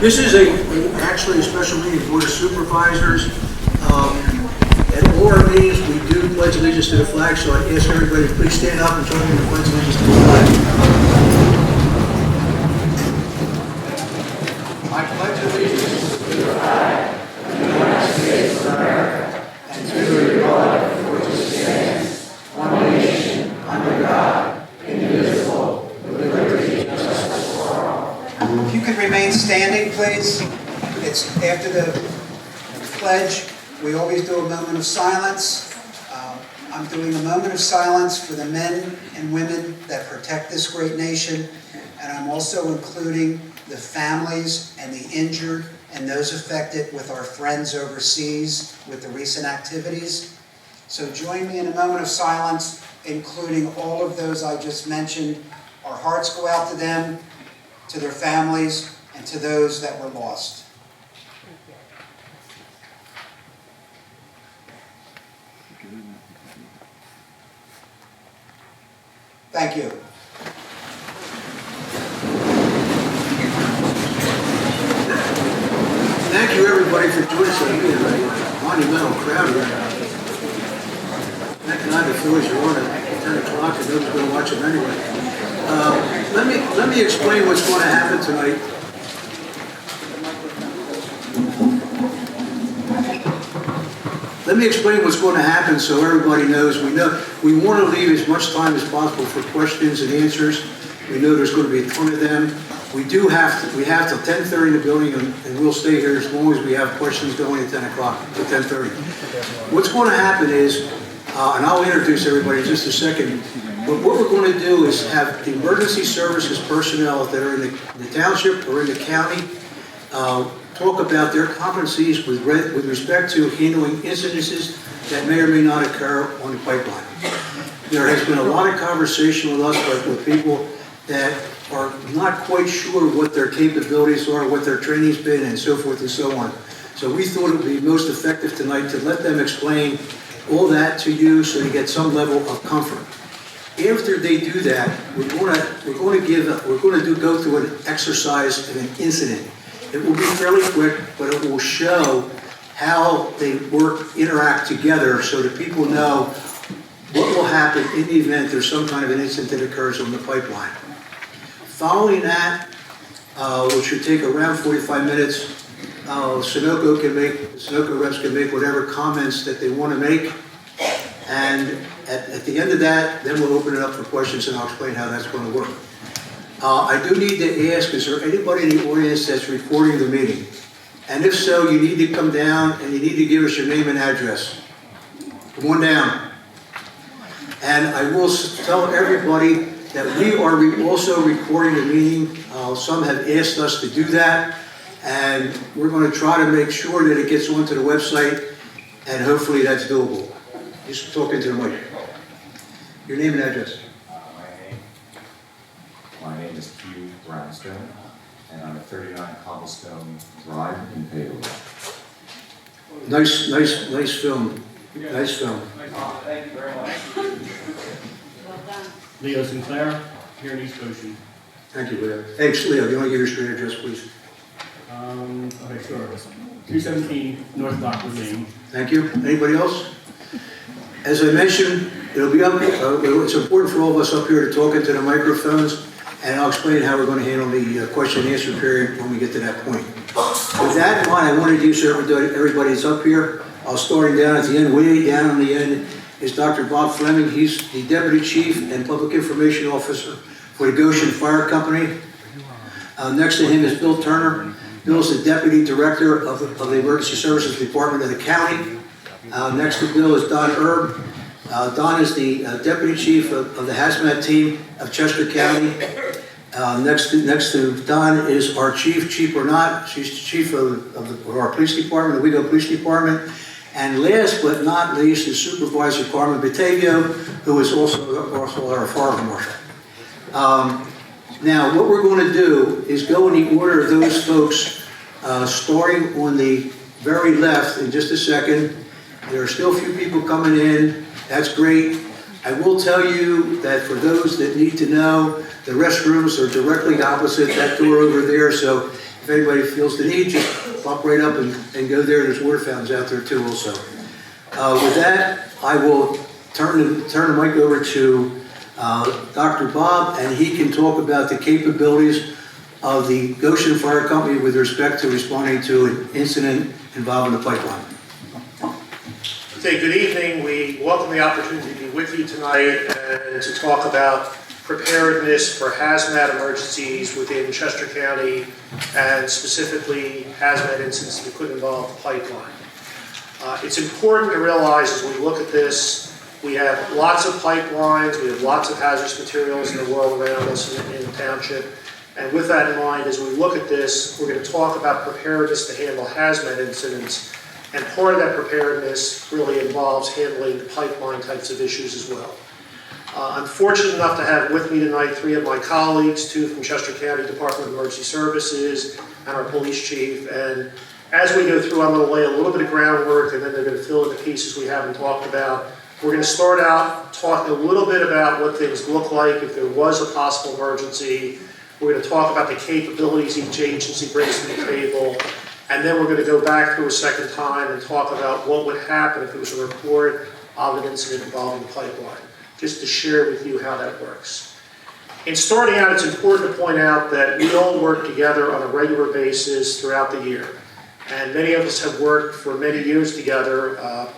This is actually a special meeting of Board of Supervisors. At all our meetings, we do pledge allegiance to the flag, so I ask everybody to please stand up and join me in the pledge allegiance to the flag. I pledge allegiance to the flag of the United States of America and to the republic for which it stands, one nation, under God, indivisible, with liberty and justice for all. If you could remain standing, please. It's after the pledge, we always do a moment of silence. I'm doing a moment of silence for the men and women that protect this great nation, and I'm also including the families and the injured and those affected with our friends overseas with the recent activities. So join me in a moment of silence, including all of those I just mentioned. Our hearts go out to them, to their families, and to those that were lost. Thank you. Thank you, everybody, for joining us. We had a monumental crowd here. That night, the Phillies are on at 10 o'clock, and nobody's going to watch them anyway. Let me explain what's going to happen tonight. Let me explain what's going to happen so everybody knows. We want to leave as much time as possible for questions and answers. We know there's going to be a ton of them. We have till 10:30 in the building, and we'll stay here as long as we have questions going at 10 o'clock to 10:30. What's going to happen is, and I'll introduce everybody in just a second, but what we're going to do is have the emergency services personnel that are in the township or in the county talk about their competencies with respect to handling incidences that may or may not occur on the pipeline. There has been a lot of conversation with us, with people that are not quite sure what their capabilities are, what their training's been, and so forth and so on. So we thought it would be most effective tonight to let them explain all that to you so you get some level of comfort. After they do that, we're going to go through an exercise of an incident. It will be fairly quick, but it will show how they interact together so that people know what will happen in the event there's some kind of an incident that occurs on the pipeline. Following that, which should take around 45 minutes, Sunoco reps can make whatever comments that they want to make. And at the end of that, then we'll open it up for questions and I'll explain how that's going to work. I do need to ask, is there anybody in the audience that's recording the meeting? And if so, you need to come down and you need to give us your name and address. Come on down. And I will tell everybody that we are also recording the meeting. Some have asked us to do that, and we're going to try to make sure that it gets onto the website, and hopefully that's doable. Just talk into the mic. Your name and address. My name is Hugh Brownstone, and I'm at 39 Cobblestone Drive in Padua. Nice film. Nice film. Thank you very much. Leo Sinclair, here in East Goshen. Thank you, Leo. Hey, Leo, you want to give your street address, please? Okay, sure. 217 North Lockwood Lane. Thank you. Anybody else? As I mentioned, it'll be up. It's important for all of us up here to talk into the microphones, and I'll explain how we're going to handle the question and answer period when we get to that point. With that in mind, I want to introduce everybody that's up here. I'll start him down at the end. Way down on the end is Dr. Bob Fleming. He's the Deputy Chief and Public Information Officer for the Goshen Fire Company. Next to him is Bill Turner. Bill's the Deputy Director of the Emergency Services Department of the county. Next to Bill is Don Erb. Don is the Deputy Chief of the Hazmat Team of Chester County. Next to Don is our Chief Bernat. She's the Chief of our Police Department, the Wego Police Department. And last but not least is Supervisor Carmen Batavio, who is also our Fire Marshal. Now, what we're going to do is go in the order of those folks, starting on the very left in just a second. There are still a few people coming in. That's great. I will tell you that for those that need to know, the restrooms are directly opposite that door over there. So if anybody feels the need, just pop right up and go there. There's water fountains out there too also. With that, I will turn the mic over to Dr. Bob, and he can talk about the capabilities of the Goshen Fire Company with respect to responding to an incident involving the pipeline. Okay, good evening. We welcome the opportunity to be with you tonight and to talk about preparedness for hazmat emergencies within Chester County, and specifically hazmat incidents that could involve the pipeline. It's important to realize as we look at this, we have lots of pipelines, we have lots of hazardous materials in the world around us in the township. And with that in mind, as we look at this, we're going to talk about preparedness to handle hazmat incidents. And part of that preparedness really involves handling the pipeline types of issues as well. I'm fortunate enough to have with me tonight 3 of my colleagues, 2 from Chester County Department of Emergency Services and our police chief. And as we go through, I'm going to lay a little bit of groundwork, and then they're going to fill in the pieces we haven't talked about. We're going to start out talking a little bit about what things look like if there was a possible emergency. We're going to talk about the capabilities each agency brings to the table. And then we're going to go back through a second time and talk about what would happen if there was a report of an incident involving the pipeline, just to share with you how that works. In starting out, it's important to point out that we all work together on a regular basis throughout the year. And many of us have worked for many years together.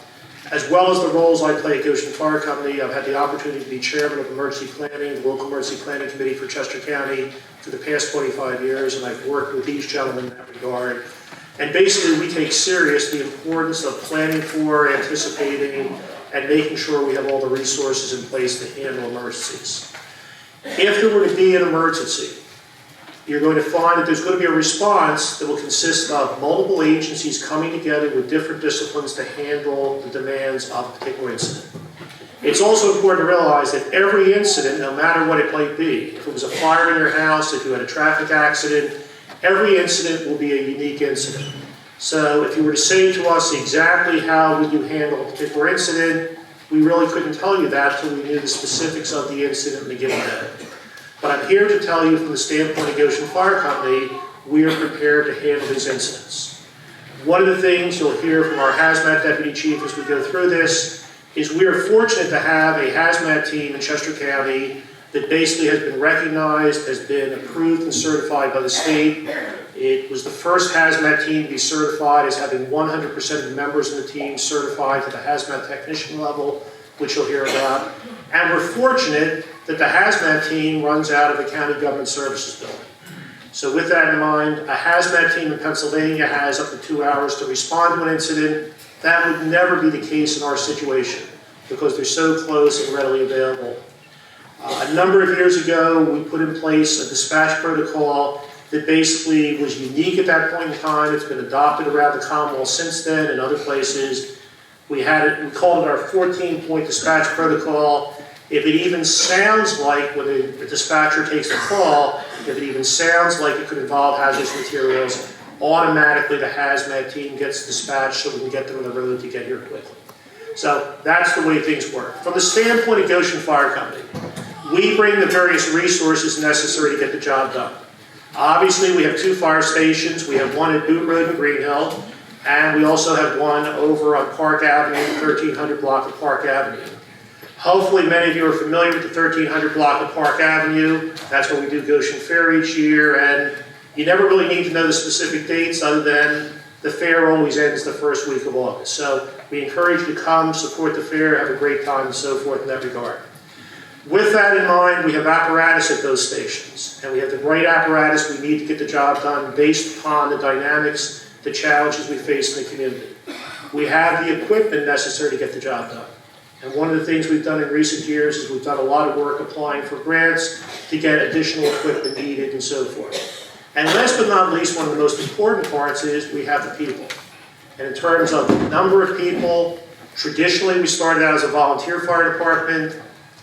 As well as the roles I play at Goshen Fire Company, I've had the opportunity to be chairman of emergency planning, the local emergency planning committee for Chester County for the past 25 years, and I've worked with these gentlemen in that regard. And basically, we take serious the importance of planning for, anticipating, and making sure we have all the resources in place to handle emergencies. If there were to be an emergency, you're going to find that there's going to be a response that will consist of multiple agencies coming together with different disciplines to handle the demands of a particular incident. It's also important to realize that every incident, no matter what it might be, if it was a fire in your house, if you had a traffic accident, every incident will be a unique incident. So if you were to say to us exactly how would you handle a particular incident, we really couldn't tell you that until we knew the specifics of the incident in the given day. But I'm here to tell you from the standpoint of Goshen Fire Company, we are prepared to handle these incidents. One of the things you'll hear from our hazmat deputy chief as we go through this is we are fortunate to have a hazmat team in Chester County that basically has been recognized, has been approved and certified by the state. It was the first hazmat team to be certified as having 100% of the members in the team certified to the hazmat technician level, which you'll hear about. And we're fortunate that the hazmat team runs out of the County Government Services Building. So with that in mind, a hazmat team in Pennsylvania has up to 2 hours to respond to an incident. That would never be the case in our situation because they're so close and readily available. A number of years ago, we put in place a dispatch protocol that basically was unique at that point in time. It's been adopted around the Commonwealth since then and other places. We called it our 14-point dispatch protocol. If it even sounds like, when the dispatcher takes the call, if it even sounds like it could involve hazardous materials, automatically the hazmat team gets dispatched so we can get them on the road to get here quickly. So that's the way things work. From the standpoint of Goshen Fire Company, we bring the various resources necessary to get the job done. Obviously, we have 2 fire stations. We have one at Boot Road in Green Hill, and we also have one over on Park Avenue, 1300 block of Park Avenue. Hopefully, many of you are familiar with the 1300 block of Park Avenue. That's where we do Goshen Fair each year, and you never really need to know the specific dates other than the fair always ends the first week of August. So we encourage you to come, support the fair, have a great time, and so forth in that regard. With that in mind, we have apparatus at those stations, and we have the right apparatus we need to get the job done based upon the dynamics, the challenges we face in the community. We have the equipment necessary to get the job done. And one of the things we've done in recent years is we've done a lot of work applying for grants to get additional equipment needed and so forth. And last but not least, one of the most important parts is we have the people. And in terms of the number of people, traditionally we started out as a volunteer fire department.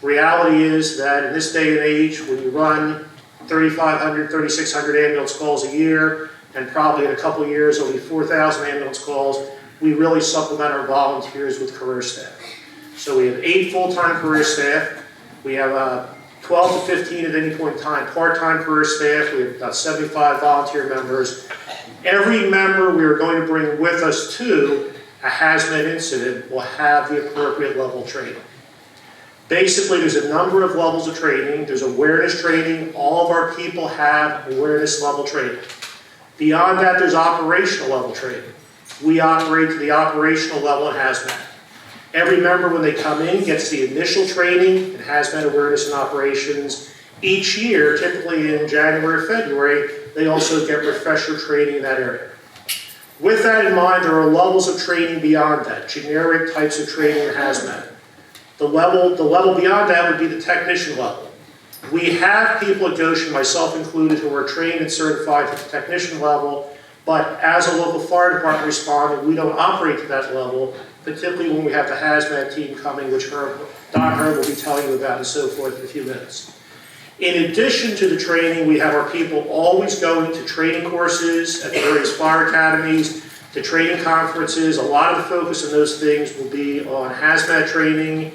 Reality is that in this day and age, when you run 3,500, 3,600 ambulance calls a year, and probably in a couple of years there'll be 4,000 ambulance calls, we really supplement our volunteers with career staff. So we have 8 full-time career staff. We have 12 to 15 at any point in time, part-time for our staff. We have about 75 volunteer members. Every member we are going to bring with us to a hazmat incident will have the appropriate level of training. Basically, there's a number of levels of training. There's awareness training. All of our people have awareness level training. Beyond that, there's operational level training. We operate to the operational level in hazmat. Every member, when they come in, gets the initial training in hazmat awareness and operations. Each year, typically in January or February, they also get refresher training in that area. With that in mind, there are levels of training beyond that, generic types of training in hazmat. The level beyond that would be the technician level. We have people at Goshen, myself included, who are trained and certified at the technician level, but as a local fire department responding, we don't operate to that level, particularly when we have the hazmat team coming, which Don Herb will be telling you about and so forth in a few minutes. In addition to the training, we have our people always going to training courses at the various fire academies, to training conferences. A lot of the focus on those things will be on hazmat training.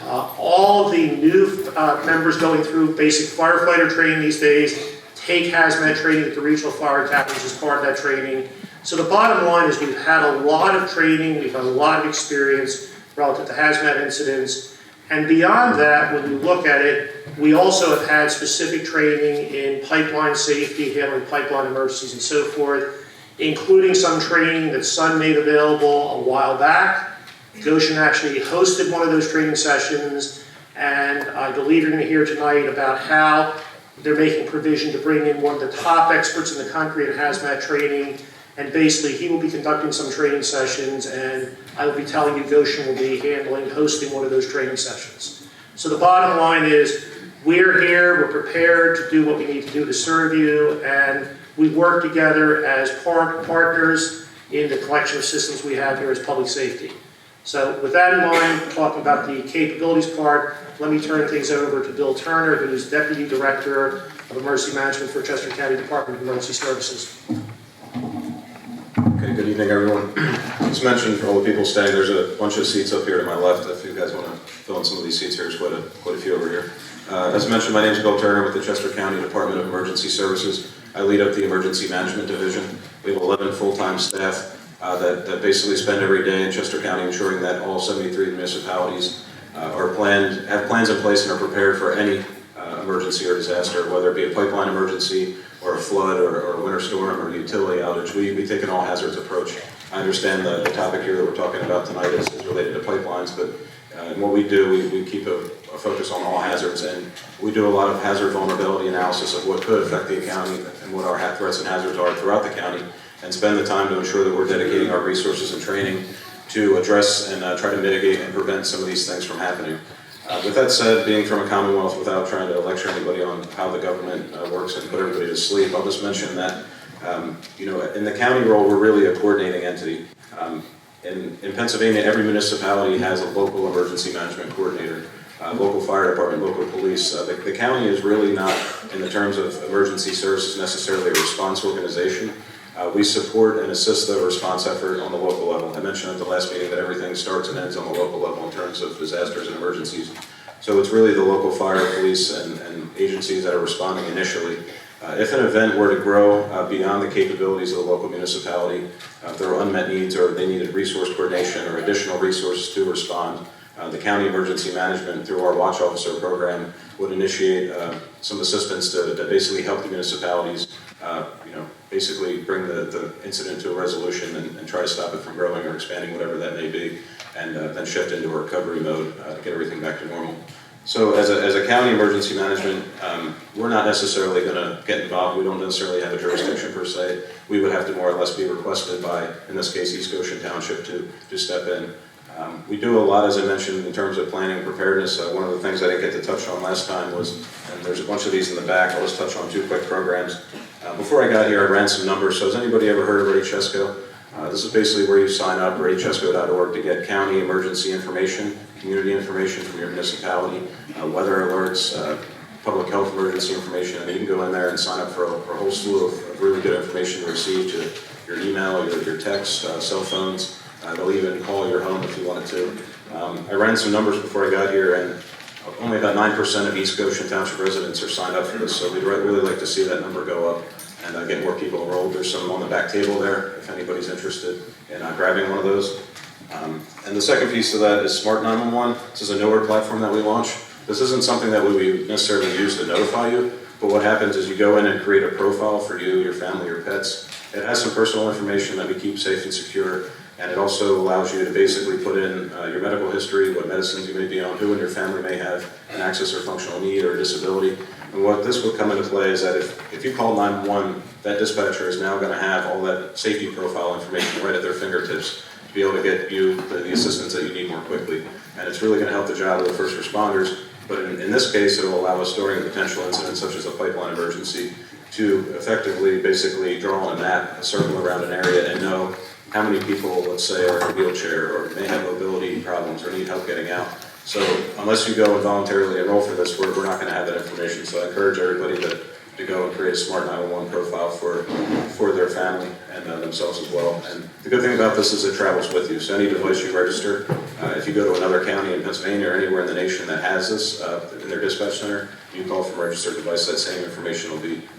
All of the new members going through basic firefighter training these days take hazmat training at the regional fire academies as part of that training. So the bottom line is we've had a lot of training, we've had a lot of experience relative to hazmat incidents. And beyond that, when you look at it, we also have had specific training in pipeline safety, handling pipeline emergencies and so forth, including some training that Sun made available a while back. Goshen actually hosted one of those training sessions, and I believe you're going to hear tonight about how they're making provision to bring in one of the top experts in the country in hazmat training, and basically he will be conducting some training sessions, and I will be telling you Goshen will be hosting one of those training sessions. So the bottom line is, we're here, we're prepared to do what we need to do to serve you, and we work together as partners in the collection of systems we have here as public safety. So with that in mind, talking about the capabilities part, let me turn things over to Bill Turner, who's Deputy Director of Emergency Management for Chester County Department of Emergency Services. Okay, good evening, everyone. As mentioned, for all the people staying, there's a bunch of seats up here to my left. If you guys want to fill in some of these seats here, there's quite a few over here. As mentioned, my name is Bill Turner with the Chester County Department of Emergency Services. I lead up the Emergency Management Division. We have 11 full-time staff that basically spend every day in Chester County ensuring that all 73 municipalities have plans in place and are prepared for any emergency or disaster, whether it be a pipeline emergency or a flood or a winter storm or a utility outage. We take an all-hazards approach. I understand the topic here that we're talking about tonight is related to pipelines, but in what we do, we keep a focus on all hazards, and we do a lot of hazard vulnerability analysis of what could affect the county and what our threats and hazards are throughout the county, and spend the time to ensure that we're dedicating our resources and training to address and try to mitigate and prevent some of these things from happening. With that said, being from a Commonwealth, without trying to lecture anybody on how the government works and put everybody to sleep, I'll just mention that in the county role, we're really a coordinating entity. In Pennsylvania, every municipality has a local emergency management coordinator, local fire department, local police. The county is really not, in the terms of emergency services, necessarily a response organization. We support and assist the response effort on the local level. I mentioned at the last meeting that everything starts and ends on the local level in terms of disasters and emergencies. So it's really the local fire, police, and agencies that are responding initially. If an event were to grow beyond the capabilities of the local municipality, if there are unmet needs or they needed resource coordination or additional resources to respond, the county emergency management, through our watch officer program, would initiate some assistance to basically help the municipalities basically bring the incident to a resolution and try to stop it from growing or expanding, whatever that may be, and then shift into a recovery mode to get everything back to normal. So as a county emergency management, we're not necessarily going to get involved. We don't necessarily have a jurisdiction per se. We would have to more or less be requested by, in this case, East Goshen Township to step in. We do a lot, as I mentioned, in terms of planning and preparedness. One of the things I didn't get to touch on last time was, and there's a bunch of these in the back, I'll just touch on two quick programs. Before I got here, I ran some numbers. So has anybody ever heard of Ready Chesco? This is basically where you sign up, readychesco.org, to get county emergency information, community information from your municipality, weather alerts, public health emergency information, and you can go in there and sign up for a whole slew of really good information to receive to your email, your text, cell phones. They'll even call your home if you wanted to. I ran some numbers before I got here, and only about 9% of East Goshen Township residents are signed up for this, so we'd really like to see that number go up and get more people enrolled. There's some on the back table there, if anybody's interested in grabbing one of those. And the second piece of that is Smart 911. This is a newer platform that we launched. This isn't something that we necessarily use to notify you, but what happens is you go in and create a profile for you, your family, your pets. It has some personal information that we keep safe and secure, and it also allows you to basically put in your medical history, what medicines you may be on, who in your family may have an access or functional need or disability. And what this would come into play is that if you call 911, that dispatcher is now going to have all that safety profile information right at their fingertips to be able to get you the assistance that you need more quickly. And it's really going to help the job of the first responders. But in this case, it will allow us during a potential incident such as a pipeline emergency to effectively basically draw on a map, a circle around an area, and know how many people, let's say, are in a wheelchair or may have mobility problems or need help getting out. So unless you go and voluntarily enroll for this, we're not going to have that information. So I encourage everybody to go and create a Smart 911 profile for their family and themselves as well. And the good thing about this is it travels with you. So any device you register, if you go to another county in Pennsylvania or anywhere in the nation that has this in their dispatch center, you call from a registered device, that same information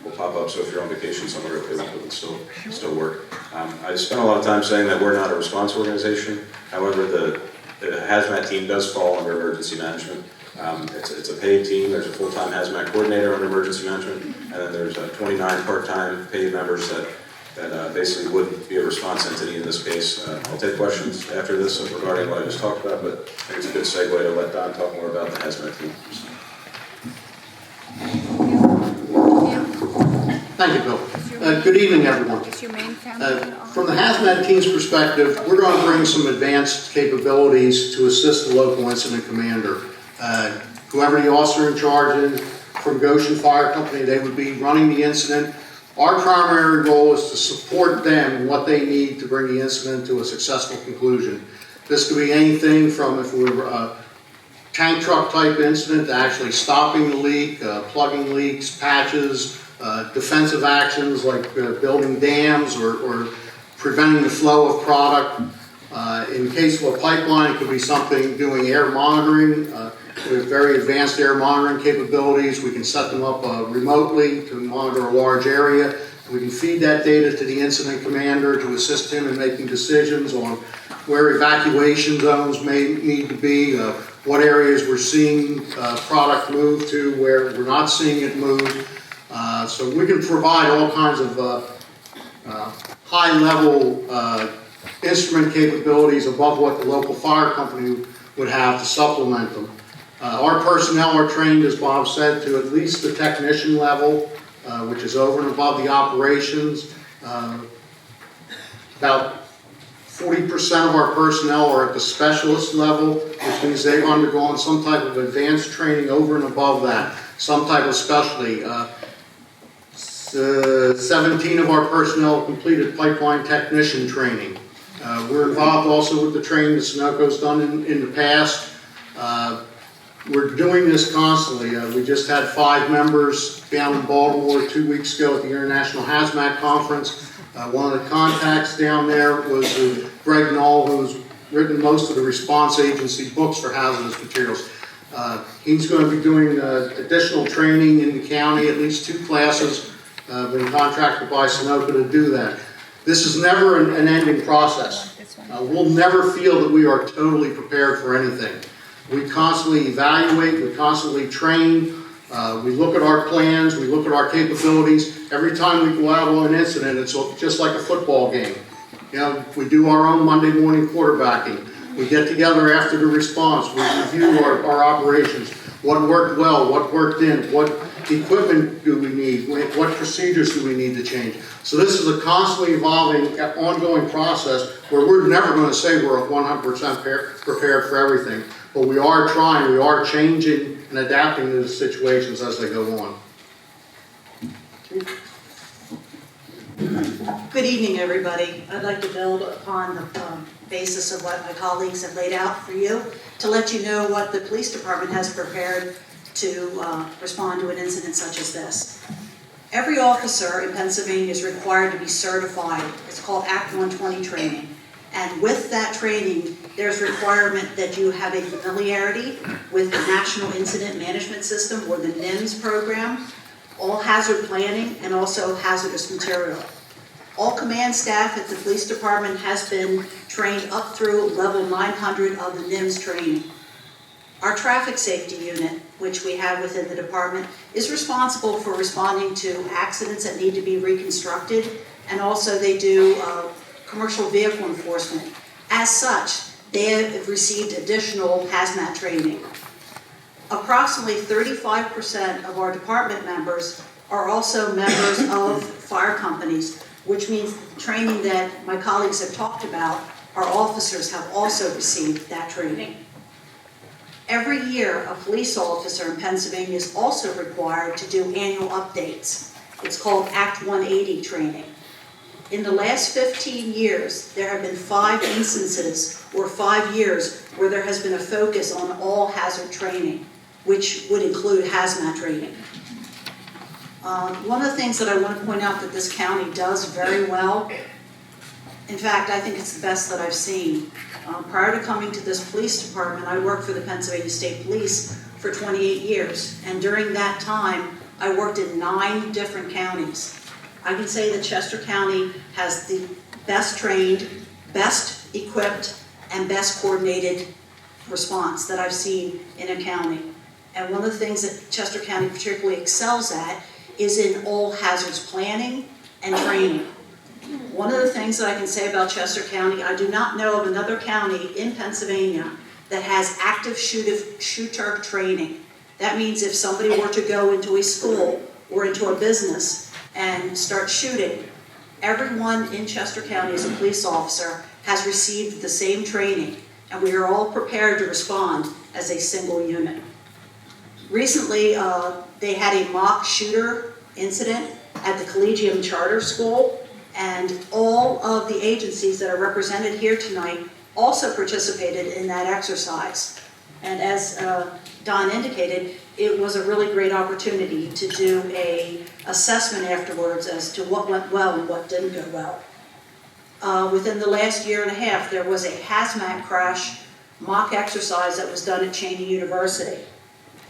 will pop up. So if you're on vacation somewhere, it will still work. I spent a lot of time saying that we're not a response organization. However, the hazmat team does fall under emergency management. It's a paid team. There's a full-time hazmat coordinator under emergency management, and then there's 29 part-time paid members that basically would be a response entity in this case. I'll take questions after this regarding what I just talked about, but I think it's a good segue to let Don talk more about the hazmat team. Thank you, Bill. Good evening, everyone. From the hazmat team's perspective, we're going to bring some advanced capabilities to assist the local incident commander. Whoever the officer in charge is from Goshen Fire Company, they would be running the incident. Our primary role is to support them in what they need to bring the incident to a successful conclusion. This could be anything from if we were a tank truck type incident to actually stopping the leak, plugging leaks, patches, defensive actions like building dams or preventing the flow of product. In case of a pipeline, it could be something doing air monitoring. We have very advanced air monitoring capabilities. We can set them up remotely to monitor a large area. We can feed that data to the incident commander to assist him in making decisions on where evacuation zones may need to be, what areas we're seeing product move to, where we're not seeing it move. So we can provide all kinds of high-level instrument capabilities above what the local fire company would have to supplement them. Our personnel are trained, as Bob said, to at least the technician level, which is over and above the operations. About 40% of our personnel are at the specialist level, which means they've undergone some type of advanced training over and above that, some type of specialty. 17 of our personnel completed pipeline technician training. We're involved also with the training that Sunoco's done in the past. We're doing this constantly. We just had 5 members down in Baltimore 2 weeks ago at the International Hazmat Conference. One of the contacts down there was Greg Knoll, who's written most of the response agency books for hazardous materials. He's going to be doing additional training in the county, at least 2 classes. Been contracted by Sunoco to do that. This is never an ending process. We'll never feel that we are totally prepared for anything. We constantly evaluate, we constantly train, we look at our plans, we look at our capabilities. Every time we go out on an incident, it's just like a football game. You know, we do our own Monday morning quarterbacking. We get together after the response, we review our operations. What worked well, what worked in, what equipment do we need, what procedures do we need to change. So this is a constantly evolving, ongoing process where we're never going to say we're 100% prepared for everything. But we are trying, we are changing and adapting to the situations as they go on. Good evening, everybody. I'd like to build upon the basis of what my colleagues have laid out for you to let you know what the police department has prepared to respond to an incident such as this. Every officer in Pennsylvania is required to be certified. It's called Act 120 training. And with that training, there's requirement that you have a familiarity with the National Incident Management System, or the NIMS program, all hazard planning, and also hazardous material. All command staff at the police department has been trained up through level 900 of the NIMS training. Our traffic safety unit, which we have within the department, is responsible for responding to accidents that need to be reconstructed, and also they do commercial vehicle enforcement. As such, they have received additional hazmat training. Approximately 35% of our department members are also members of fire companies, which means the training that my colleagues have talked about, our officers have also received that training. Every year, a police officer in Pennsylvania is also required to do annual updates. It's called Act 180 training. In the last 15 years, there have been 5 instances or 5 years where there has been a focus on all hazard training, which would include hazmat training. One of the things that I want to point out that this county does very well, in fact, I think it's the best that I've seen. Prior to coming to this police department, I worked for the Pennsylvania State Police for 28 years, and during that time, I worked in 9 different counties. I can say that Chester County has the best trained, best equipped, and best coordinated response that I've seen in a county. And one of the things that Chester County particularly excels at is in all hazards planning and training. One of the things that I can say about Chester County, I do not know of another county in Pennsylvania that has active shooter training. That means if somebody were to go into a school or into a business and start shooting, everyone in Chester County as a police officer has received the same training, and we are all prepared to respond as a single unit. Recently, they had a mock shooter incident at the Collegium Charter School, and all of the agencies that are represented here tonight also participated in that exercise. And as Don indicated, it was a really great opportunity to do an assessment afterwards as to what went well and what didn't go well. Within the last year and a half, there was a hazmat crash mock exercise that was done at Cheney University.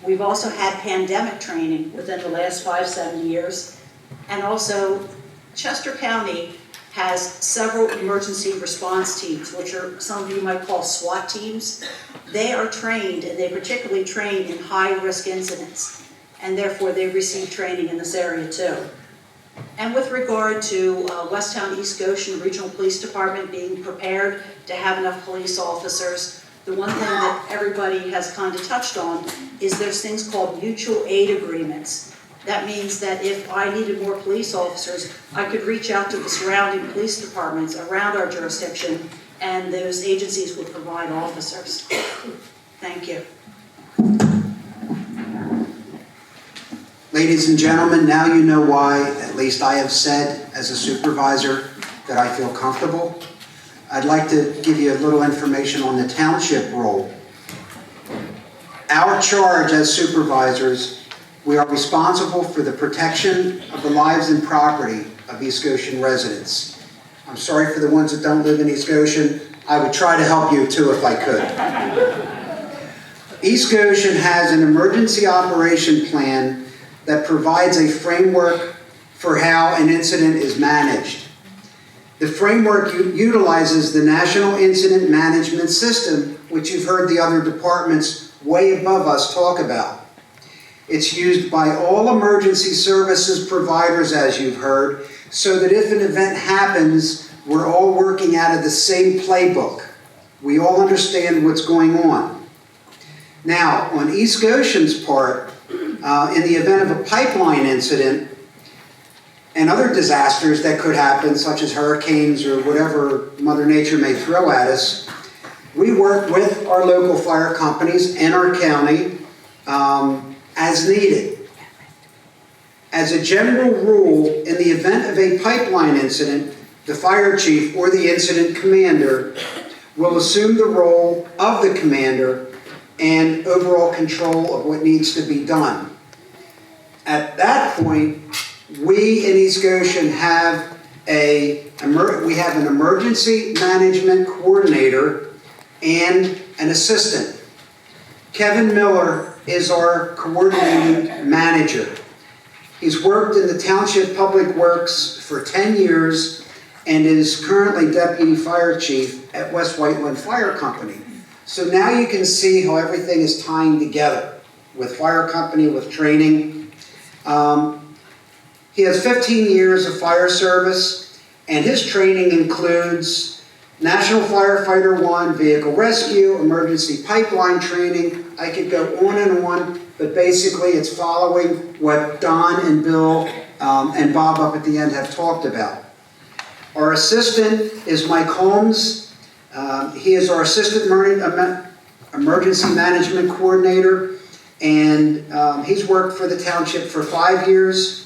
We've also had pandemic training within the last 5-7 years, and also Chester County has several emergency response teams, which are some of you might call SWAT teams. They are trained, and they particularly train in high-risk incidents, and therefore they receive training in this area too. And with regard to Westtown East Goshen Regional Police Department being prepared to have enough police officers, the one thing that everybody has kind of touched on is there's things called mutual aid agreements. That means that if I needed more police officers, I could reach out to the surrounding police departments around our jurisdiction, and those agencies would provide officers. Thank you. Ladies and gentlemen, now you know why, at least I have said as a supervisor, that I feel comfortable. I'd like to give you a little information on the township role. Our charge as supervisors, we are responsible for the protection of the lives and property of East Goshen residents. I'm sorry for the ones that don't live in East Goshen. I would try to help you too if I could. East Goshen has an emergency operation plan that provides a framework for how an incident is managed. The framework utilizes the National Incident Management System, which you've heard the other departments way above us talk about. It's used by all emergency services providers, as you've heard, so that if an event happens, we're all working out of the same playbook. We all understand what's going on. Now, on East Goshen's part, in the event of a pipeline incident and other disasters that could happen, such as hurricanes or whatever Mother Nature may throw at us, we work with our local fire companies and our county as needed. As a general rule, in the event of a pipeline incident, the fire chief or the incident commander will assume the role of the commander and overall control of what needs to be done. At that point, we in East Goshen have we have an emergency management coordinator and an assistant. Kevin Miller is our coordinating manager. He's worked in the Township Public Works for 10 years and is currently Deputy Fire Chief at West Whiteland Fire Company. So now you can see how everything is tying together with fire company, with training. He has 15 years of fire service, and his training includes National Firefighter 1, Vehicle Rescue, Emergency Pipeline Training. I could go on and on, but basically it's following what Don and Bill and Bob up at the end have talked about. Our assistant is Mike Holmes. He is our Assistant Emergency Management Coordinator, and he's worked for the township for 5 years.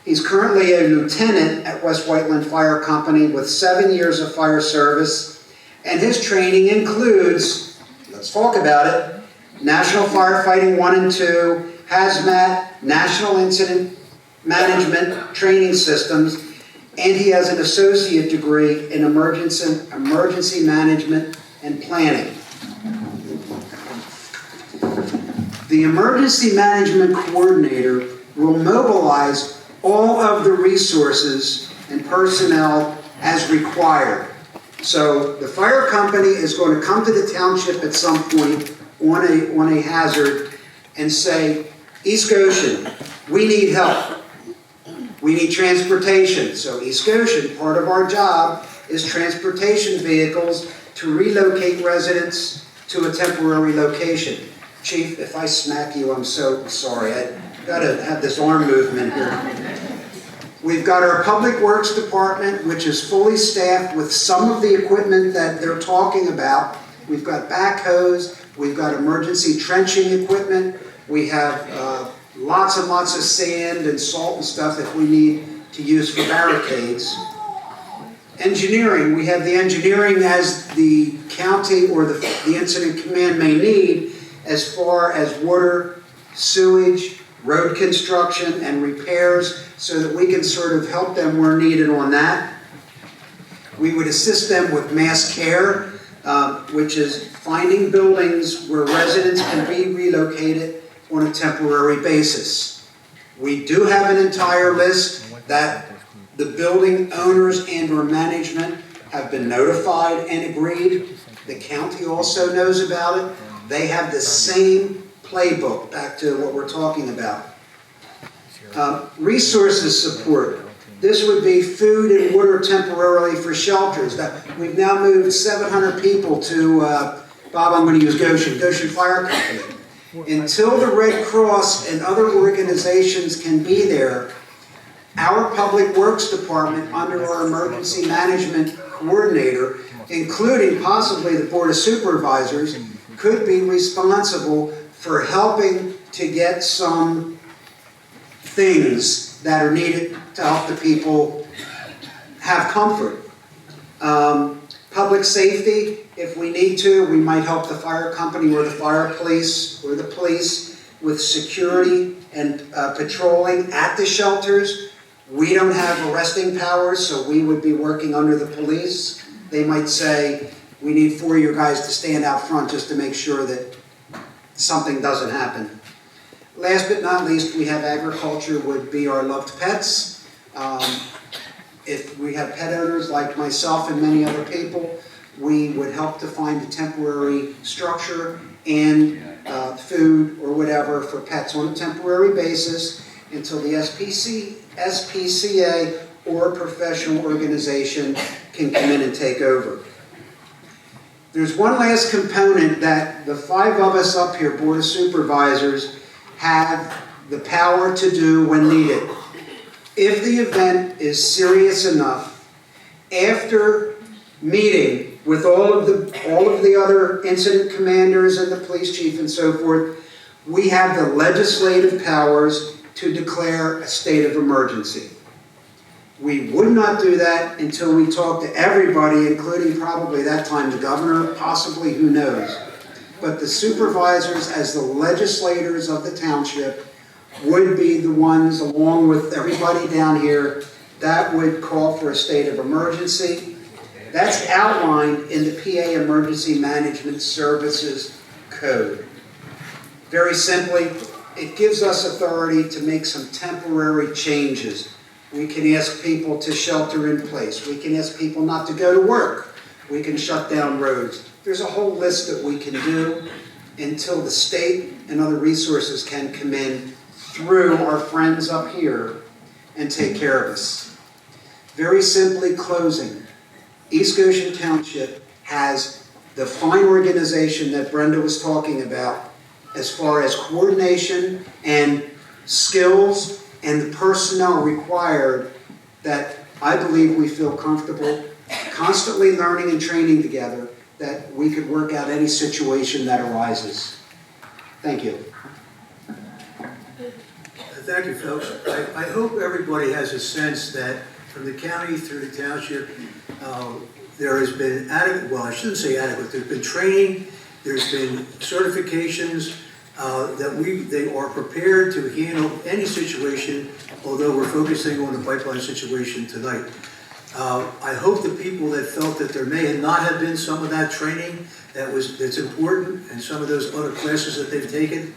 He's currently a lieutenant at West Whiteland Fire Company with 7 years of fire service, and his training includes, let's talk about it, National Firefighting 1 and 2, Hazmat, National Incident Management Training Systems, and he has an associate degree in emergency management and planning. The emergency management coordinator will mobilize all of the resources and personnel as required. So the fire company is going to come to the township at some point on a hazard and say, East Goshen, we need help. We need transportation. So East Goshen, part of our job is transportation vehicles to relocate residents to a temporary location. Chief, if I smack you, I'm so sorry. I gotta have this arm movement here. We've got our Public Works Department, which is fully staffed with some of the equipment that they're talking about. We've got backhoes, we've got emergency trenching equipment, we have lots and lots of sand and salt and stuff that we need to use for barricades. Engineering, we have the engineering as the county or the incident command may need as far as water, sewage, road construction, and repairs so that we can sort of help them where needed on that. We would assist them with mass care, which is finding buildings where residents can be relocated on a temporary basis. We do have an entire list that the building owners and or management have been notified and agreed. The county also knows about it. They have the same playbook, back to what we're talking about. Resources support. This would be food and water temporarily for shelters. We've now moved 700 people to, Bob, I'm going to use Goshen Fire Company. Until the Red Cross and other organizations can be there, our Public Works Department, under our Emergency Management Coordinator, including possibly the Board of Supervisors, could be responsible for helping to get some things that are needed to help the people have comfort. Public safety, if we need to, we might help the fire company or the fire police or the police with security and patrolling at the shelters. We don't have arresting powers, so we would be working under the police. They might say, we need 4 of your guys to stand out front just to make sure that something doesn't happen. Last but not least, we have agriculture would be our loved pets. If we have pet owners like myself and many other people, we would help to find a temporary structure and food or whatever for pets on a temporary basis until the SPCA or a professional organization can come in and take over. There's one last component that the 5 of us up here, Board of Supervisors, have the power to do when needed. If the event is serious enough, after meeting with all of the other incident commanders and the police chief and so forth, we have the legislative powers to declare a state of emergency. We would not do that until we talk to everybody, including probably that time the governor, possibly, who knows. But the supervisors, as the legislators of the township, would be the ones, along with everybody down here, that would call for a state of emergency. That's outlined in the PA Emergency Management Services Code. Very simply, it gives us authority to make some temporary changes. We can ask people to shelter in place. We can ask people not to go to work. We can shut down roads. There's a whole list that we can do until the state and other resources can come in through our friends up here and take care of us. Very simply closing, East Goshen Township has the fine organization that Brenda was talking about as far as coordination and skills and the personnel required that I believe we feel comfortable constantly learning and training together that we could work out any situation that arises. Thank you. Thank you, folks. I hope everybody has a sense that from the county through the township, there has been adequate, well, I shouldn't say adequate, there's been training, there's been certifications, that they are prepared to handle any situation, although we're focusing on the pipeline situation tonight. I hope the people that felt that there may not have been some of that training that's important, and some of those other classes that they've taken,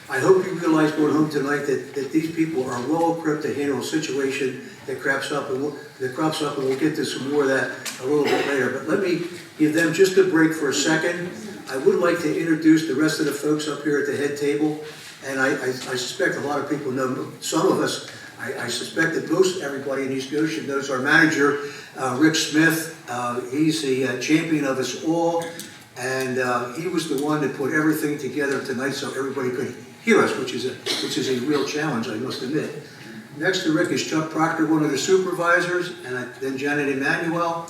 I hope you realize going home tonight that these people are well equipped to handle a situation that crops up, and we'll get to some more of that a little bit later. But let me give them just a break for a second. I would like to introduce the rest of the folks up here at the head table, and I suspect a lot of people know, some of us, I suspect that most everybody in East Goshen knows our manager, Rick Smith. He's the champion of us all, and he was the one that put everything together tonight so everybody could hear us, which is a real challenge, I must admit. Next to Rick is Chuck Proctor, one of the supervisors, and then Janet Emanuel,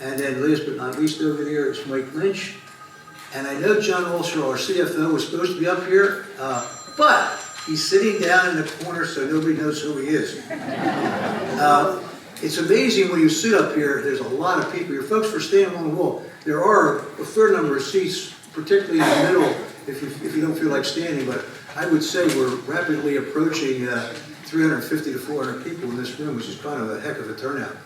and then last but not least over there is Mike Lynch. And I know John Olsher, our CFO, was supposed to be up here, but he's sitting down in the corner so nobody knows who he is. It's amazing when you sit up here, there's a lot of people here. Folks, for standing on the wall, there are a fair number of seats, particularly in the middle, if you don't feel like standing, but I would say we're rapidly approaching 350 to 400 people in this room, which is kind of a heck of a turnout.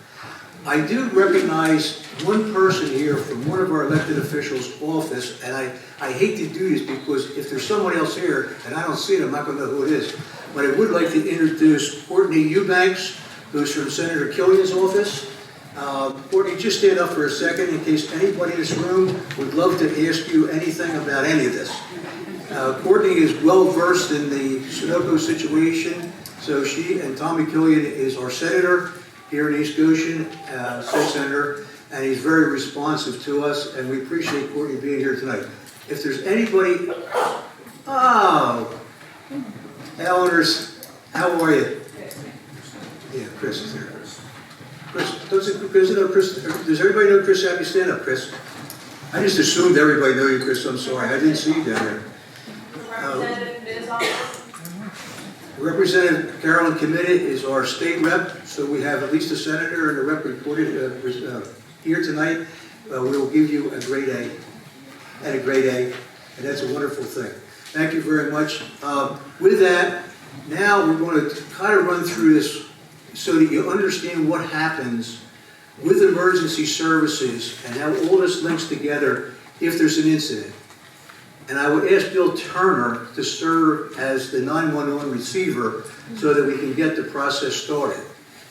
I do recognize one person here from one of our elected officials' office, and I hate to do this because if there's someone else here and I don't see it, I'm not going to know who it is. But I would like to introduce Courtney Eubanks, who's from Senator Killian's office. Courtney, just stand up for a second in case anybody in this room would love to ask you anything about any of this. Courtney is well versed in the Sunoco situation, so she and Tommy Killian is our senator here in East Goshen, state senator, and he's very responsive to us, and we appreciate Courtney being here tonight. If there's anybody, Eleanor's, how are you? Yeah, Chris is here. Chris, does everybody know Chris? Have you stand up, Chris? I just assumed everybody knew you, Chris. I'm sorry, I didn't see you down there. Representative Carolyn Committed is our state rep, so we have at least a senator and a rep reported here tonight. We will give you a grade A and a grade A, and that's a wonderful thing. Thank you very much. With that, now we're going to kind of run through this so that you understand what happens with emergency services and how all this links together if there's an incident. And I would ask Bill Turner to serve as the 911 receiver so that we can get the process started.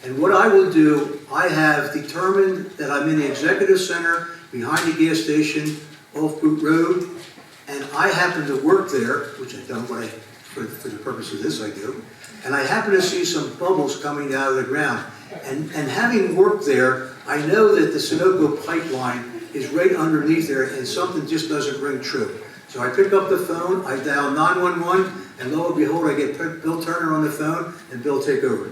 And what I will do, I have determined that I'm in the executive center behind the gas station off Boot Road, and I happen to work there, which I don't, but for the purpose of this I do, and I happen to see some bubbles coming out of the ground. And having worked there, I know that the Sunoco pipeline is right underneath there and something just doesn't ring true. So I pick up the phone, I dial 911, and lo and behold, I get Bill Turner on the phone, and Bill, take over.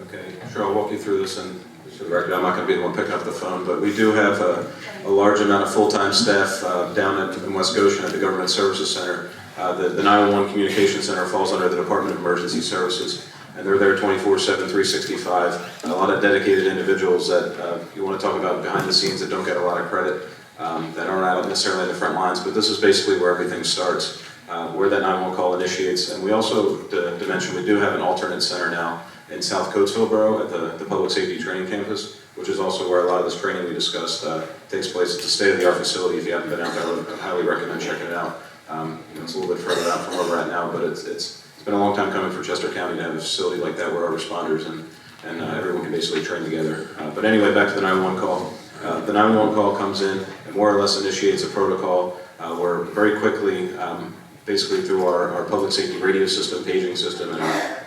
Okay, sure, I'll walk you through this, and for the record, I'm not going to be the one picking up the phone, but we do have a large amount of full-time staff down in West Goshen at the Government Services Center. The 911 Communication Center falls under the Department of Emergency Services, and they're there 24/7, 365. A lot of dedicated individuals that you want to talk about behind the scenes that don't get a lot of credit. That aren't out necessarily in the front lines, but this is basically where everything starts, where that 911 call initiates. And we also, to mention, we do have an alternate center now in South Coatesville Borough at the Public Safety Training Campus, which is also where a lot of this training we discussed takes place. It's a state-of-the-art facility. If you haven't been out there, I highly recommend checking it out. It's a little bit further out from where we're at now, but it's been a long time coming for Chester County to have a facility like that where our responders and everyone can basically train together. But anyway, back to the 911 call. The 911 call comes in and more or less initiates a protocol where very quickly, basically through our public safety radio system, paging system, and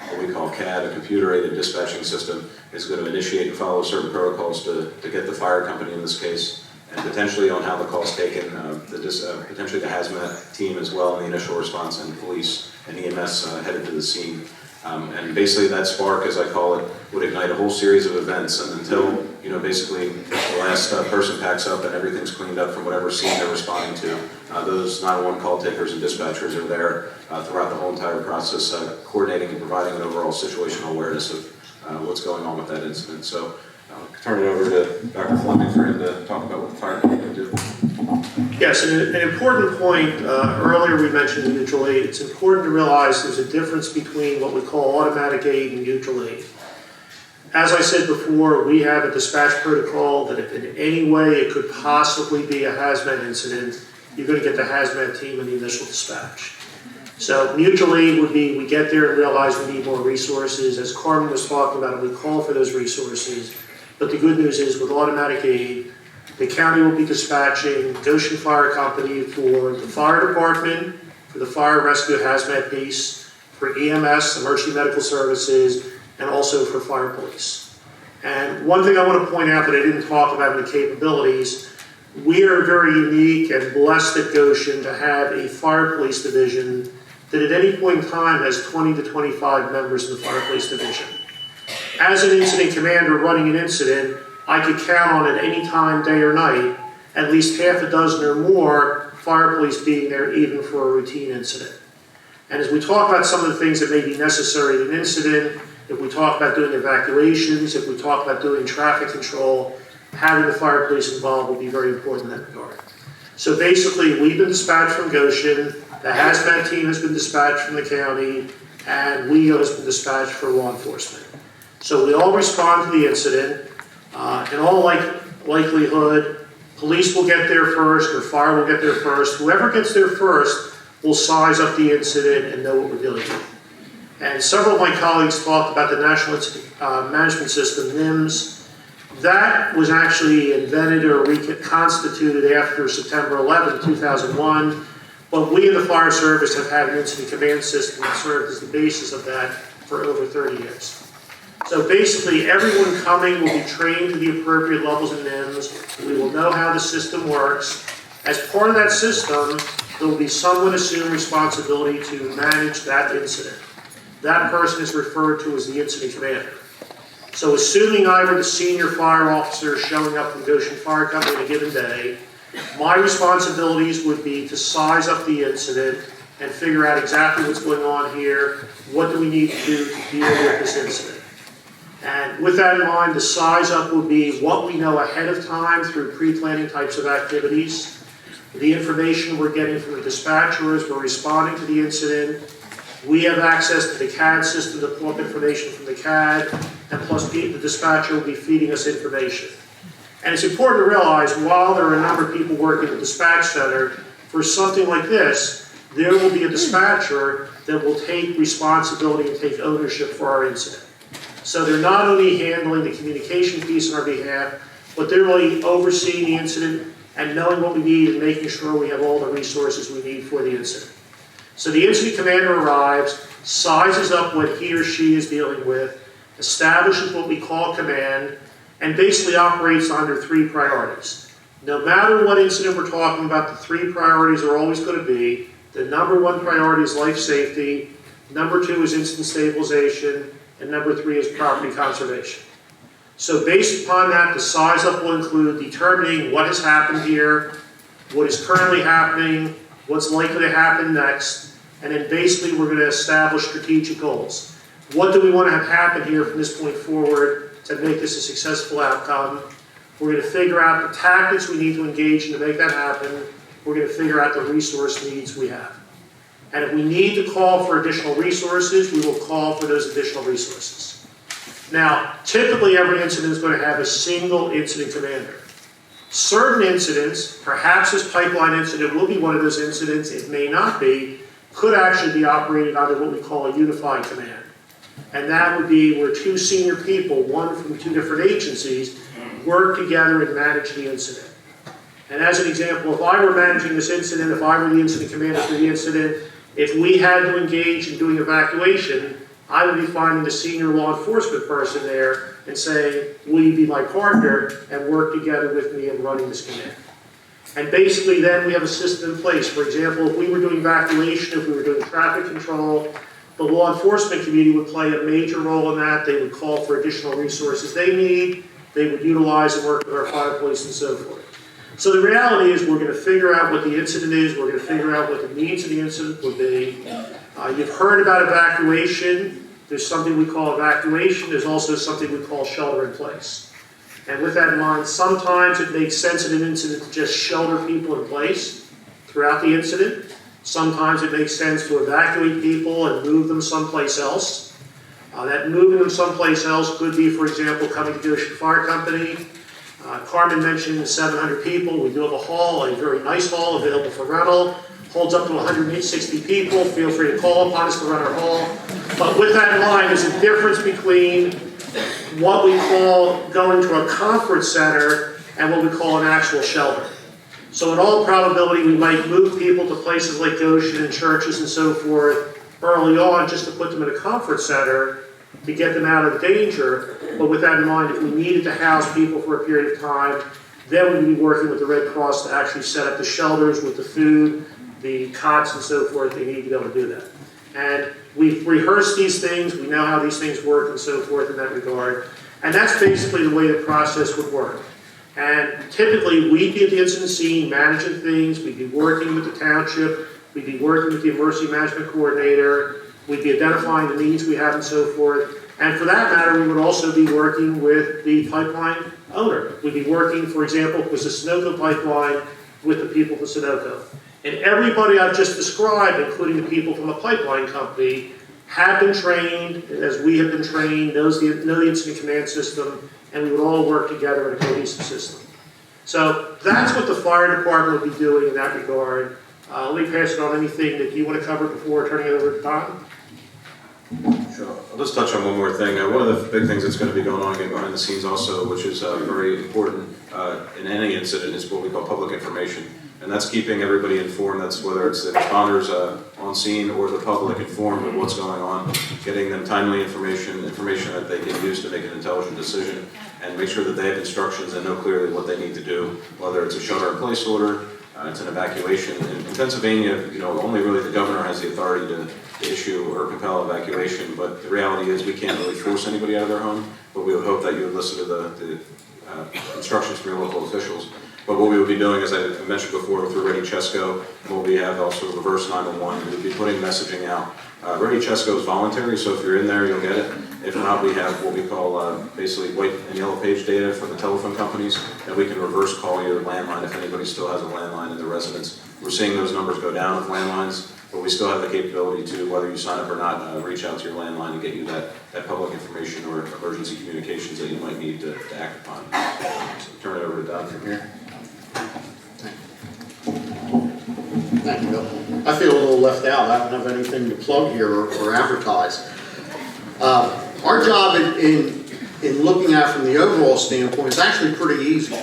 what we call CAD, a computer-aided dispatching system, is going to initiate and follow certain protocols to get the fire company in this case, and potentially on how the call's taken, potentially the hazmat team as well in the initial response, and police and EMS headed to the scene. And basically that spark, as I call it, would ignite a whole series of events, and until, basically the last person packs up and everything's cleaned up from whatever scene they're responding to, those 911 call takers and dispatchers are there throughout the whole entire process, coordinating and providing an overall situational awareness of what's going on with that incident. So I'll turn it over to Dr. Fleming for him to talk about what the fire company do. Yes, and an important point, earlier we mentioned mutual aid. It's important to realize there's a difference between what we call automatic aid and mutual aid. As I said before, we have a dispatch protocol that if in any way it could possibly be a hazmat incident, you're going to get the hazmat team in the initial dispatch. So mutual aid would be we get there and realize we need more resources, as Carmen was talking about, and we call for those resources. But the good news is with automatic aid, the county will be dispatching Goshen Fire Company for the fire department, for the fire rescue hazmat piece, for EMS, emergency medical services, and also for fire police. And one thing I want to point out that I didn't talk about in the capabilities, we are very unique and blessed at Goshen to have a fire police division that at any point in time has 20 to 25 members in the fire police division. As an incident commander running an incident, I could count on at any time, day or night, at least half a dozen or more fire police being there even for a routine incident. And as we talk about some of the things that may be necessary in an incident, if we talk about doing evacuations, if we talk about doing traffic control, having the fire police involved will be very important in that regard. So basically, we've been dispatched from Goshen, the hazmat team has been dispatched from the county, and WEO has been dispatched for law enforcement. So we all respond to the incident. In all likelihood, police will get there first, or fire will get there first. Whoever gets there first will size up the incident and know what we're dealing with. And several of my colleagues talked about the National Incident Management System, NIMS. That was actually invented or reconstituted after September 11, 2001. But we in the fire service have had an incident command system that served as the basis of that for over 30 years. So basically, everyone coming will be trained to the appropriate levels in NIMS. We will know how the system works. As part of that system, there will be someone assume responsibility to manage that incident. That person is referred to as the incident commander. So assuming I were the senior fire officer showing up from Goshen Fire Company on a given day, my responsibilities would be to size up the incident and figure out exactly what's going on here, what do we need to do to deal with this incident. And with that in mind, the size up would be what we know ahead of time through pre-planning types of activities, the information we're getting from the dispatchers, we're responding to the incident. We have access to the CAD system to pull up information from the CAD, and plus the dispatcher will be feeding us information. And it's important to realize, while there are a number of people working at the dispatch center, for something like this, there will be a dispatcher that will take responsibility and take ownership for our incident. So they're not only handling the communication piece on our behalf, but they're really overseeing the incident and knowing what we need and making sure we have all the resources we need for the incident. So the incident commander arrives, sizes up what he or she is dealing with, establishes what we call command, and basically operates under 3 priorities. No matter what incident we're talking about, the 3 priorities are always going to be, the number 1 priority is life safety, number 2 is incident stabilization, and number 3 is property conservation. So based upon that, the size up will include determining what has happened here, what is currently happening, what's likely to happen next, and then basically we're going to establish strategic goals. What do we want to have happen here from this point forward to make this a successful outcome? We're going to figure out the tactics we need to engage in to make that happen. We're going to figure out the resource needs we have. And if we need to call for additional resources, we will call for those additional resources. Now, typically every incident is going to have a single incident commander. Certain incidents, perhaps this pipeline incident will be one of those incidents, it may not be, could actually be operated under what we call a unified command. And that would be where two senior people, one from two different agencies, work together and manage the incident. And as an example, if I were managing this incident, if I were the incident commander for the incident, if we had to engage in doing evacuation, I would be finding the senior law enforcement person there and saying, will you be my partner and work together with me in running this command? And basically then we have a system in place. For example, if we were doing evacuation, if we were doing traffic control, the law enforcement community would play a major role in that. They would call for additional resources they need. They would utilize and work with our fire police and so forth. So the reality is we're going to figure out what the incident is. We're going to figure out what the needs of the incident would be. You've heard about evacuation. There's something we call evacuation. There's also something we call shelter in place. And with that in mind, sometimes it makes sense in an incident to just shelter people in place throughout the incident. Sometimes it makes sense to evacuate people and move them someplace else. That moving them someplace else could be, for example, coming to Goshen Fire Company. Carmen mentioned 700 people. We do have a hall, a very nice hall available for rental. Holds up to 160 people. Feel free to call upon us to run our hall. But with that in mind, there's a difference between what we call going to a conference center and what we call an actual shelter. So in all probability, we might move people to places like Goshen and churches and so forth early on just to put them in a conference center to get them out of danger. But with that in mind, if we needed to house people for a period of time, then we'd be working with the Red Cross to actually set up the shelters with the food, the cots and so forth. They need to be able to do that. And we've rehearsed these things. We know how these things work and so forth in that regard. And that's basically the way the process would work. And typically, we'd be at the incident scene, managing things. We'd be working with the township. We'd be working with the emergency management coordinator. We'd be identifying the needs we have and so forth. And for that matter, we would also be working with the pipeline owner. We'd be working, for example, with the Sunoco pipeline, with the people from Sunoco. And everybody I've just described, including the people from the pipeline company, have been trained, as we have been trained, know the incident command system, and we would all work together in a cohesive system. So that's what the fire department would be doing in that regard. Let me pass it on. Anything that you want to cover before turning it over to Don? Sure. I'll just touch on one more thing. One of the big things that's going to be going on again behind the scenes also, which is very important in any incident, is what we call public information. And that's keeping everybody informed. That's whether it's the responders on scene or the public informed of what's going on, getting them timely information that they can use to make an intelligent decision, and make sure that they have instructions and know clearly what they need to do, whether it's a shelter-in-place order, it's an evacuation. In Pennsylvania, only really the governor has the authority to issue or compel evacuation, but the reality is we can't really force anybody out of their home, but we would hope that you would listen to the instructions from your local officials. But what we would be doing, as I mentioned before, through Ready Chesco, and what we have also reverse 911, we would be putting messaging out. Ready Chesco is voluntary, so if you're in there, you'll get it. If not, we have what we call basically white and yellow page data from the telephone companies, and we can reverse call your landline if anybody still has a landline in their residence. We're seeing those numbers go down with landlines, but we still have the capability to, whether you sign up or not, reach out to your landline and get you that public information or emergency communications that you might need to act upon. So turn it over to Don from here. Thank you, Bill. I feel a little left out. I don't have anything to plug here or advertise. Our job in looking at from the overall standpoint is actually pretty easy.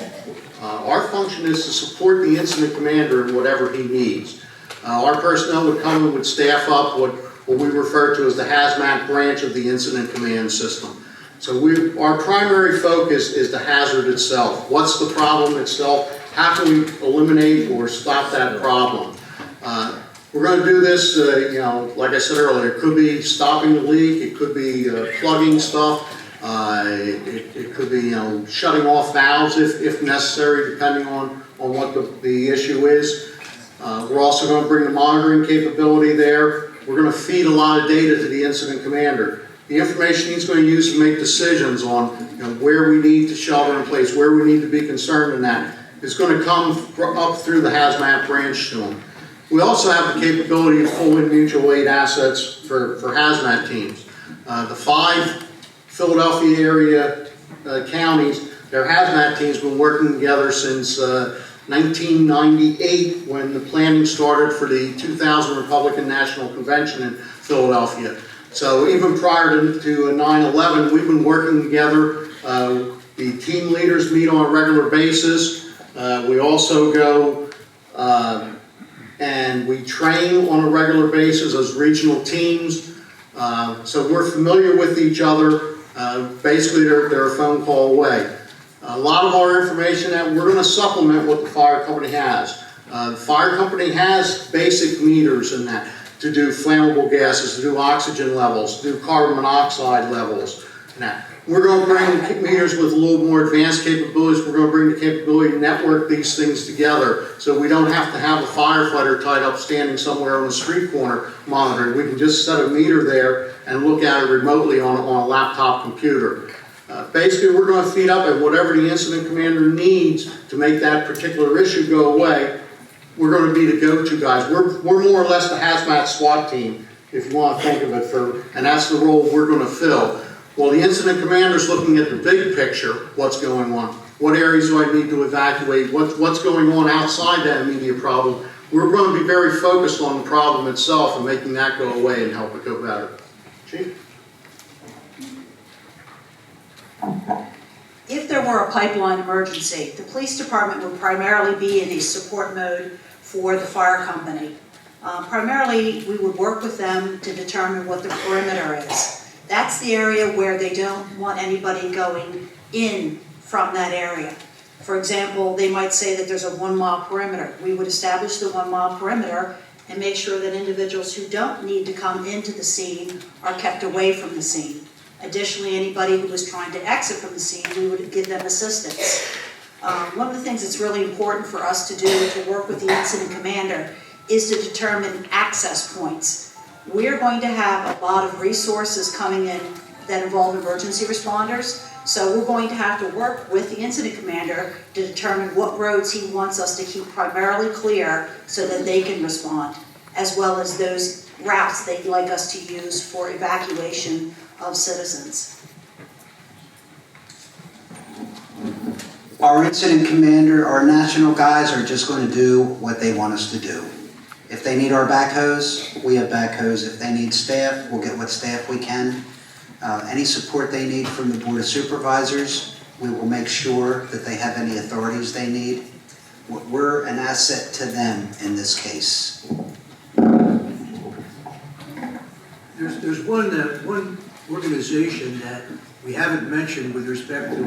Our function is to support the incident commander in whatever he needs. Our personnel would come and would staff up what we refer to as the hazmat branch of the incident command system. So our primary focus is the hazard itself. What's the problem itself? How can we eliminate or stop that problem? We're going to do this, like I said earlier, it could be stopping the leak, it could be plugging stuff, it could be shutting off valves if necessary, depending on what the issue is. We're also going to bring the monitoring capability there. We're going to feed a lot of data to the incident commander. The information he's going to use to make decisions on where we need to shelter in place, where we need to be concerned in that, is going to come up through the hazmat branch to him. We also have the capability of full and mutual aid assets for hazmat teams. The Philadelphia area counties, their hazmat team's been working together since 1998 when the planning started for the 2000 Republican National Convention in Philadelphia. So even prior to 9/11, we've been working together. The team leaders meet on a regular basis. We also go and we train on a regular basis as regional teams. So we're familiar with each other. Basically, they're a phone call away. A lot of our information that we're going to supplement what the fire company has. The fire company has basic meters in that to do flammable gases, to do oxygen levels, to do carbon monoxide levels. And that. We're going to bring meters with a little more advanced capabilities. We're going to bring the capability to network these things together so we don't have to have a firefighter tied up standing somewhere on the street corner monitoring. We can just set a meter there and look at it remotely on a laptop computer. Basically, we're going to feed up at whatever the incident commander needs to make that particular issue go away. We're going to be the go-to guys. We're more or less the hazmat SWAT team, if you want to think of it, and that's the role we're going to fill. Well, the incident commander's looking at the big picture, what's going on. What areas do I need to evacuate? What's going on outside that immediate problem? We're going to be very focused on the problem itself and making that go away and help it go better. Chief? If there were a pipeline emergency, the police department would primarily be in a support mode for the fire company. Primarily, we would work with them to determine what the perimeter is. That's the area where they don't want anybody going in from that area. For example, they might say that there's a 1 mile perimeter. We would establish the 1 mile perimeter and make sure that individuals who don't need to come into the scene are kept away from the scene. Additionally, anybody who was trying to exit from the scene, we would give them assistance. One of the things that's really important for us to do to work with the incident commander is to determine access points. We're going to have a lot of resources coming in that involve emergency responders, so we're going to have to work with the incident commander to determine what roads he wants us to keep primarily clear so that they can respond, as well as those routes they'd like us to use for evacuation of citizens. Our incident commander, our national guys are just going to do what they want us to do. If they need our backhoes, we have backhoes. If they need staff, we'll get what staff we can. Any support they need from the Board of Supervisors, we will make sure that they have any authorities they need. We're an asset to them in this case. There's one organization that we haven't mentioned with respect to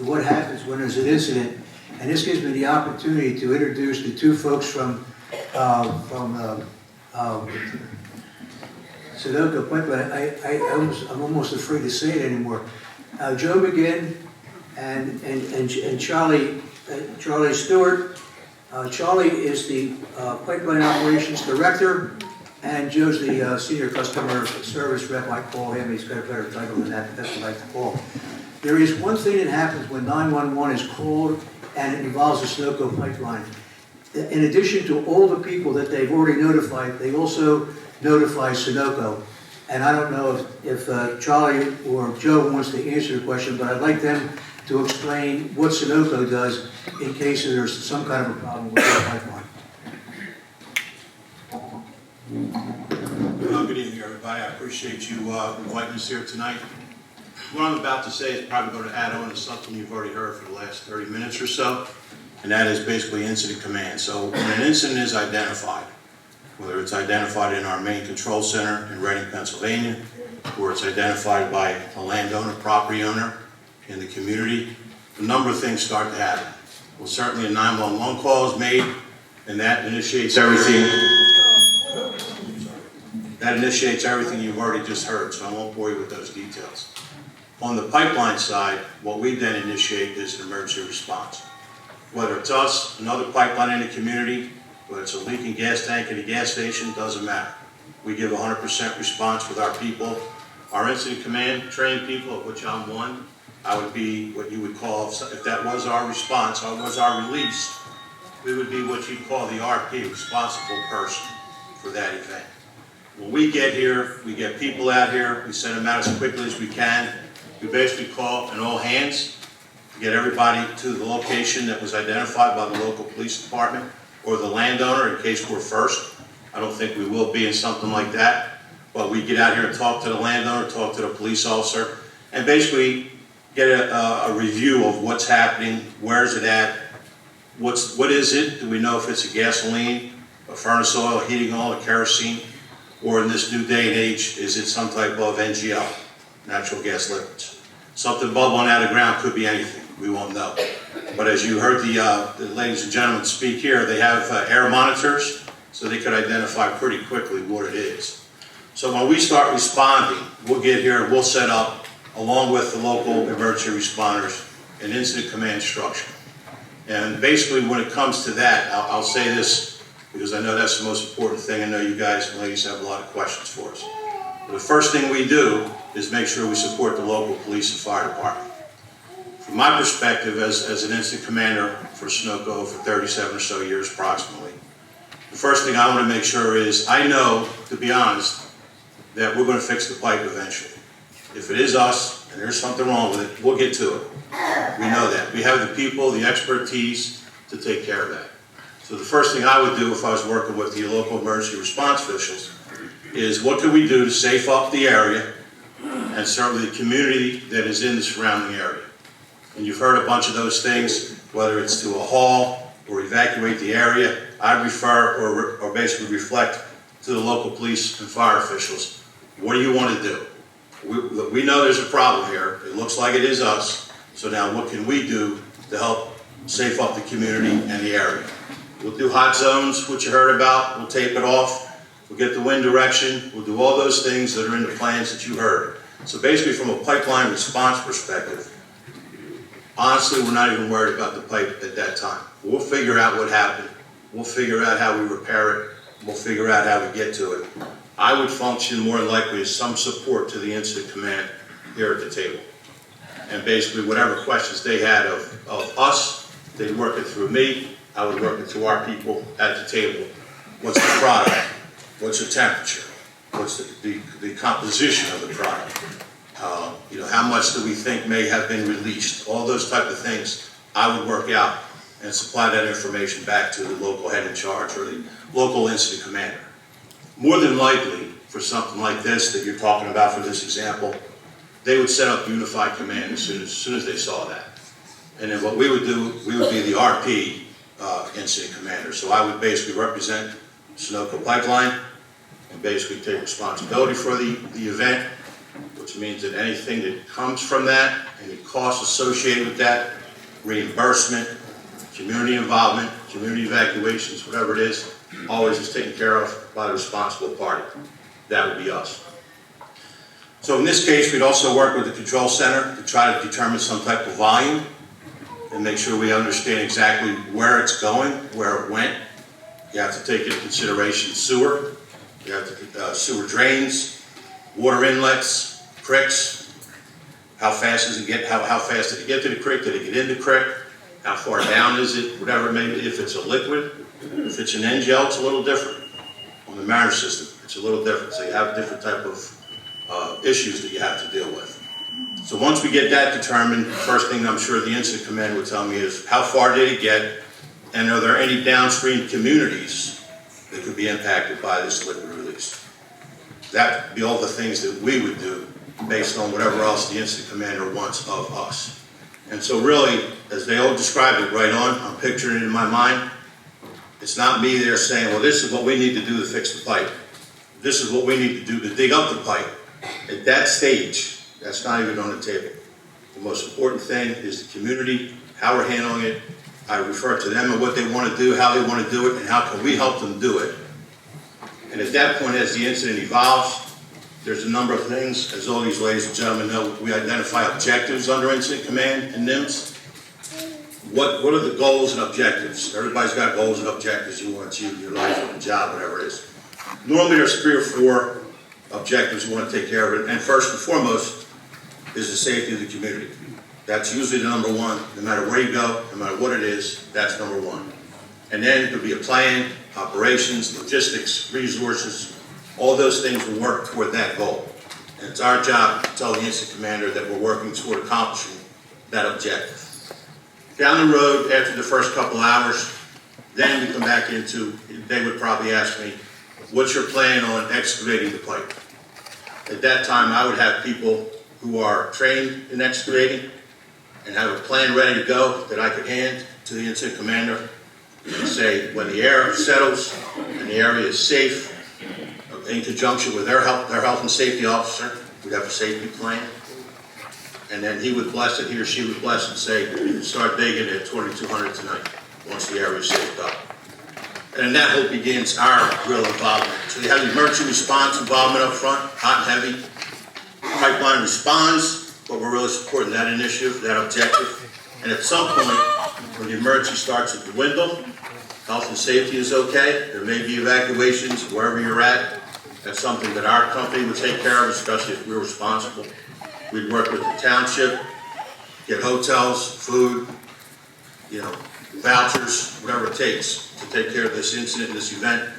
what happens when there's an incident, and this gives me the opportunity to introduce the two folks from Sunoco Pipeline. I'm almost afraid to say it anymore. Joe McGinn and Charlie Stewart. Charlie is the pipeline operations director, and Joe's the senior customer service rep. I call him. He's got a better title than that, but that's what I like to call. There is one thing that happens when 911 is called and it involves the Sunoco pipeline. In addition to all the people that they've already notified, they also notify Sunoco. And I don't know if Charlie or Joe wants to answer the question, but I'd like them to explain what Sunoco does in case there's some kind of a problem with the pipeline. Good evening, everybody. I appreciate you inviting us here tonight. What I'm about to say is probably going to add on to something you've already heard for the last 30 minutes or so, and that is basically incident command. So when an incident is identified, whether it's identified in our main control center in Reading, Pennsylvania, or it's identified by a landowner, property owner in the community, a number of things start to happen. Well, certainly a 911 call is made, and that initiates everything. That initiates everything you've already just heard, so I won't bore you with those details. On the pipeline side, what we then initiate is an emergency response. Whether it's us, another pipeline in the community, whether it's a leaking gas tank at a gas station, doesn't matter. We give 100% response with our people. Our incident command trained people, of which I'm one, I would be what you would call, if that was our response, or was our release, we would be what you'd call the RP, responsible person for that event. When we get here, we get people out here, we send them out as quickly as we can. we basically call an all hands to get everybody to the location that was identified by the local police department or the landowner in case we're first. I don't think we will be in something like that, but we get out here and talk to the landowner, talk to the police officer, and basically get a review of what's happening, where's it at, what is it? Do we know if it's a gasoline, a furnace oil, a heating oil, a kerosene, or in this new day and age, is it some type of NGL, natural gas liquids? Something bubbling out of the ground could be anything, we won't know. But as you heard the ladies and gentlemen speak here, they have air monitors, so they could identify pretty quickly what it is. So when we start responding, we'll get here, we'll set up, along with the local emergency responders, an incident command structure. And basically when it comes to that, I'll say this, because I know that's the most important thing. I know you guys and ladies have a lot of questions for us. The first thing we do is make sure we support the local police and fire department. From my perspective as an incident commander for Sunoco for 37 or so years approximately, the first thing I want to make sure is I know, to be honest, that we're going to fix the pipe eventually. If it is us and there's something wrong with it, we'll get to it. We know that. We have the people, the expertise to take care of that. So the first thing I would do if I was working with the local emergency response officials is what can we do to safe up the area and certainly the community that is in the surrounding area. And you've heard a bunch of those things, whether it's to a hall or evacuate the area. I refer or basically reflect to the local police and fire officials. What do you want to do? We know there's a problem here. It looks like it is us. So now what can we do to help safe up the community and the area? We'll do hot zones, which you heard about. We'll tape it off. We'll get the wind direction. We'll do all those things that are in the plans that you heard. So basically from a pipeline response perspective, honestly, we're not even worried about the pipe at that time. We'll figure out what happened. We'll figure out how we repair it. We'll figure out how we get to it. I would function more than likely as some support to the incident command here at the table. And basically whatever questions they had of us, they'd work it through me. I would work it through our people at the table. What's the product? What's the temperature? What's the composition of the product? How much do we think may have been released? All those type of things I would work out and supply that information back to the local head in charge or the local incident commander. More than likely, for something like this that you're talking about for this example, they would set up unified command as soon as they saw that. And then what we would do, we would be the RP incident commander. So I would basically represent Sunoco Pipeline and basically take responsibility for the event, which means that anything that comes from that, any costs associated with that, reimbursement, community involvement, community evacuations, whatever it is, always is taken care of by the responsible party. That would be us. So in this case, we'd also work with the control center to try to determine some type of volume and make sure we understand exactly where it's going, where it went. You have to take into consideration sewer, you have to sewer drains, water inlets, creeks. How fast does it get? How fast did it get to the creek? Did it get in the creek? How far down is it? Whatever it may be. If it's a liquid, if it's an NGL, it's a little different. On the Mariner system, it's a little different. So you have different type of issues that you have to deal with. So once we get that determined, the first thing I'm sure the incident commander would tell me is how far did it get, and are there any downstream communities that could be impacted by this liquid release? That would be all the things that we would do based on whatever else the incident commander wants of us. And so really, as they all described it right on, I'm picturing it in my mind. It's not me there saying, well, this is what we need to do to fix the pipe. This is what we need to do to dig up the pipe. At that stage, that's not even on the table. The most important thing is the community, how we're handling it. I refer to them and what they want to do, how they want to do it, and how can we help them do it. And at that point, as the incident evolves, there's a number of things. As all these ladies and gentlemen know, we identify objectives under incident command and NIMS. What are the goals and objectives? Everybody's got goals and objectives you want to achieve in your life or your job, whatever it is. Normally there's 3 or 4 objectives you want to take care of it. And first and foremost is the safety of the community. That's usually the number one. No matter where you go, no matter what it is, that's number one. And then it could be a plan, operations, logistics, resources. All those things will work toward that goal. And it's our job to tell the incident commander that we're working toward accomplishing that objective. Down the road, after the first couple hours, then we come back into, they would probably ask me, what's your plan on excavating the pipe? At that time, I would have people who are trained in excavating and have a plan ready to go that I could hand to the incident commander and say, when the air settles and the area is safe, in conjunction with their health and safety officer, we'd have a safety plan. And then he would bless it, he or she would bless it and say, you can start digging at 2200 tonight, once the area is safed up. And that whole begins our real involvement. So you have the emergency response involvement up front, hot and heavy. Pipeline responds, but we're really supporting that initiative, that objective. And at some point, when the emergency starts to dwindle, health and safety is okay, there may be evacuations wherever you're at. That's something that our company would take care of, especially if we're responsible. We'd work with the township, get hotels, food, vouchers, whatever it takes to take care of this incident, this event.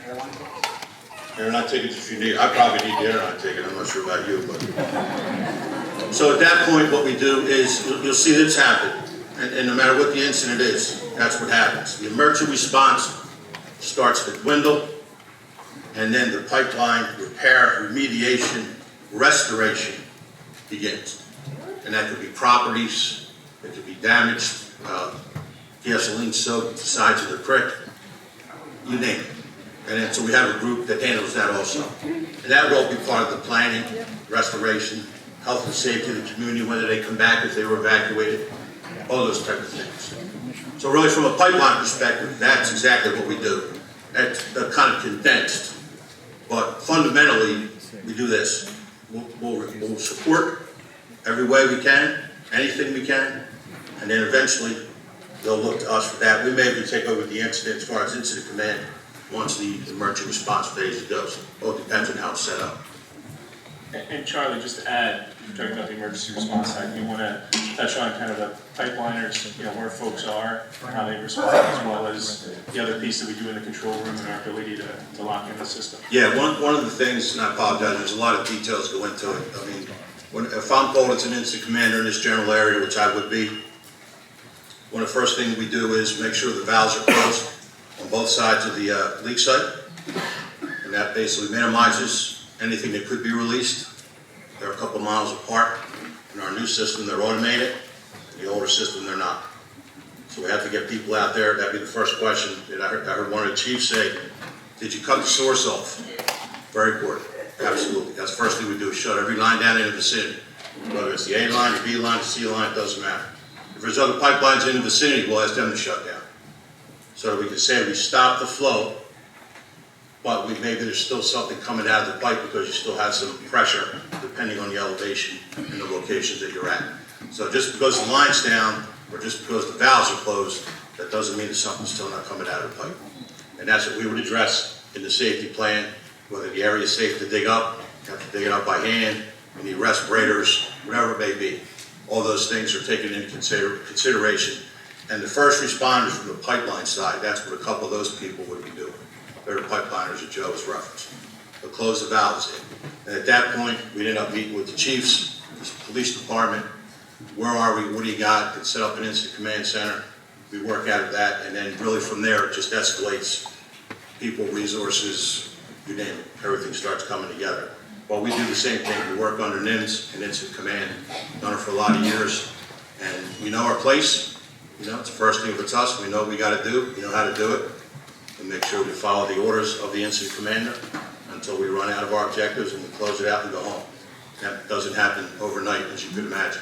Airline tickets if you need. I probably need the airline ticket. I'm not sure about you, but. So at that point, what we do is, you'll see this happen. And no matter what the incident is, that's what happens. The emergency response starts to dwindle, and then the pipeline repair, remediation, restoration begins. And that could be properties, it could be damaged, gasoline soaked sides of the creek, you name it. And then, so we have a group that handles that also. And that will be part of the planning, restoration, health and safety of the community, whether they come back if they were evacuated, all those type of things. So really from a pipeline perspective, that's exactly what we do. That's kind of condensed. But fundamentally, we do this. We'll support every way we can, anything we can, and then eventually they'll look to us for that. We may even take over the incident as far as incident command once the emergency response phase goes. It all depends on how it's set up. And Charlie, just to add, you're talking about the emergency response side, you want to touch on kind of the pipeliners, where folks are, and how they respond, as well as the other piece that we do in the control room and our ability to lock in the system. Yeah, one of the things, and I apologize, there's a lot of details go into it. I mean, if I'm told it's an incident commander in this general area, which I would be, one of the first things we do is make sure the valves are closed on both sides of the leak site, and that basically minimizes anything that could be released. They're a couple miles apart. In our new system, they're automated. In the older system, they're not. So we have to get people out there. That'd be the first question. I heard one of the chiefs say, did you cut the source off? Very important. Absolutely. That's the first thing we do, is shut every line down in the vicinity. Whether it's the A line, the B line, the C line, it doesn't matter. If there's other pipelines in the vicinity, we'll ask them to shut down. So that we can say we stop the flow, but maybe there's still something coming out of the pipe because you still have some pressure depending on the elevation and the locations that you're at. So just because the line's down or just because the valves are closed, that doesn't mean that something's still not coming out of the pipe. And that's what we would address in the safety plan, whether the area is safe to dig up, you have to dig it up by hand, you need respirators, whatever it may be. All those things are taken into consideration. And the first responders from the pipeline side, that's what a couple of those people would be doing. They're the pipeliners that Joe was referencing. They'll close the valves in. And at that point, we'd end up meeting with the chiefs, the police department. Where are we? What do you got? Could set up an incident command center. We work out of that, and then really from there, it just escalates. People, resources, you name it. Everything starts coming together. Well, we do the same thing. We work under NIMS and incident command. Done it for a lot of years. And we know our place. It's the first thing if it's us. We know what we got to do. We know how to do it. And make sure we follow the orders of the incident commander until we run out of our objectives and we close it out and go home. That doesn't happen overnight, as you could imagine.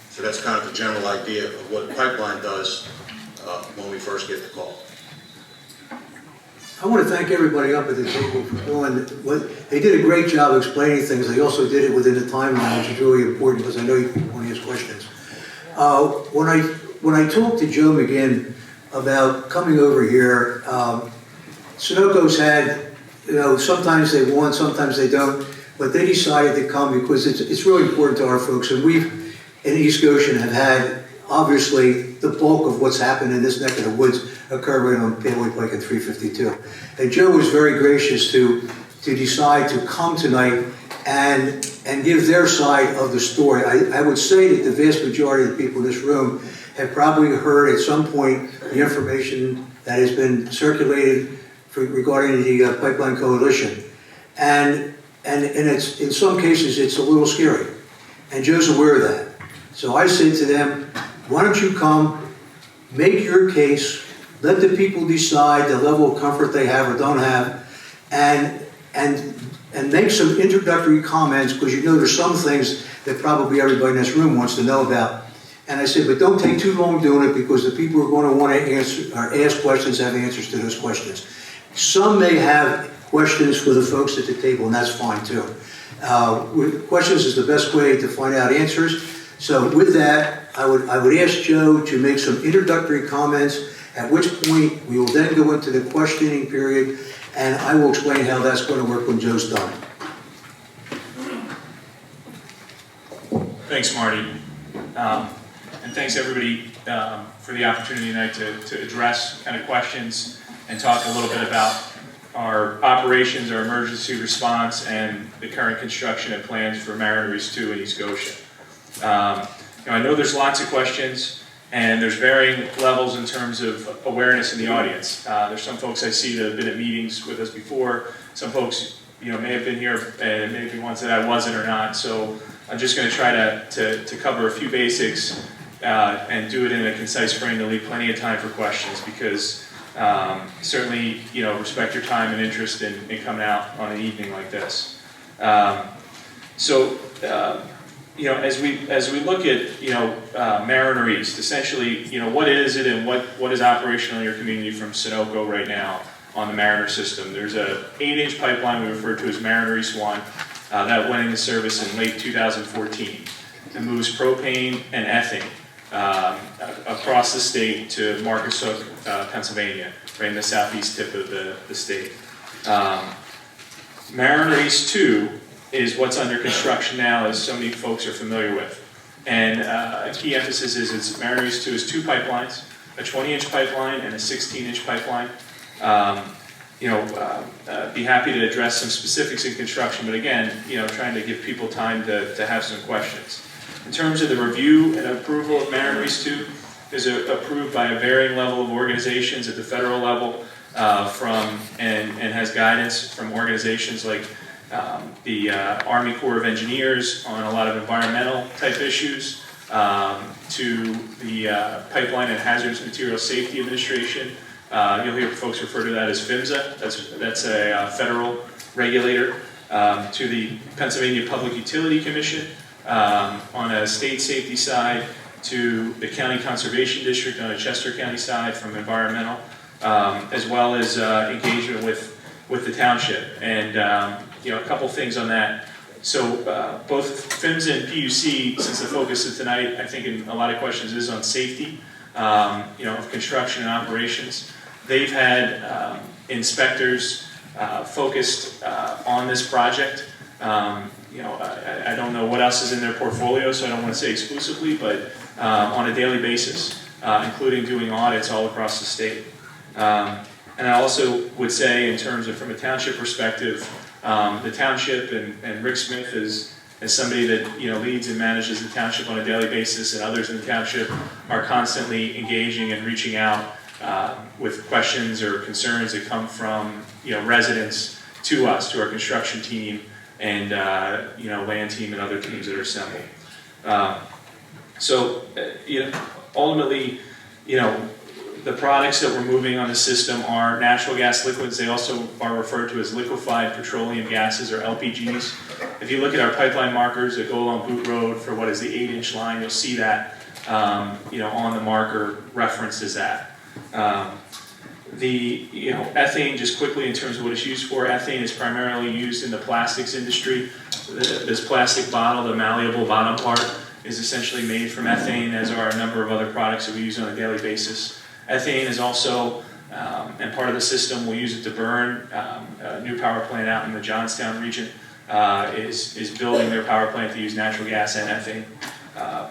So that's kind of the general idea of what the pipeline does when we first get the call. I want to thank everybody up at the table for doing what, they did a great job explaining things. They also did it within the timeline, which is really important because I know you want to ask questions. When I talked to Joe McGinn about coming over here, Sunoco's had, sometimes they won, sometimes they don't, but they decided to come because it's really important to our folks. And we've, in East Goshen, have had, obviously, the bulk of what's happened in this neck of the woods occur right on Paleway Pike at 352. And Joe was very gracious to decide to come tonight and give their side of the story. I would say that the vast majority of the people in this room have probably heard at some point the information that has been circulated regarding the Pipeline Coalition. And it's, in some cases, it's a little scary. And Joe's aware of that. So I say to them, why don't you come, make your case, let the people decide the level of comfort they have or don't have, and make some introductory comments, because you know there's some things that probably everybody in this room wants to know about. And I said, but don't take too long doing it, because the people who are going to want to answer or ask questions have answers to those questions. Some may have questions for the folks at the table, and that's fine too. Questions is the best way to find out answers. So with that, I would ask Joe to make some introductory comments, at which point we will then go into the questioning period, and I will explain how that's going to work when Joe's done. Thanks, Marty. And thanks everybody for the opportunity tonight to address kind of questions and talk a little bit about our operations, our emergency response, and the current construction and plans for Mariner East 2 in East Goshen. I know there's lots of questions, and there's varying levels in terms of awareness in the audience. There's some folks I see that have been at meetings with us before. Some folks, may have been here, and maybe ones that I wasn't or not. So I'm just going to try to cover a few basics and do it in a concise frame to leave plenty of time for questions, because certainly, respect your time and interest in coming out on an evening like this. As we look at Mariner East, essentially, what is it and what is operational in your community from Sunoco right now on the Mariner system? There's a 8-inch pipeline we refer to as Mariner East 1 that went into service in late 2014. It moves propane and ethane across the state to Marcushook, Pennsylvania, right in the southeast tip of the state. Mariner East 2 is what's under construction now, as so many folks are familiar with. And a key emphasis is it's Mariner East 2 is 2 pipelines, a 20-inch pipeline and a 16-inch pipeline. Be happy to address some specifics in construction, but again, trying to give people time to have some questions. In terms of the review and approval of Mariner East 2, is approved by a varying level of organizations at the federal level, and has guidance from organizations like the Army Corps of Engineers on a lot of environmental type issues, to the Pipeline and Hazardous Materials Safety Administration. You'll hear folks refer to that as PHMSA. That's a federal regulator. To the Pennsylvania Public Utility Commission on a state safety side, to the County Conservation District on a Chester County side from environmental, as well as engagement with the township. And a couple things on that. So both PHMSA and PUC, since the focus of tonight, I think in a lot of questions is on safety, of construction and operations. They've had inspectors focused on this project. I don't know what else is in their portfolio, so I don't want to say exclusively, but on a daily basis, including doing audits all across the state. And I also would say, in terms of from a township perspective, the township and Rick Smith is somebody that leads and manages the township on a daily basis, and others in the township are constantly engaging and reaching out with questions or concerns that come from residents to us, to our construction team, and land team and other teams that are assembled. Ultimately, the products that we're moving on the system are natural gas liquids. They also are referred to as liquefied petroleum gases, or LPGs. If you look at our pipeline markers that go along Boot Road for what is the 8-inch line, you'll see that on the marker referenced as that. Ethane, just quickly in terms of what it's used for, ethane is primarily used in the plastics industry. This plastic bottle, the malleable bottom part, is essentially made from ethane, as are a number of other products that we use on a daily basis. Ethane is also, and part of the system, we'll use it to burn. A new power plant out in the Johnstown region is building their power plant to use natural gas and ethane.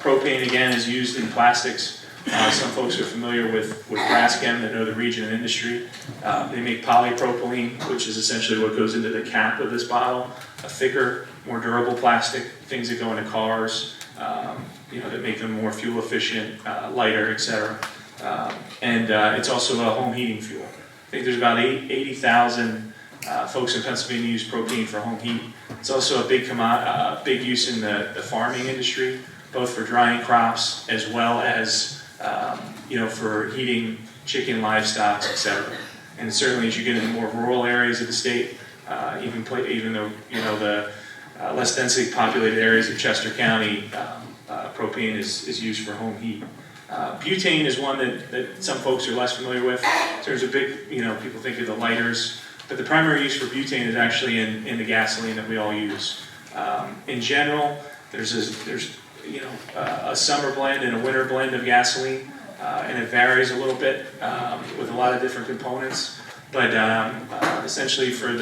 Propane, again, is used in plastics. Some folks are familiar with Braskem that know the region and industry. They make polypropylene, which is essentially what goes into the cap of this bottle, a thicker more durable plastic, things that go into cars, that make them more fuel efficient, lighter, etc. It's also a home heating fuel. I think there's about 80,000 folks in Pennsylvania use propane for home heat. It's also a big use in the farming industry, both for drying crops as well as for heating chicken, livestock, etc. And certainly as you get into more rural areas of the state, even though the less densely populated areas of Chester County, propane is used for home heat. Butane is one that some folks are less familiar with. There's a big, people think of the lighters, but the primary use for butane is actually in the gasoline that we all use. In general, there's a summer blend and a winter blend of gasoline, and it varies a little bit with a lot of different components. But essentially, for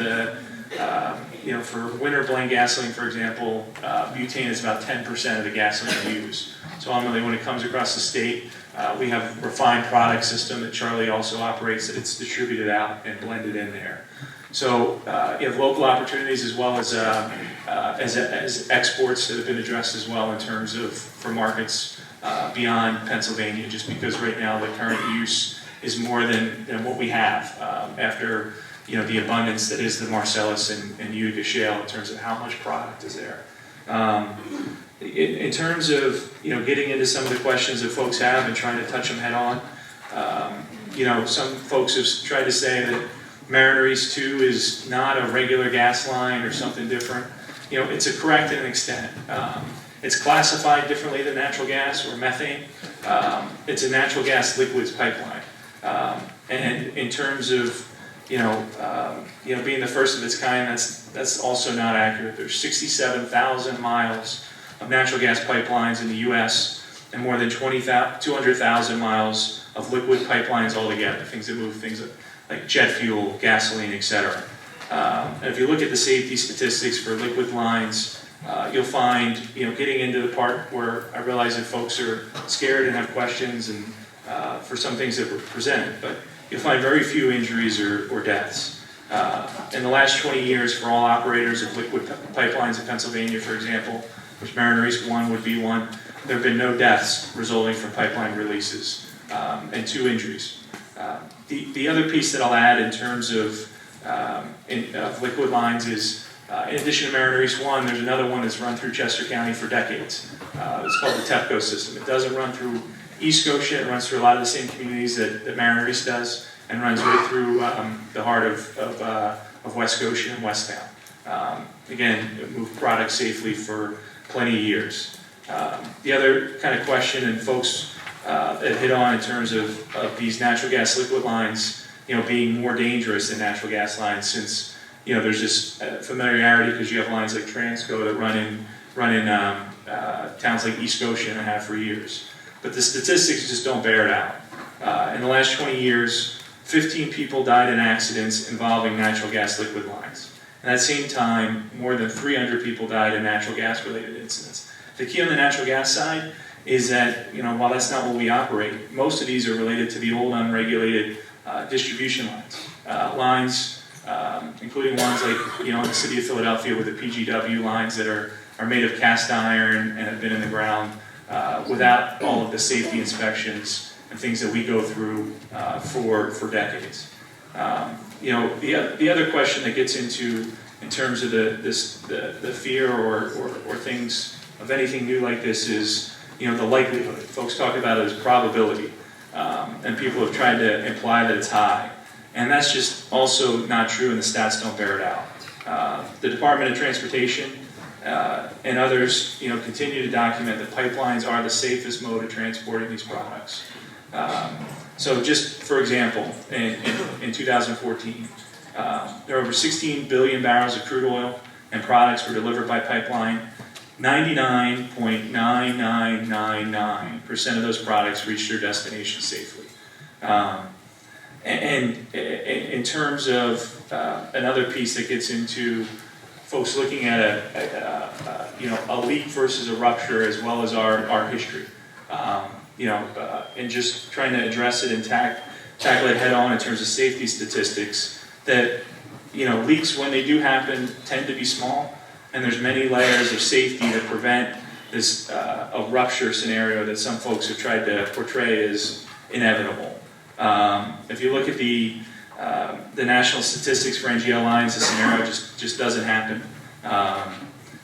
for winter blend gasoline, for example, butane is about 10% of the gasoline we use. So ultimately, when it comes across the state, we have a refined product system that Charlie also operates, that it's distributed out and blended in there. So you have local opportunities as well as exports that have been addressed as well in terms of for markets beyond Pennsylvania, just because right now the current use is more than what we have after the abundance that is the Marcellus and Utica Shale in terms of how much product is there. In terms of getting into some of the questions that folks have and trying to touch them head on, some folks have tried to say that Mariner East 2 is not a regular gas line or something different. It's a correct in an extent. It's classified differently than natural gas or methane. It's a natural gas liquids pipeline. And in terms of being the first of its kind, that's also not accurate. There's 67,000 miles of natural gas pipelines in the U.S. and more than 200,000 miles of liquid pipelines altogether, things that move things like jet fuel, gasoline, etc. And if you look at the safety statistics for liquid lines, you'll find, getting into the part where I realize that folks are scared and have questions and for some things that were presented, but you'll find very few injuries or deaths. In the last 20 years, for all operators of liquid pipelines in Pennsylvania, for example, which Mariner East 1 would be one, there have been no deaths resulting from pipeline releases and 2 injuries. The other piece that I'll add in terms of liquid lines is, in addition to Mariner East 1, there's another one that's run through Chester County for decades. It's called the TEPCO system. It doesn't run through East Goshen. It runs through a lot of the same communities that Mariner East does, and runs right through the heart of West Goshen and Westtown. Again, it moved products safely for plenty of years. The other kind of question, and folks that hit on in terms of these natural gas liquid lines, being more dangerous than natural gas lines, since there's this familiarity because you have lines like Transco that run in towns like East Goshen and have for years. But the statistics just don't bear it out. In the last 20 years, 15 people died in accidents involving natural gas liquid lines. And at the same time, more than 300 people died in natural gas related incidents. The key on the natural gas side is that, while that's not what we operate, most of these are related to the old unregulated distribution lines, including ones like, in the city of Philadelphia with the PGW lines that are made of cast iron and have been in the ground without all of the safety inspections and things that we go through for decades. The other question that gets into, in terms of the fear or things of anything new like this, is the likelihood. Folks talk about it as probability, and people have tried to imply that it's high, and that's just also not true, and the stats don't bear it out. The Department of Transportation and others, continue to document that pipelines are the safest mode of transporting these products. So just for example, in 2014, there were over 16 billion barrels of crude oil and products were delivered by pipeline. 99.9999% of those products reached their destination safely. And in terms of another piece that gets into folks looking at a leak versus a rupture, as well as our history, and just trying to address it and tackle it head on in terms of safety statistics, that leaks, when they do happen, tend to be small. and there's many layers of safety that prevent this a rupture scenario that some folks have tried to portray as inevitable. If you look at the national statistics for NGL lines, the scenario just doesn't happen.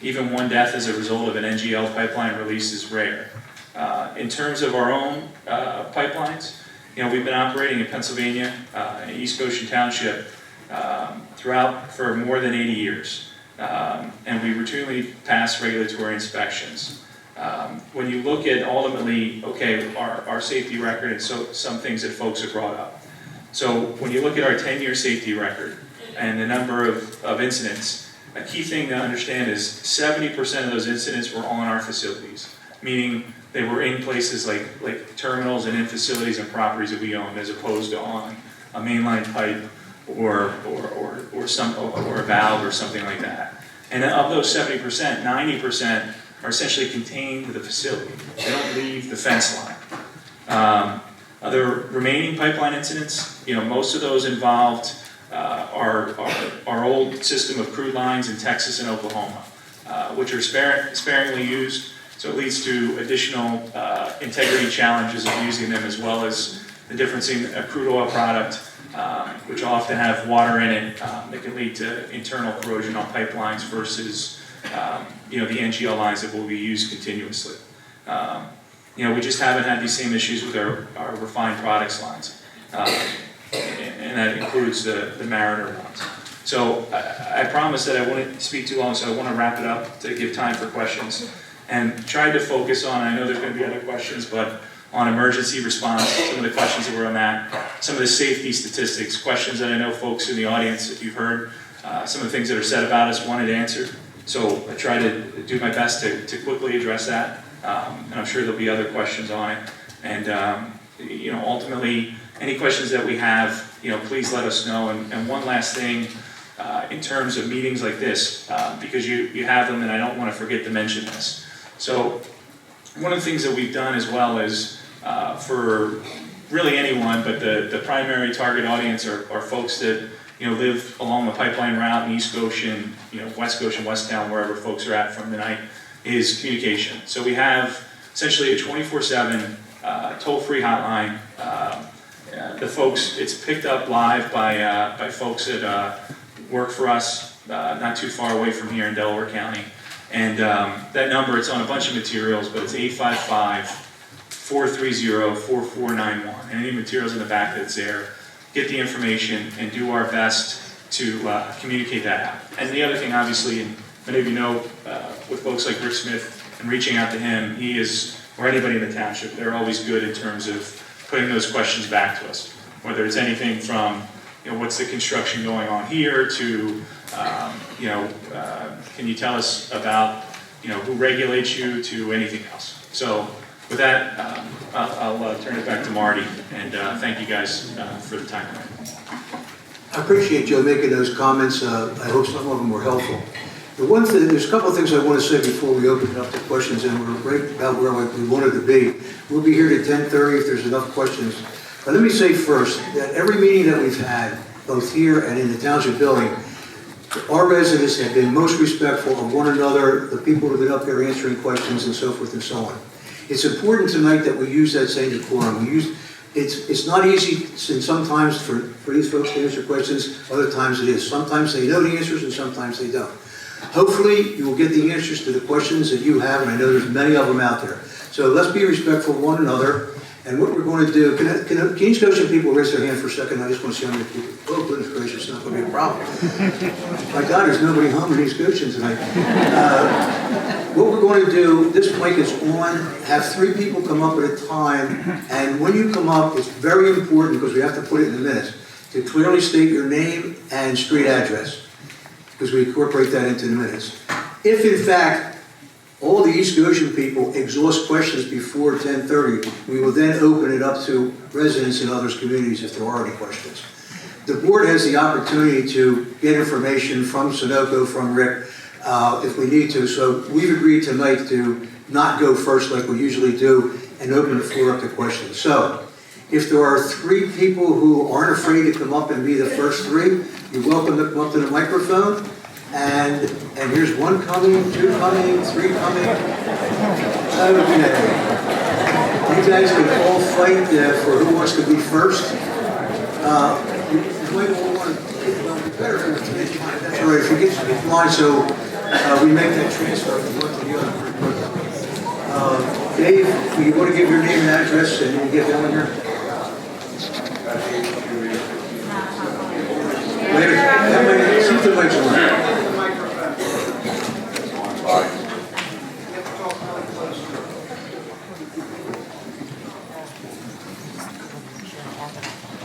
Even one death as a result of an NGL pipeline release is rare. In terms of our own pipelines, we've been operating in Pennsylvania, in East Goshen Township, throughout for more than 80 years. And we routinely pass regulatory inspections. When you look at ultimately, our safety record and some things that folks have brought up. So when you look at our 10-year safety record and the number of incidents, a key thing to understand is 70% of those incidents were on our facilities, meaning they were in places like terminals and in facilities and properties that we own, as opposed to on a mainline pipe or a valve or something like that. And of those 70%, 90% are essentially contained to the facility. They don't leave the fence line. Other remaining pipeline incidents, most of those involved our old system of crude lines in Texas and Oklahoma, which are sparingly used. So it leads to additional integrity challenges of using them, as well as the difference in a crude oil product, which often have water in it that can lead to internal corrosion on pipelines versus the NGL lines that will be used continuously. We just haven't had these same issues with our refined products lines, and that includes the Mariner ones. So I promise that I wouldn't speak too long, so I want to wrap it up to give time for questions. And tried to focus on, I know there's going to be other questions, but on emergency response, some of the questions that were on that, some of the safety statistics, questions that I know folks in the audience, if you've heard, some of the things that are said about us, wanted answered. So I try to do my best to quickly address that, and I'm sure there'll be other questions on it. And ultimately, any questions that we have, please let us know. And one last thing, in terms of meetings like this, because you have them, and I don't want to forget to mention this. So one of the things that we've done as well is, for really anyone, but the primary target audience are folks that live along the pipeline route in East Goshen, West Goshen, Westtown, wherever folks are at from the night, is communication. So we have essentially a 24/7 toll-free hotline. The folks, it's picked up live by folks that work for us not too far away from here in Delaware County. And that number, it's on a bunch of materials, but it's 855-430-4491. And any materials in the back that's there, get the information and do our best to communicate that out. And the other thing, obviously, and many of you know, with folks like Rick Smith and reaching out to him, he is, or anybody in the township, they're always good in terms of putting those questions back to us. Whether it's anything from, what's the construction going on here to, can you tell us about, who regulates you, to anything else. So with that, I'll turn it back to Marty, and thank you guys for the time tonight. I appreciate Joe making those comments. I hope some of them were helpful. There's a couple of things I want to say before we open it up to questions, and we're right about where we wanted to be. We'll be here at 10:30 if there's enough questions. But let me say first that every meeting that we've had, both here and in the township building, our residents have been most respectful of one another, the people who have been up there answering questions and so forth and so on. It's important tonight that we use that same decorum. It's not easy, and sometimes for these folks to answer questions, other times it is. Sometimes they know the answers and sometimes they don't. Hopefully you will get the answers to the questions that you have, and I know there's many of them out there. So let's be respectful of one another. And what we're going to do, can East Goshen people raise their hand for a second? I just want to see how many people. Oh, goodness gracious, it's not going to be a problem. My God, there's nobody home in East Goshen tonight. What we're going to do, this mic is on, have 3 people come up at a time, and when you come up, it's very important, because we have to put it in the minutes, to clearly state your name and street address, because we incorporate that into the minutes. If, in fact, all the East Goshen people exhaust questions before 10:30, we will then open it up to residents in others' communities if there are any questions. The board has the opportunity to get information from Sunoco, from Rick, if we need to. So we've agreed tonight to not go first like we usually do and open the floor up to questions. So if there are 3 people who aren't afraid to come up and be the first 3, you're welcome to come up to the microphone And here's one coming, two coming, three coming. That would be that. You guys can all fight for who wants to be first. You might all want to, well, be better for today's time. That's all right, if you get in line, so we make that transfer from one to the other. Dave, you want to give your name and address and you get down here? Wait a minute, see if the mic's on.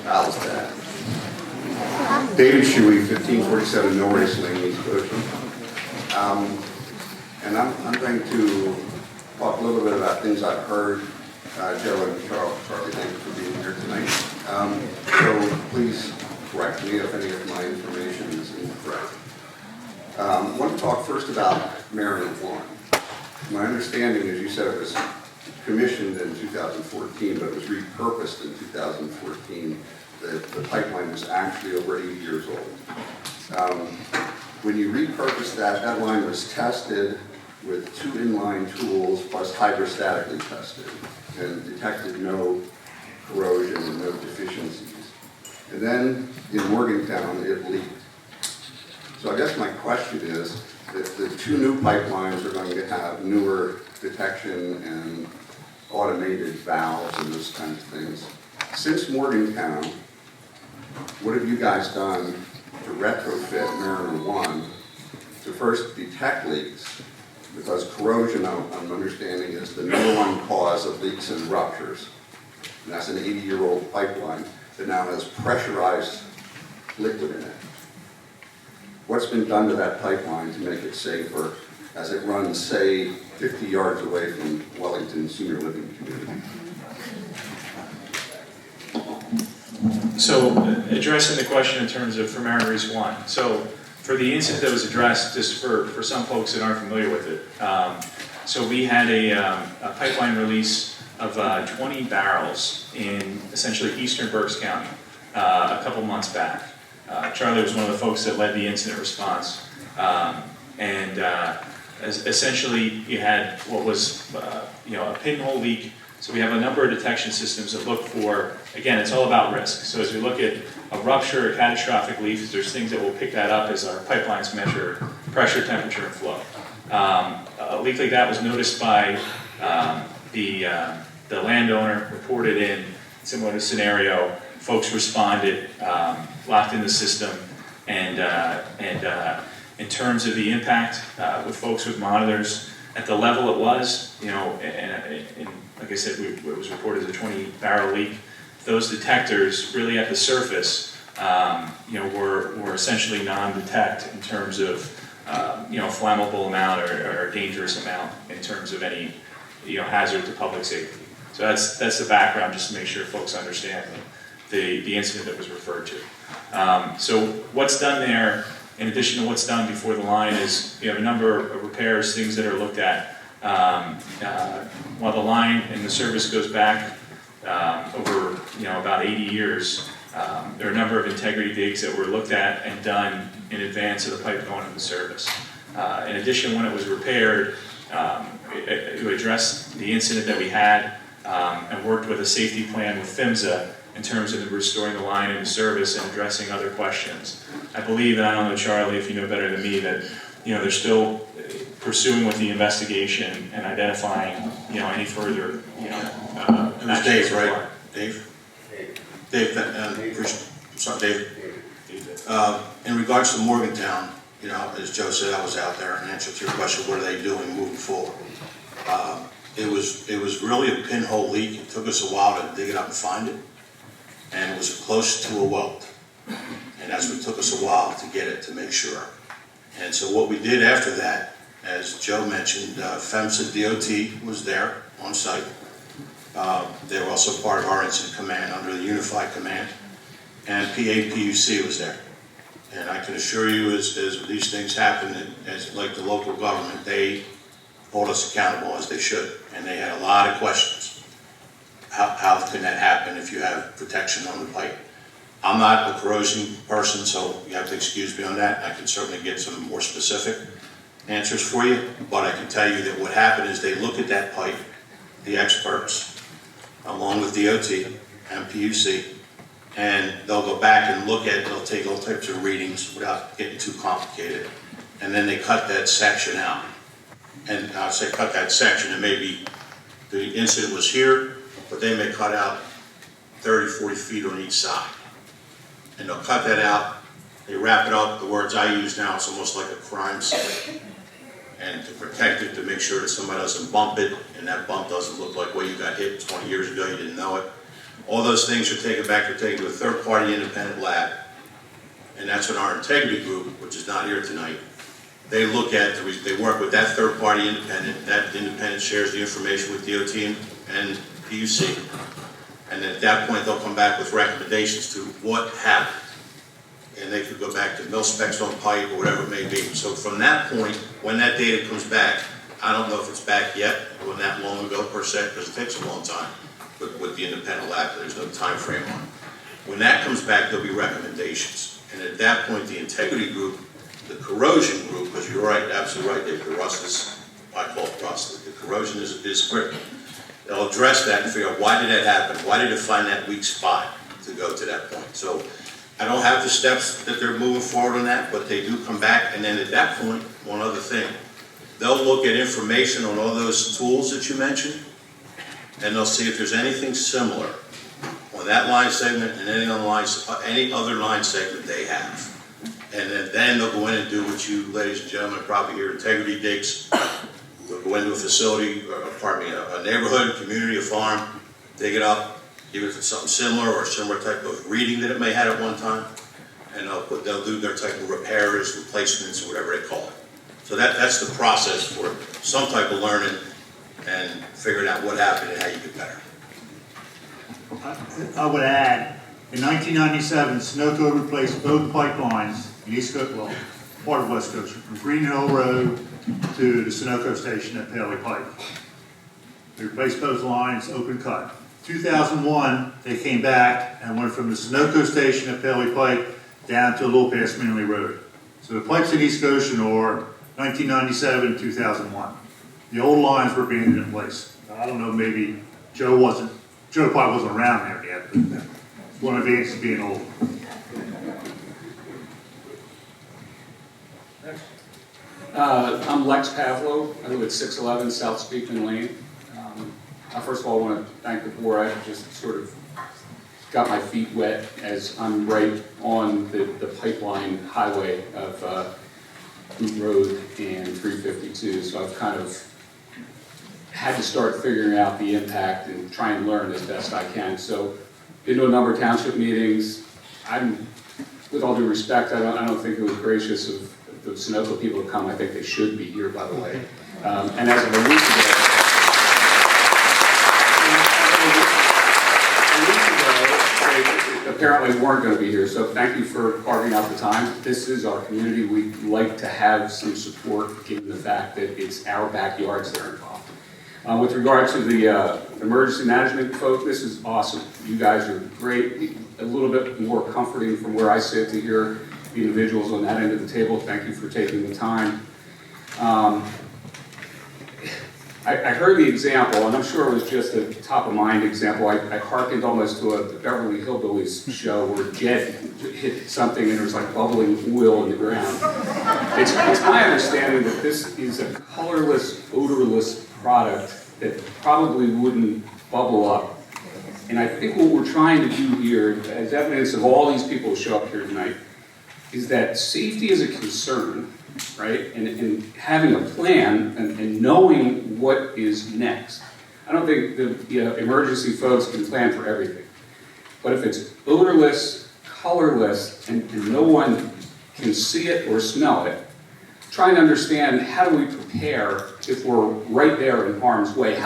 How's that? David Shuey, 1547 Norris Lane, East Goshen. And I'm going to talk a little bit about things I've heard. Joe and Charlie, thank you for being here tonight. So please correct me if any of my information is incorrect. I want to talk first about Marion 1. My understanding is you said it was commissioned in 2014, but it was repurposed in 2014. The pipeline was actually over 8 years old. When you repurposed that, that line was tested with 2 inline tools plus hydrostatically tested and detected no corrosion and no deficiencies. And then in Morgantown, it leaked. So I guess my question is that the 2 new pipelines are going to have newer detection and automated valves and those kinds of things. Since Morgantown, what have you guys done to retrofit Mariner 1 to first detect leaks? Because corrosion, I'm understanding, is the #1 cause of leaks and ruptures. And that's an 80-year-old pipeline that now has pressurized liquid in it. What's been done to that pipeline to make it safer as it runs, say, 50 yards away from Wellington Senior Living Community? So addressing the question in terms of for Mariner East 1. So for the incident that was addressed, just for some folks that aren't familiar with it, so we had a pipeline release of 20 barrels in essentially eastern Berks County a couple months back. Charlie was one of the folks that led the incident response. Essentially you had what was a pinhole leak. So we have a number of detection systems that look for, again, it's all about risk. So as we look at a rupture or catastrophic leaks, there's things that will pick that up as our pipelines measure pressure, temperature, and flow. A leak like that was noticed by the landowner, reported in, similar to scenario, folks responded, locked in the system, and in terms of the impact with folks with monitors, at the level it was, and like I said, it was reported as a 20-barrel leak. Those detectors, really at the surface, were essentially non-detect in terms of, flammable amount or dangerous amount in terms of any, hazard to public safety. So that's the background, just to make sure folks understand the incident that was referred to. So what's done there, in addition to what's done before the line, is you have a number of repairs, things that are looked at. While the line and the service goes back over about 80 years, there are a number of integrity digs that were looked at and done in advance of the pipe going into service. In addition, when it was repaired, it addressed the incident that we had and worked with a safety plan with PHMSA in terms of restoring the line into service and addressing other questions. I believe, and I don't know, Charlie, if you know better than me, that they're still pursuing with the investigation and identifying any further It was Dave, right? Dave? Dave, sorry, Dave. In regards to Morgantown, as Joe said, I was out there and answered to your question, what are they doing moving forward? It was really a pinhole leak. It took us a while to dig it up and find it. And it was close to a weld. And that's what took us a while to get it, to make sure. And so what we did after that, as Joe mentioned, PHMSA DOT was there on site. They were also part of our incident command under the unified command. And PAPUC was there. And I can assure you, as these things happen, as like the local government, they hold us accountable as they should. And they had a lot of questions. How can that happen if you have protection on the pipe? I'm I'm not a corrosion person, so you have to excuse me on that. I can certainly get some more specific answers for you, but I can tell you that what happened is they look at that pipe, the experts, along with DOT and PUC, and they'll go back and look at, they'll take all types of readings without getting too complicated, and then they cut that section out. And I'll say cut that section, and maybe the incident was here, but they may cut out 30, 40 feet on each side. And they'll cut that out, they wrap it up, the words I use now, it's almost like a crime scene. And to protect it, to make sure that somebody doesn't bump it, and that bump doesn't look like, well, you got hit 20 years ago, you didn't know it. All those things are taken back, they're taken to a third-party independent lab. And that's when our integrity group, which is not here tonight, they look at, they work with that third-party independent, that independent shares the information with DOT and PUC. And at that point, they'll come back with recommendations to what happened. And they could go back to mil specs on pipe or whatever it may be. So from that point, when that data comes back, I don't know if it's back yet, or that long ago per se, because it takes a long time with the independent lab, there's no time frame on it. When that comes back, there'll be recommendations. And at that point, the integrity group, the corrosion group, because you're right, absolutely right, David, the rust is, I call it rust, the corrosion is critical. They'll address that and figure out why did that happen? Why did it find that weak spot to go to that point? So I don't have the steps that they're moving forward on that, but they do come back. And then at that point, one other thing, they'll look at information on all those tools that you mentioned, and they'll see if there's anything similar on that line segment and any other line segment they have. And then they'll go in and do what you, ladies and gentlemen, probably hear integrity digs. We'll go into a facility, or, a neighborhood, a community, a farm, dig it up, even if it's something similar or a similar type of reading that it may have at one time, and they'll do their type of repairs, replacements, or whatever they call it. So that's the process for some type of learning and figuring out what happened and how you get better. I would add, in 1997, Sunoco replaced both pipelines in East Coast, well, part of West Coast, from Green Hill Road to the Sunoco station at Paley Pike. They replaced both lines, open cut. 2001, they came back and went from the Sunoco station at Paley Pike down to a little past Manley Road. So the pipes in East Goshen are 1997, 2001. The old lines were being in place. I don't know, maybe Joe probably wasn't around there yet, but one of the advantages of being old. I'm Lex Pavlo. I live at 611 South Speakman Lane. First of all, I want to thank the board. I just sort of got my feet wet as I'm right on the pipeline highway of Boot Road and 352. So I've kind of had to start figuring out the impact and try and learn as best I can. So been to a number of township meetings. With all due respect, I don't think it was gracious of the Sunoco people to come. I think they should be here, by the way. And as of a week ago, they apparently weren't going to be here. So thank you for carving out the time. This is our community. We'd like to have some support given the fact that it's our backyards that are involved. With regard to the emergency management folks, this is awesome. You guys are great. A little bit more comforting from where I sit to hear the individuals on that end of the table. Thank you for taking the time. I heard the example, and I'm sure it was just a top-of-mind example. I hearkened almost to a Beverly Hillbillies show where Jed hit something and there was like bubbling oil in the ground. It's my understanding that this is a colorless, odorless product that probably wouldn't bubble up. And I think what we're trying to do here, as evidence of all these people who show up here tonight, is that safety is a concern, right? And having a plan and knowing what is next. I don't think the emergency folks can plan for everything. But if it's odorless, colorless, and no one can see it or smell it, trying to understand how do we prepare if we're right there in harm's way?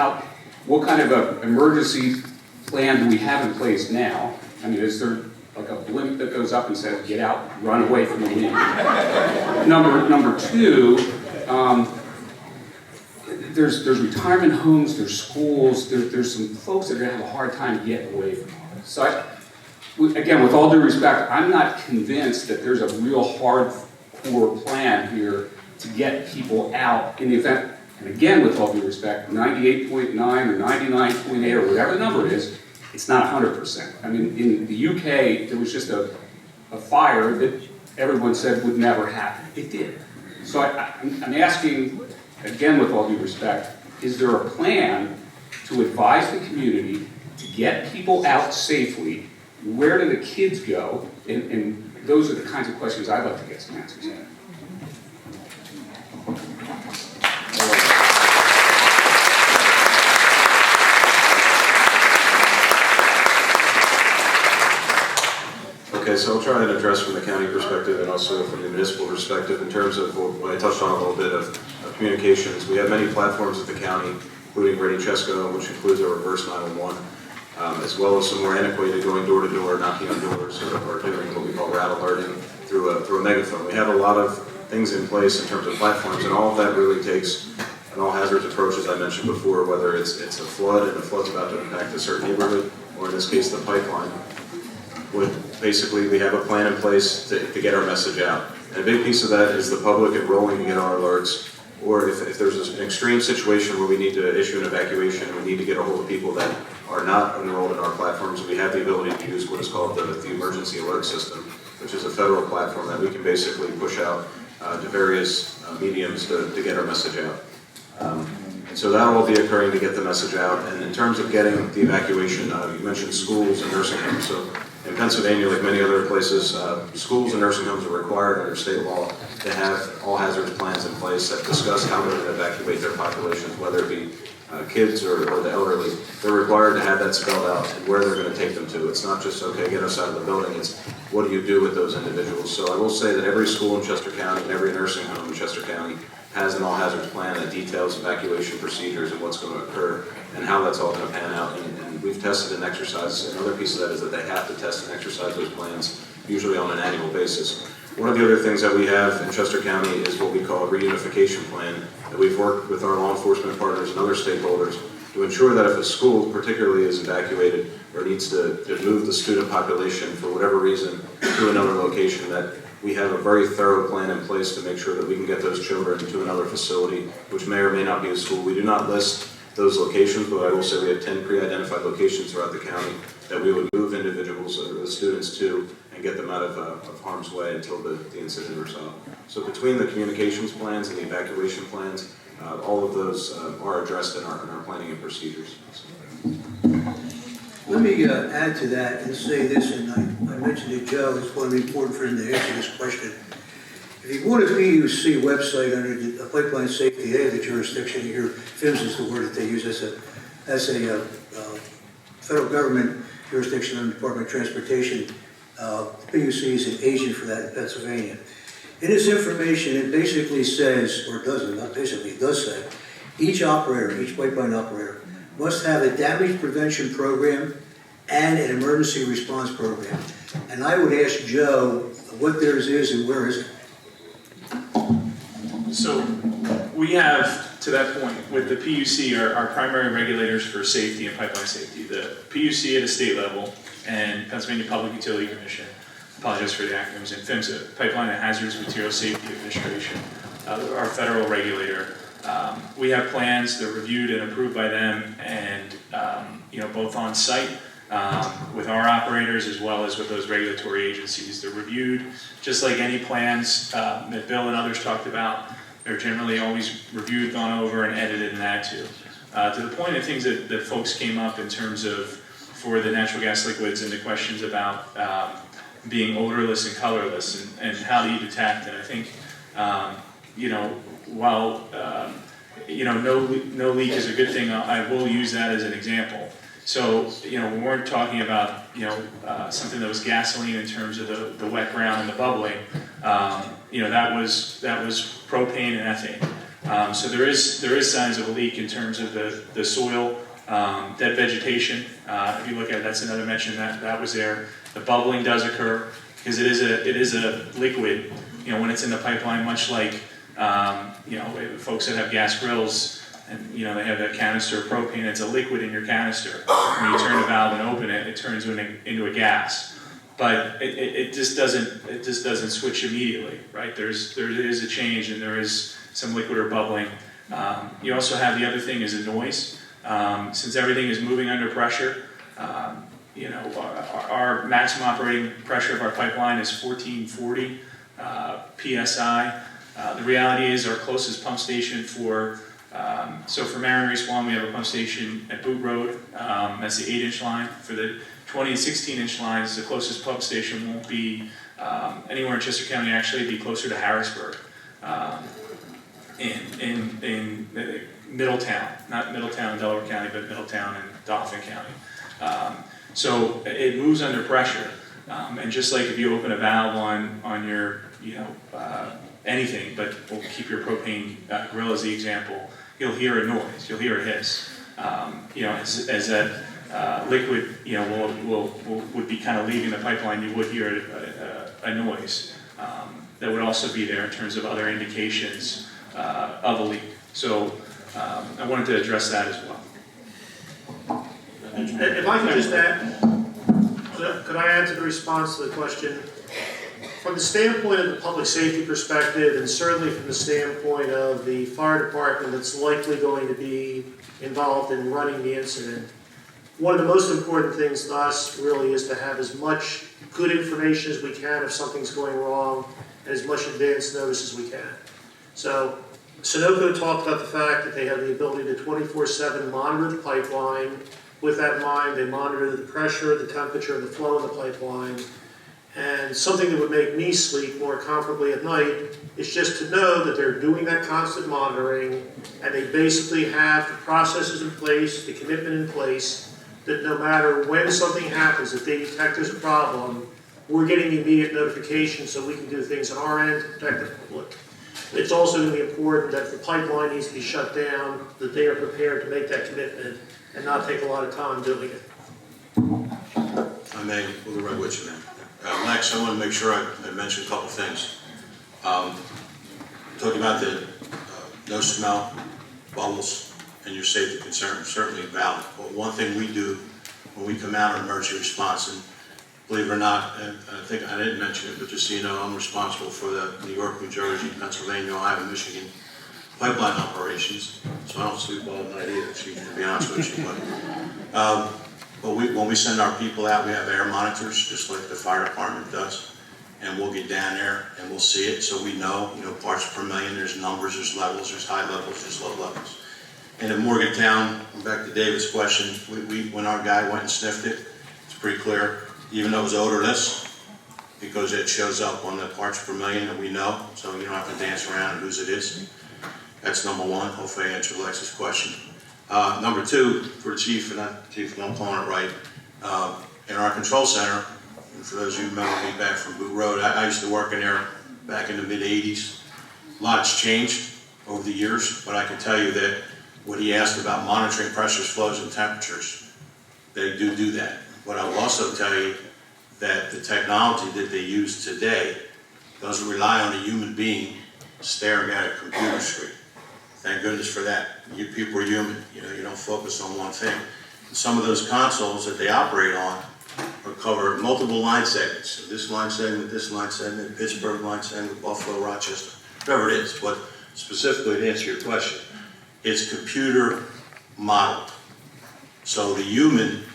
What kind of an emergency plan do we have in place now? I mean, is there like a blimp that goes up and says, get out, run away from the wind? Number two, there's retirement homes, there's schools, there's some folks that are gonna have a hard time getting away from all this. So again, with all due respect, I'm not convinced that there's a real hardcore plan here to get people out in the event, and again, with all due respect, 98.9 or 99.8 or whatever the number is, it's not 100%. I mean, in the UK, there was just a fire that everyone said would never happen. It did. So I'm asking, again, with all due respect, is there a plan to advise the community to get people out safely? Where do the kids go? And those are the kinds of questions I'd like to get some answers to. Okay, so I'll try and address from the county perspective and also from the municipal perspective in terms of what I touched on a little bit of communications. We have many platforms at the county, including Ready Chesco, which includes our reverse 911, as well as some more antiquated going door to door, knocking on doors, or doing what we call rat alerting through a megaphone. We have a lot of things in place in terms of platforms, and all of that really takes an all hazards approach, as I mentioned before, whether it's a flood and the flood's about to impact a certain neighborhood, or in this case the pipeline. Basically, we have a plan in place to get our message out. And a big piece of that is the public enrolling to get our alerts, or if there's an extreme situation where we need to issue an evacuation, we need to get a hold of people that are not enrolled in our platforms, we have the ability to use what is called the emergency alert system, which is a federal platform that we can basically push out to various mediums to get our message out. And so that will all be occurring to get the message out. And in terms of getting the evacuation, you mentioned schools and nursing homes. So in Pennsylvania, like many other places, schools and nursing homes are required under state law to have all hazards plans in place that discuss how they're going to evacuate their populations, whether it be kids or the elderly. They're required to have that spelled out and where they're going to take them to. It's not just, okay, get us out of the building. It's what do you do with those individuals? So I will say that every school in Chester County and every nursing home in Chester County has an all hazards plan that details evacuation procedures and what's going to occur and how that's all going to pan out. And we've tested and exercised. Another piece of that is that they have to test and exercise those plans, usually on an annual basis. One of the other things that we have in Chester County is what we call a reunification plan that we've worked with our law enforcement partners and other stakeholders to ensure that if a school particularly is evacuated or needs to move the student population for whatever reason to another location, that we have a very thorough plan in place to make sure that we can get those children to another facility, which may or may not be a school. We do not list those locations, but I will say we have 10 pre-identified locations throughout the county that we would move individuals or the students to and get them out of harm's way until the incident is resolved. So between the communications plans and the evacuation plans, all of those are addressed in our planning and procedures. Let me add to that and say this, and I mentioned to Joe, it's going to be important for him to answer this question. If you go to the PUC website under the pipeline safety, they have the jurisdiction here. FIMS is the word that they use as a federal government jurisdiction under the Department of Transportation. The PUC is an agent for that in Pennsylvania. In this information, it basically says, or it doesn't, not basically, it does say, each operator, each pipeline operator, must have a damage prevention program and an emergency response program. And I would ask Joe what theirs is and where is it? So we have, to that point, with the PUC, our primary regulators for safety and pipeline safety, the PUC at a state level and Pennsylvania Public Utility Commission, apologize for the acronyms, and PHMSA, Pipeline and Hazardous Materials Safety Administration, our federal regulator. We have plans, they're reviewed and approved by them, and both on site with our operators as well as with those regulatory agencies. They're reviewed just like any plans that Bill and others talked about. They're generally always reviewed, gone over, and edited and added to the point of things that folks came up in terms of for the natural gas liquids and the questions about being odorless and colorless and how do you detect. And I think, while no leak is a good thing, I will use that as an example. So, we weren't talking about, something that was gasoline in terms of the wet ground and the bubbling. That was propane and ethane. So there is signs of a leak in terms of the soil, dead vegetation. If you look at it, that's another mention that was there. The bubbling does occur because it is a liquid. When it's in the pipeline, much like folks that have gas grills. And they have that canister of propane. It's a liquid in your canister. When you turn the valve and open it, it turns into a gas. But it just doesn't switch immediately, right? There is a change and there is some liquid or bubbling. You also have the other thing is a noise. Since everything is moving under pressure, you know, our maximum operating pressure of our pipeline is 1440 PSI. The reality is our closest pump station for Mariner East 1, we have a pump station at Boot Road. That's the 8-inch line. For the 20 and 16-inch lines, the closest pump station won't be anywhere in Chester County. Actually, it'd be closer to Harrisburg, in Middletown, not Middletown in Delaware County, but Middletown in Dauphin County. So it moves under pressure, and just like if you open a valve on your, you know, anything, but we'll keep your propane grill as the example, you'll hear a noise, you'll hear a hiss. You know, as that liquid, you know, would be kind of leaving the pipeline, you would hear a noise that would also be there in terms of other indications of a leak. So I wanted to address that as well. If I could just add, could I add to the response to the question? From the standpoint of the public safety perspective, and certainly from the standpoint of the fire department that's likely going to be involved in running the incident, one of the most important things to us really is to have as much good information as we can if something's going wrong, and as much advance notice as we can. So Sunoco talked about the fact that they have the ability to 24/7 monitor the pipeline. With that in mind, they monitor the pressure, the temperature, and the flow of the pipeline. And something that would make me sleep more comfortably at night is just to know that they're doing that constant monitoring, and they basically have the processes in place, the commitment in place, that no matter when something happens, if they detect there's a problem, we're getting immediate notification so we can do things on our end to protect the public. It's also going to be important that if the pipeline needs to be shut down, that they are prepared to make that commitment and not take a lot of time doing it. I may, we'll be right with you, man. Next, I want to make sure I mention a couple things. Talking about the no smell, bubbles, and your safety concerns, certainly valid. But one thing we do when we come out on emergency response, and believe it or not, and I think I didn't mention it, but just so you know, I'm responsible for the New York, New Jersey, Pennsylvania, Ohio, Michigan pipeline operations, so I don't sleep all night either, to be honest with you. But when we send our people out, we have air monitors, just like the fire department does, and we'll get down there and we'll see it, so we know, parts per million, there's numbers, there's levels, there's high levels, there's low levels. And in Morgantown, back to David's question, when our guy went and sniffed it, it's pretty clear, even though it was odorless, because it shows up on the parts per million that we know, so you don't have to dance around whose it is. That's number one. Hopefully I answered Alexa's question. Number two, for the chief, and not chief, I'm calling it right, in our control center, and for those of you who remember me back from Boot Road, I used to work in there back in the mid-'80s. A lot's changed over the years, but I can tell you that what he asked about monitoring pressures, flows, and temperatures, they do that. But I will also tell you that the technology that they use today doesn't rely on a human being staring at a computer screen. Thank goodness for that. You people are human. You don't focus on one thing. And some of those consoles that they operate on cover multiple line segments. So this line segment, Pittsburgh line segment, Buffalo, Rochester, whatever it is. But specifically to answer your question, it's computer modeled. So the human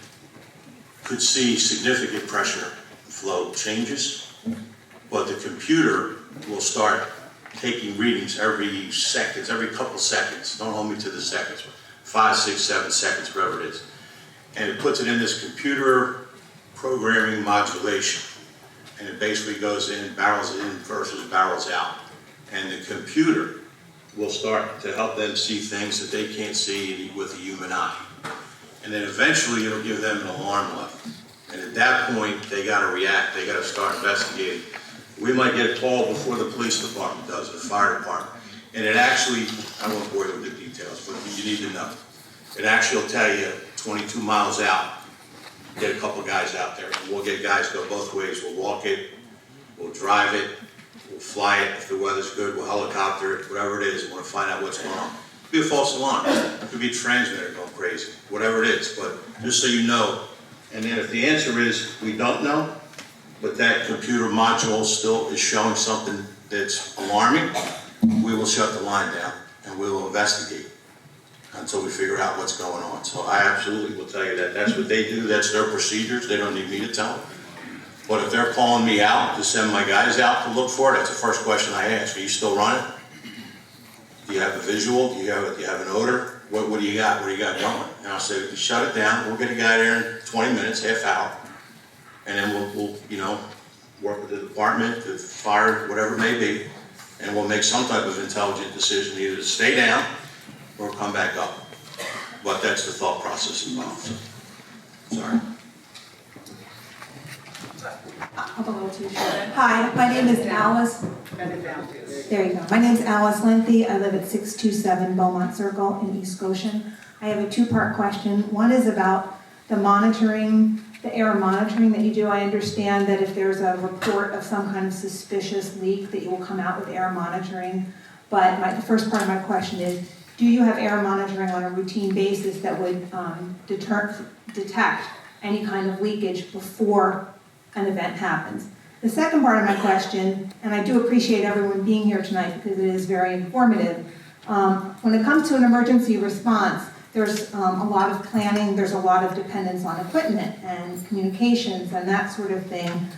could see significant pressure flow changes, but the computer will start taking readings every seconds, every couple seconds. Don't hold me to the seconds, 5, 6, 7 seconds, whatever it is. And it puts it in this computer programming modulation. And it basically goes in, barrels in versus barrels out. And the computer will start to help them see things that they can't see with the human eye. And then eventually it'll give them an alarm level. And at that point, they got to react. They got to start investigating. We might get a call before the police department does, the fire department. And it actually, I won't bore you with the details, but you need to know. It actually will tell you 22 miles out, get a couple guys out there. And we'll get guys go both ways. We'll walk it, we'll drive it, we'll fly it. If the weather's good, we'll helicopter it, whatever it is. We want to find out what's going on. It could be a false alarm. It could be a transmitter going crazy, whatever it is. But just so you know, and then if the answer is we don't know, but that computer module still is showing something that's alarming, we will shut the line down and we will investigate until we figure out what's going on. So I absolutely will tell you that that's what they do, that's their procedures, they don't need me to tell them. But if they're calling me out to send my guys out to look for it, that's the first question I ask. Are you still running? Do you have a visual? Do you have an odor? What do you got? What do you got going? And I'll say, shut it down. We'll get a guy there in 20 minutes, half hour. And then we'll work with the department, the fire, whatever it may be, and we'll make some type of intelligent decision, either to stay down or come back up. But that's the thought process involved. So, sorry. I'm a little too short. Hi, my name is Alice. There you go. My name is Alice Lenthy. I live at 627 Beaumont Circle in East Goshen. I have a two-part question. One is about the monitoring, the air monitoring that you do. I understand that if there's a report of some kind of suspicious leak that you will come out with air monitoring. But the first part of my question is, do you have air monitoring on a routine basis that would detect any kind of leakage before an event happens? The second part of my question, and I do appreciate everyone being here tonight because it is very informative, when it comes to an emergency response, there's a lot of planning, there's a lot of dependence on equipment and communications and that sort of thing.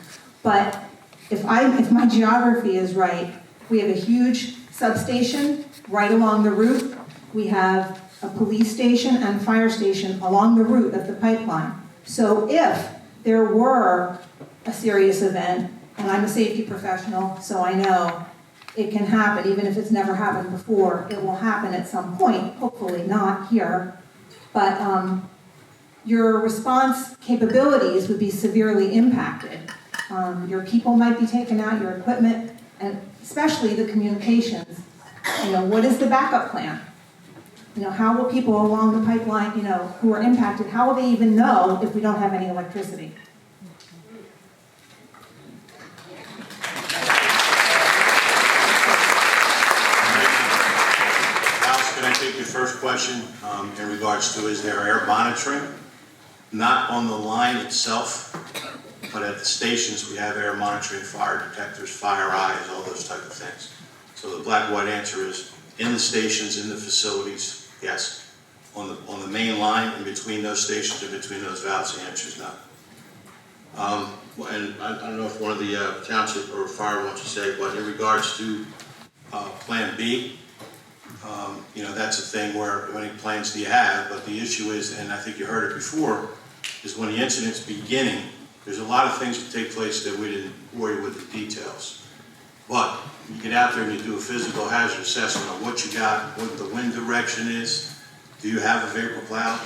But if my geography is right, we have a huge substation right along the route. We have a police station and fire station along the route of the pipeline. So if there were a serious event, and I'm a safety professional, so I know it can happen, even if it's never happened before, it will happen at some point, hopefully not here, but your response capabilities would be severely impacted. Your people might be taken out, your equipment, and especially the communications. What is the backup plan? How will people along the pipeline, who are impacted, how will they even know if we don't have any electricity? Alice, can I take your first question in regards to is there air monitoring? Not on the line itself, but at the stations we have air monitoring, fire detectors, fire eyes, all those type of things. So the black-white answer is in the stations, in the facilities, yes. On the main line, in between those stations, in between those valves, the answer is no. And I don't know if one of the township or fire wants to say, but in regards to Plan B, that's a thing where how many plans do you have? But the issue is, and I think you heard it before, is when the incident's beginning, there's a lot of things that take place that we didn't worry with the details. But you get out there and you do a physical hazard assessment of what you got, what the wind direction is. Do you have a vapor cloud?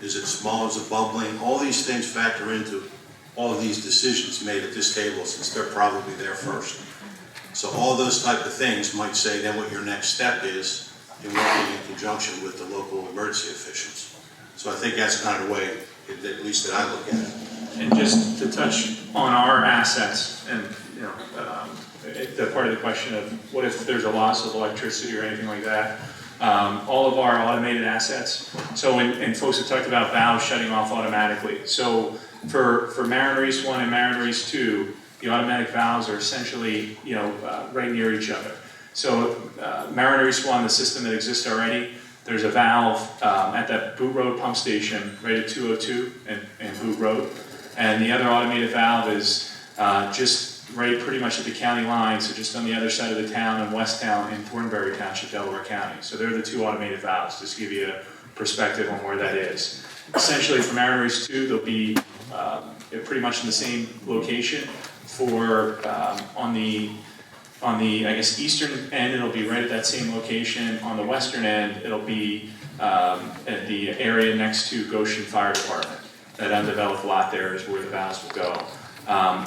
Is it small? Is it bubbling? All these things factor into all of these decisions made at this table since they're probably there first. So all those type of things might say then what your next step is in working in conjunction with the local emergency officials. So I think that's kind of the way, at least that I look at it. And just to touch on our assets and, the part of the question of what if there's a loss of electricity or anything like that, all of our automated assets. So, and folks have talked about valves shutting off automatically. So for Mariner East 1 and Mariner East 2, the automatic valves are essentially, right near each other. So Mariner East 1, the system that exists already, there's a valve at that Boot Road pump station right at 202 and Boot Road. And the other automated valve is just right pretty much at the county line, so just on the other side of the town in West Town in Thornbury Township, Delaware County. So they're the two automated valves, just to give you a perspective on where that is. Essentially for Mariner East 2, they'll be pretty much in the same location. For on the I guess eastern end, it'll be right at that same location. On the western end, it'll be at the area next to Goshen Fire Department. That undeveloped lot there is where the valves will go.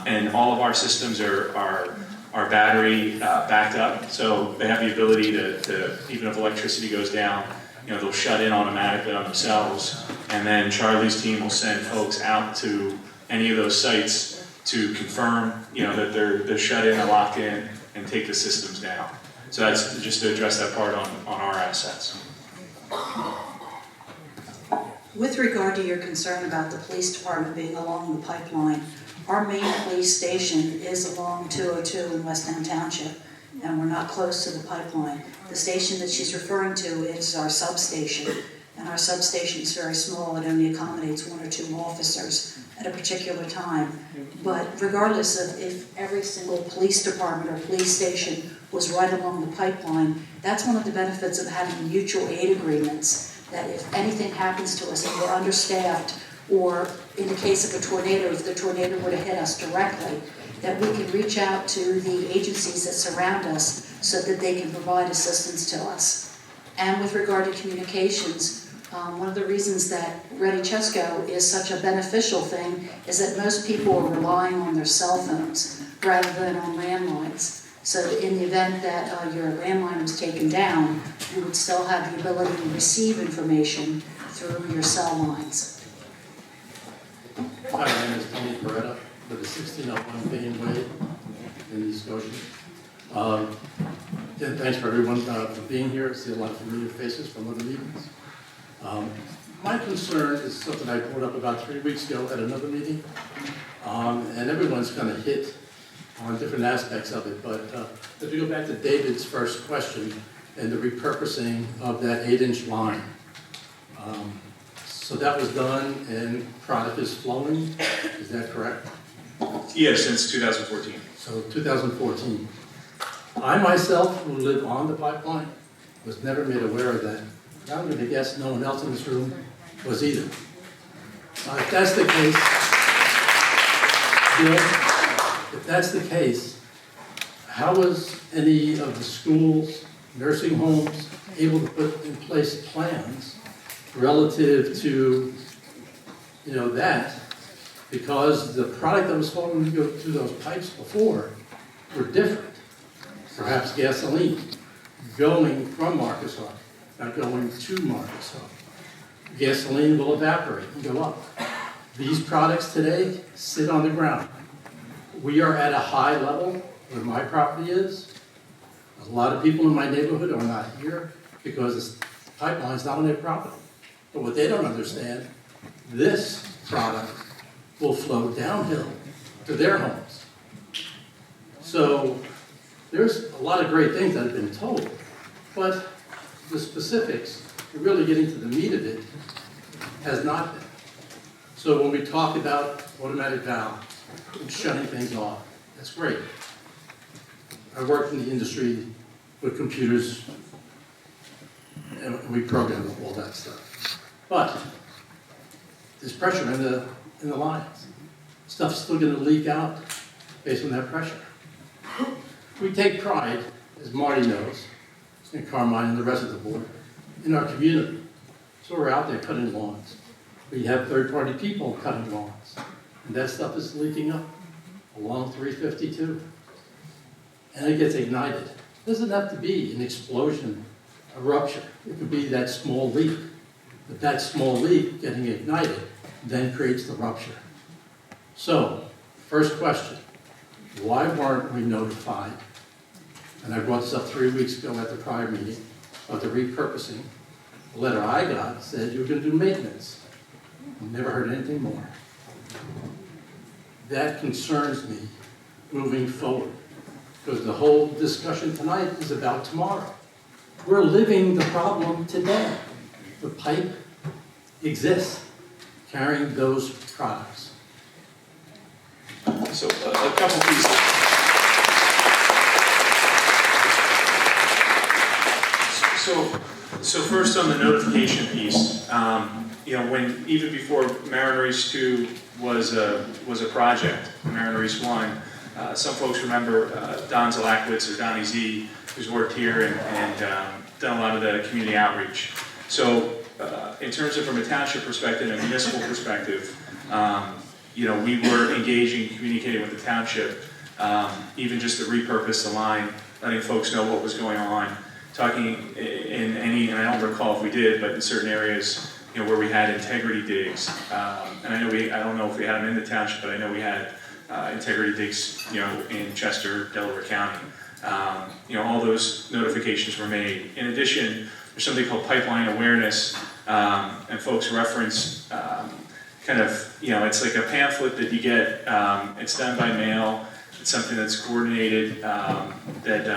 And all of our systems are battery backed up, so they have the ability to even if electricity goes down, they'll shut in automatically on themselves. And then Charlie's team will send folks out to any of those sites to confirm, that they're shut in or locked in and take the systems down. So that's just to address that part on our assets. With regard to your concern about the police department being along the pipeline, Our main police station is along 202 in Weston Township, and we're not close to the pipeline. The station that she's referring to is our substation, and our substation is very small. It only accommodates 1 or 2 officers at a particular time. But regardless of if every single police department or police station was right along the pipeline, that's one of the benefits of having mutual aid agreements, that if anything happens to us and we're understaffed, or in the case of a tornado, if the tornado were to hit us directly, that we can reach out to the agencies that surround us so that they can provide assistance to us. And with regard to communications, one of the reasons that Ready Chesco is such a beneficial thing is that most people are relying on their cell phones rather than on landlines. So in the event that your landline was taken down, you would still have the ability to receive information through your cell lines. Hi, my name is Tony Beretta with the 1601 Bain Way in East Goshen. And thanks for everyone for being here. I see a lot of familiar faces from other meetings. My concern is something I brought up about 3 weeks ago at another meeting, and everyone's kind of hit on different aspects of it. But if we go back to David's first question and the repurposing of that 8-inch line, so that was done and product is flowing, is that correct? Yeah, since 2014. So 2014. I myself, who live on the pipeline, was never made aware of that. I'm going to guess no one else in this room was either. If that's the case, Bill, if that's the case, how was any of the schools, nursing homes able to put in place plans relative to, that? Because the product that was flowing through those pipes before were different. Perhaps gasoline going from Marcus Hawk, not going to Marcus Hawk. Gasoline will evaporate and go up. These products today sit on the ground. We are at a high level where my property is. A lot of people in my neighborhood are not here because this pipeline's not on their property. But what they don't understand, this product will flow downhill to their homes. So there's a lot of great things that have been told, but the specifics, really getting to the meat of it, has not been. So when we talk about automatic valves and shutting things off, that's great. I worked in the industry with computers, and we program all that stuff. But there's pressure in the lines. Stuff's still going to leak out based on that pressure. We take pride, as Marty knows, and Carmine and the rest of the board, in our community. So we're out there cutting lawns. We have third-party people cutting lawns. And that stuff is leaking up along 352. And it gets ignited. It doesn't have to be an explosion, a rupture. It could be that small leak. But that small leak getting ignited then creates the rupture. So, first question, why weren't we notified? And I brought this up 3 weeks ago at the prior meeting of the repurposing. The letter I got said you were going to do maintenance. Never heard anything more. That concerns me moving forward, because the whole discussion tonight is about tomorrow. We're living the problem today. The pipe exists carrying those products. So a couple pieces. So first on the notification piece, when even before Mariner East 2 was a project, Mariner East 1, some folks remember Don Zalakowitz or Donnie Z, who's worked here and done a lot of the community outreach. So in terms of from a township perspective and a municipal perspective, we were engaging, communicating with the township, even just to repurpose the line, letting folks know what was going on, talking in any, and I don't recall if we did, but in certain areas, where we had integrity digs, and I don't know if we had them in the township, but I know we had integrity digs, in Chester, Delaware County. All those notifications were made. In addition, there's something called pipeline awareness, and folks reference kind of, it's like a pamphlet that you get, it's done by mail, it's something that's coordinated, that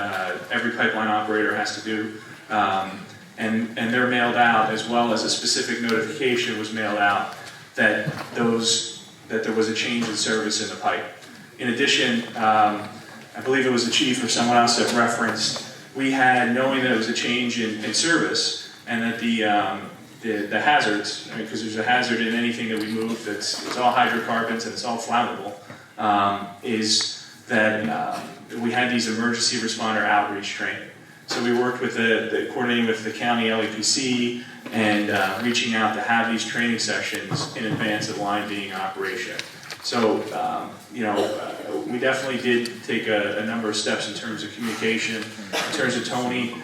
every pipeline operator has to do. And they're mailed out, as well as a specific notification was mailed out that there was a change in service in the pipe. In addition, I believe it was the chief or someone else that referenced, we had, knowing that it was a change in service and that the hazards, because there's a hazard in anything that we move it's all hydrocarbons and it's all flammable, is that we had these emergency responder outreach training. So we worked with coordinating with the county LEPC and reaching out to have these training sessions in advance of the line being in operation. So, we definitely did take a number of steps in terms of communication, in terms of Tony.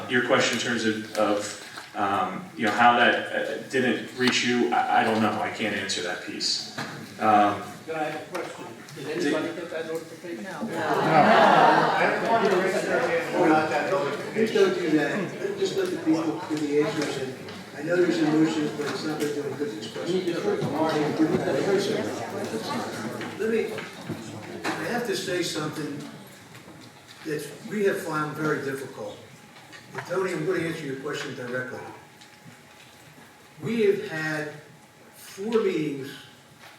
Your question in terms of how that didn't reach you, I don't know. I can't answer that piece. Can I have a question? Did anybody get that notification? No. Please don't do that. Just let the people give the answers. And I know there's emotions, but it's not like doing a good expression. I have to say something that we have found very difficult. And Tony, I'm going to answer your question directly. We have had 4 meetings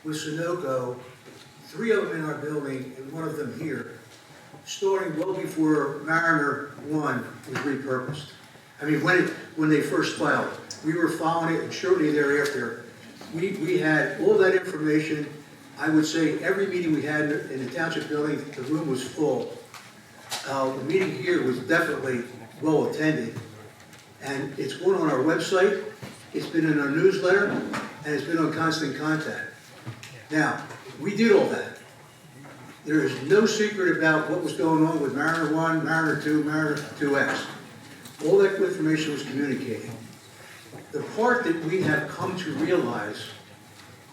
with Sunoco, 3 of them in our building and 1 of them here, starting well before Mariner 1 was repurposed. I mean, when they first filed, we were following it, and shortly thereafter, we had all that information. I would say every meeting we had in the township building, the room was full. The meeting here was definitely well attended, and it's going on our website, it's been in our newsletter, and it's been on Constant Contact. Now, we did all that. There is no secret about what was going on with Mariner 1, Mariner 2, Mariner 2X. All that information was communicated. The part that we have come to realize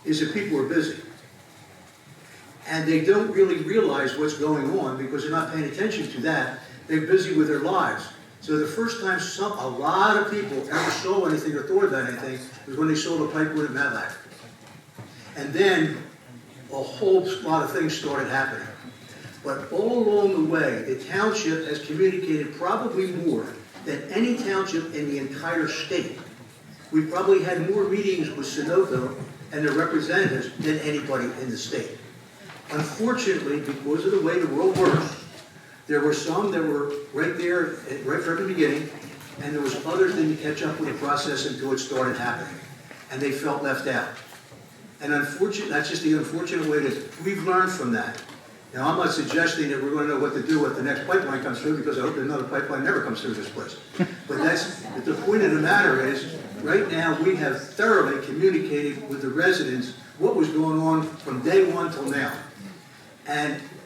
is that people are busy. And they don't really realize what's going on because they're not paying attention to that. They're busy with their lives. So the first time a lot of people ever saw anything or thought about anything was when they saw the pipeline at Matlack. And then a whole lot of things started happening. But all along the way, the township has communicated probably more than any township in the entire state. We probably had more meetings with Sunoco and their representatives than anybody in the state. Unfortunately, because of the way the world works, there were some that were right there, right from the beginning, and there was others that didn't catch up with the process until it started happening, and they felt left out. And unfortunately, that's just the unfortunate way it is. We've learned from that. Now, I'm not suggesting that we're going to know what to do if the next pipeline comes through, because I hope another pipeline never comes through this place. But the point of the matter is, right now, we have thoroughly communicated with the residents what was going on from day 1 till now.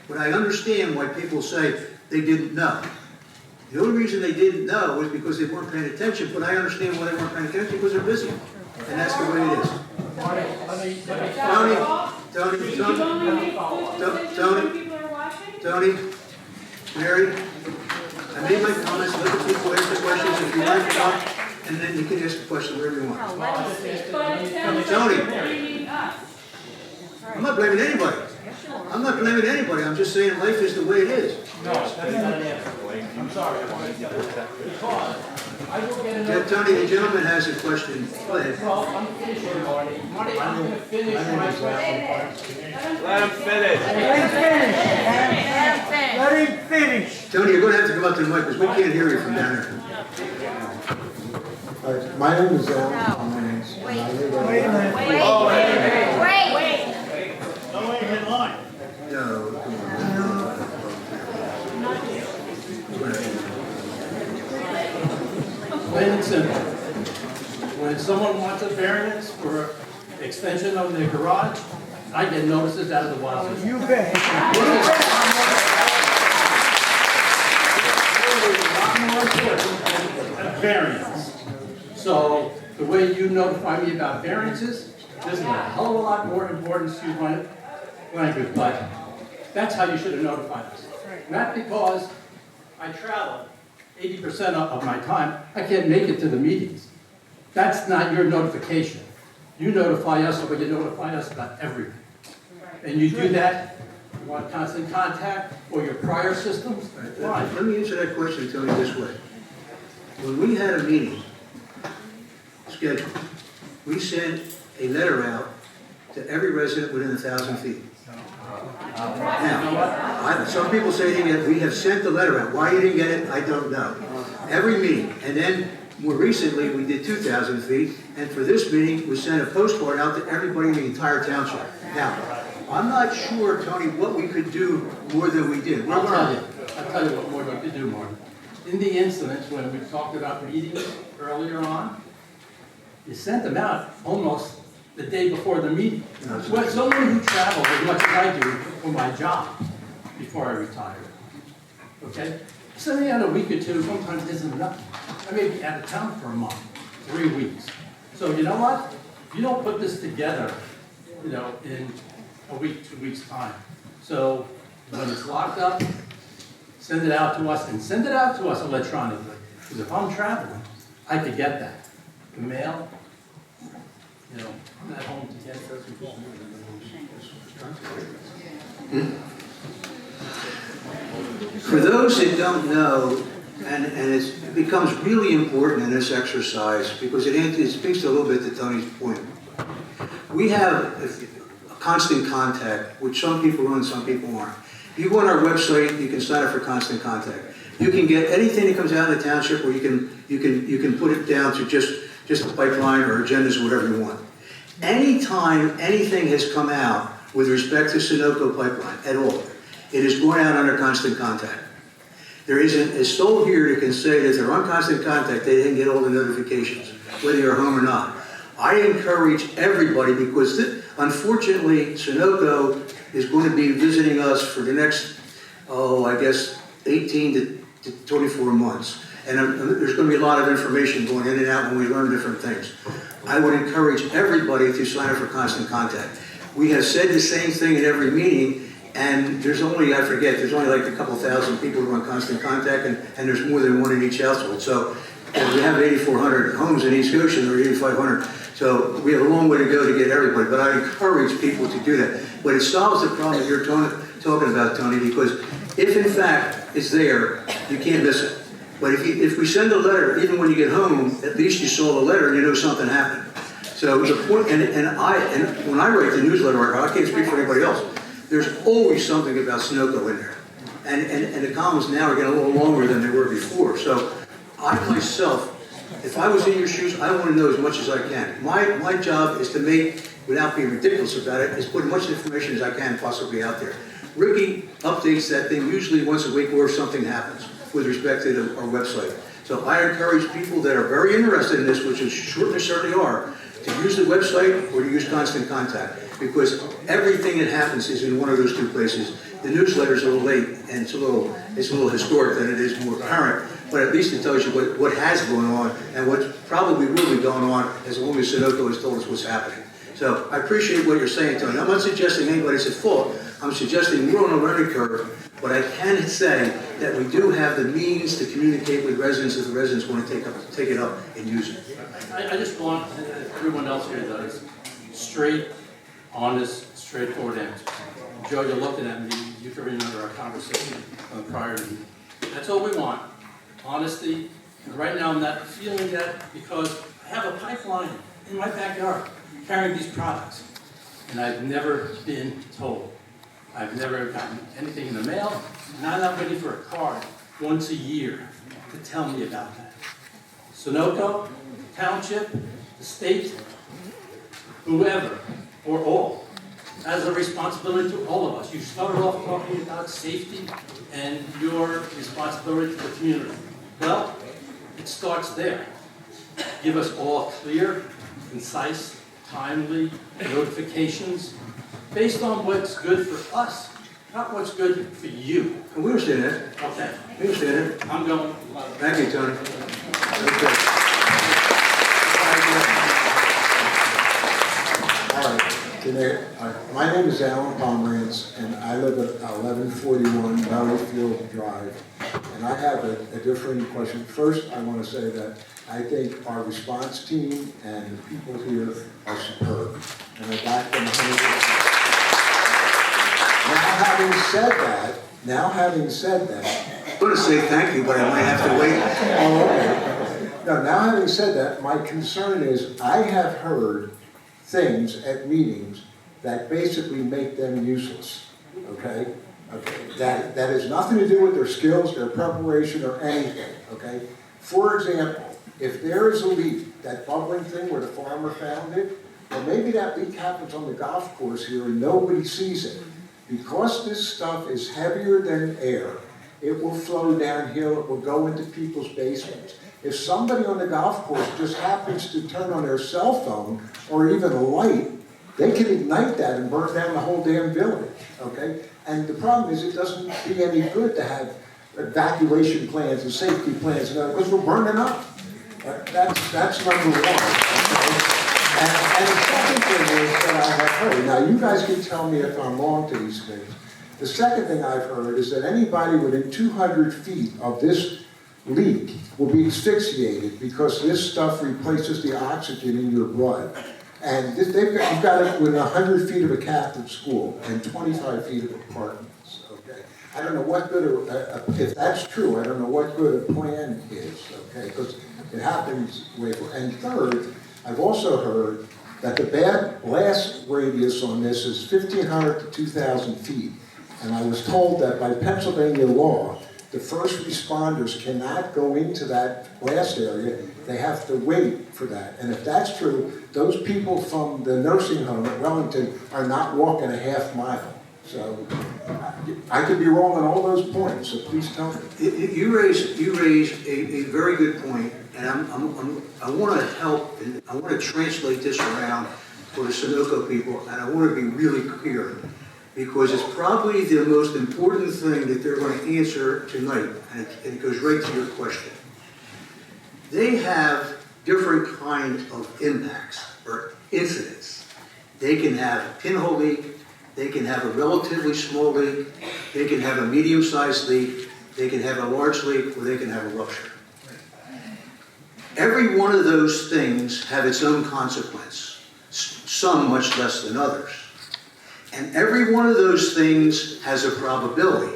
But I understand why people say they didn't know. The only reason they didn't know was because they weren't paying attention, but I understand why they weren't paying attention, because they're busy. And that's the way it is. Tony, Mary, I made my comments, let the people ask the questions if you want to talk, and then you can ask the question wherever you want. Tony, I'm not blaming anybody. I'm not blaming anybody. I'm just saying life is the way it is. No, that's not an answer, Blake. I'm sorry. Because I will get another... Yeah, Tony, the gentleman has a question. Go ahead. Well, I'm finishing, Marty. Marty, I'm going to finish my question. Let him finish. Let him finish. Tony, you're going to have to come up to the mic because we can't hear you from down there. My name is Al. Wait a minute. Wait. No way in line. No, come on. Plain and simple. When someone wants a variance for extension of their garage, I get notices out of the wazoo. You bet. A variance. So the way you notify me about variances, this is a hell of a lot more important, excuse my language, but that's how you should have notified us. Not because I travel 80% of my time, I can't make it to the meetings. That's not your notification. You notify us, but you notify us about everything. And you do that, you want constant contact, or your prior systems? Why? Let me answer that question, Tony, this way. When we had a meeting scheduled, we sent a letter out to every resident within 1,000 feet. Now, some people say that we have sent the letter out. Why you didn't get it, I don't know. Every meeting, and then more recently, we did 2,000 feet, and for this meeting, we sent a postcard out to everybody in the entire township. Now, I'm not sure, Tony, what we could do more than we did. I'll tell you what more we could do, Martin. In the incidents when we talked about meetings earlier on, you sent them out almost the day before the meeting. Well, someone who travels as much as I do for my job before I retired, okay? Sending out a week or two sometimes isn't enough. I may be out of town for a month, 3 weeks. So you know what? You don't put this together, you know, in a week, 2 weeks' time. So when it's locked up, send it out to us, and send it out to us electronically. Because if I'm traveling, I could get that. The mail, you know, I'm at home to get it. For those that don't know, and it becomes really important in this exercise because it speaks a little bit to Tony's point. We have a constant contact, which some people are and some people aren't. You go on our website, you can sign up for constant contact. You can get anything that comes out of the township, or you can put it down to just a pipeline or agendas or whatever you want. Anytime anything has come out with respect to Sunoco pipeline at all, it is going out under constant contact. There isn't a soul here that can say that they're on constant contact, they didn't get all the notifications, whether you're home or not. I encourage everybody, because unfortunately, Sunoco is going to be visiting us for the next, I guess, 18 to 24 months. And there's going to be a lot of information going in and out when we learn different things. I would encourage everybody to sign up for constant contact. We have said the same thing at every meeting, and there's only, I forget, there's only like a couple thousand people who are on constant contact, and there's more than one in each household. So we have 8,400 homes in East Goshen, or 8,500. So we have a long way to go to get everybody, but I encourage people to do that. But it solves the problem that you're talking about, Tony, because if in fact it's there, you can't miss it. But if we send a letter, even when you get home, at least you saw the letter and you know something happened. So the point, and when I write the newsletter, I can't speak for anybody else, there's always something about Sunoco in there. And the columns now are getting a little longer than they were before. So I myself, if I was in your shoes, I want to know as much as I can. My job is to make, without being ridiculous about it, is put as much information as I can possibly out there. Ricky updates that thing usually once a week or if something happens with respect to our website. So I encourage people that are very interested in this, which is certainly are, to use the website or to use constant contact, because everything that happens is in one of those two places. The newsletter's a little late, and it's a little historic than it is more current, but at least it tells you what has gone on and what probably will be going on as long as Sunoco has told us what's happening. So I appreciate what you're saying, Tony. I'm not suggesting anybody's at fault. I'm suggesting we're on a learning curve, but I can say that we do have the means to communicate with residents if the residents want to take it up and use it. I just want everyone else here that is straight, honest, straightforward answers. Joe, you're looking at me, you can remember our conversation on the prior meeting. That's all we want, honesty. And right now I'm not feeling that because I have a pipeline in my backyard carrying these products. And I've never been told. I've never gotten anything in the mail, and I'm not waiting for a card once a year to tell me about that. Sunoco, township, the state, whoever, or all, has a responsibility to all of us. You started off talking about safety and your responsibility to the community. Well, it starts there. Give us all clear, concise, timely notifications based on what's good for us, not what's good for you. And we understand that. Okay. We understand it. I'm going. Thank you, Tony. Okay. My name is Alan Pomerantz, and I live at 1141 Valley Field Drive. And I have a differing question. First, I want to say that I think our response team and the people here are superb. And I back them 100%. Now having said that, I'm going to say thank you, but I might have to wait. oh, okay. Now having said that, my concern is I have heard things at meetings that basically make them useless, okay? That has nothing to do with their skills, their preparation, or anything, okay? For example, if there is a leak, that bubbling thing where the farmer found it, well, maybe that leak happens on the golf course here and nobody sees it. Because this stuff is heavier than air, it will flow downhill, it will go into people's basements. If somebody on the golf course just happens to turn on their cell phone or even a light, they can ignite that and burn down the whole damn village, okay? And the problem is it doesn't do any good to have evacuation plans and safety plans because we're burning up. That's number one. Okay? And the second thing is that I have heard, now you guys can tell me if I'm wrong to these things. The second thing I've heard is that anybody within 200 feet of this leak will be asphyxiated because this stuff replaces the oxygen in your blood. And you've got it within 100 feet of a Catholic school and 25 feet of apartments, okay? I don't know what good, if that's true, I don't know what good a plan is, okay? Because it happens way more. And third, I've also heard that the bad blast radius on this is 1,500 to 2,000 feet. And I was told that by Pennsylvania law, the first responders cannot go into that blast area. They have to wait for that. And if that's true, those people from the nursing home at Wellington are not walking a half mile. So I could be wrong on all those points, so please tell me. You raise a very good point, and I want to help, and I want to translate this around for the Sunoco people, and I want to be really clear, because it's probably the most important thing that they're going to answer tonight, and it goes right to your question. They have different kind of impacts or incidents. They can have a pinhole leak, they can have a relatively small leak, they can have a medium-sized leak, they can have a large leak, or they can have a rupture. Every one of those things have its own consequence, some much less than others. And every one of those things has a probability,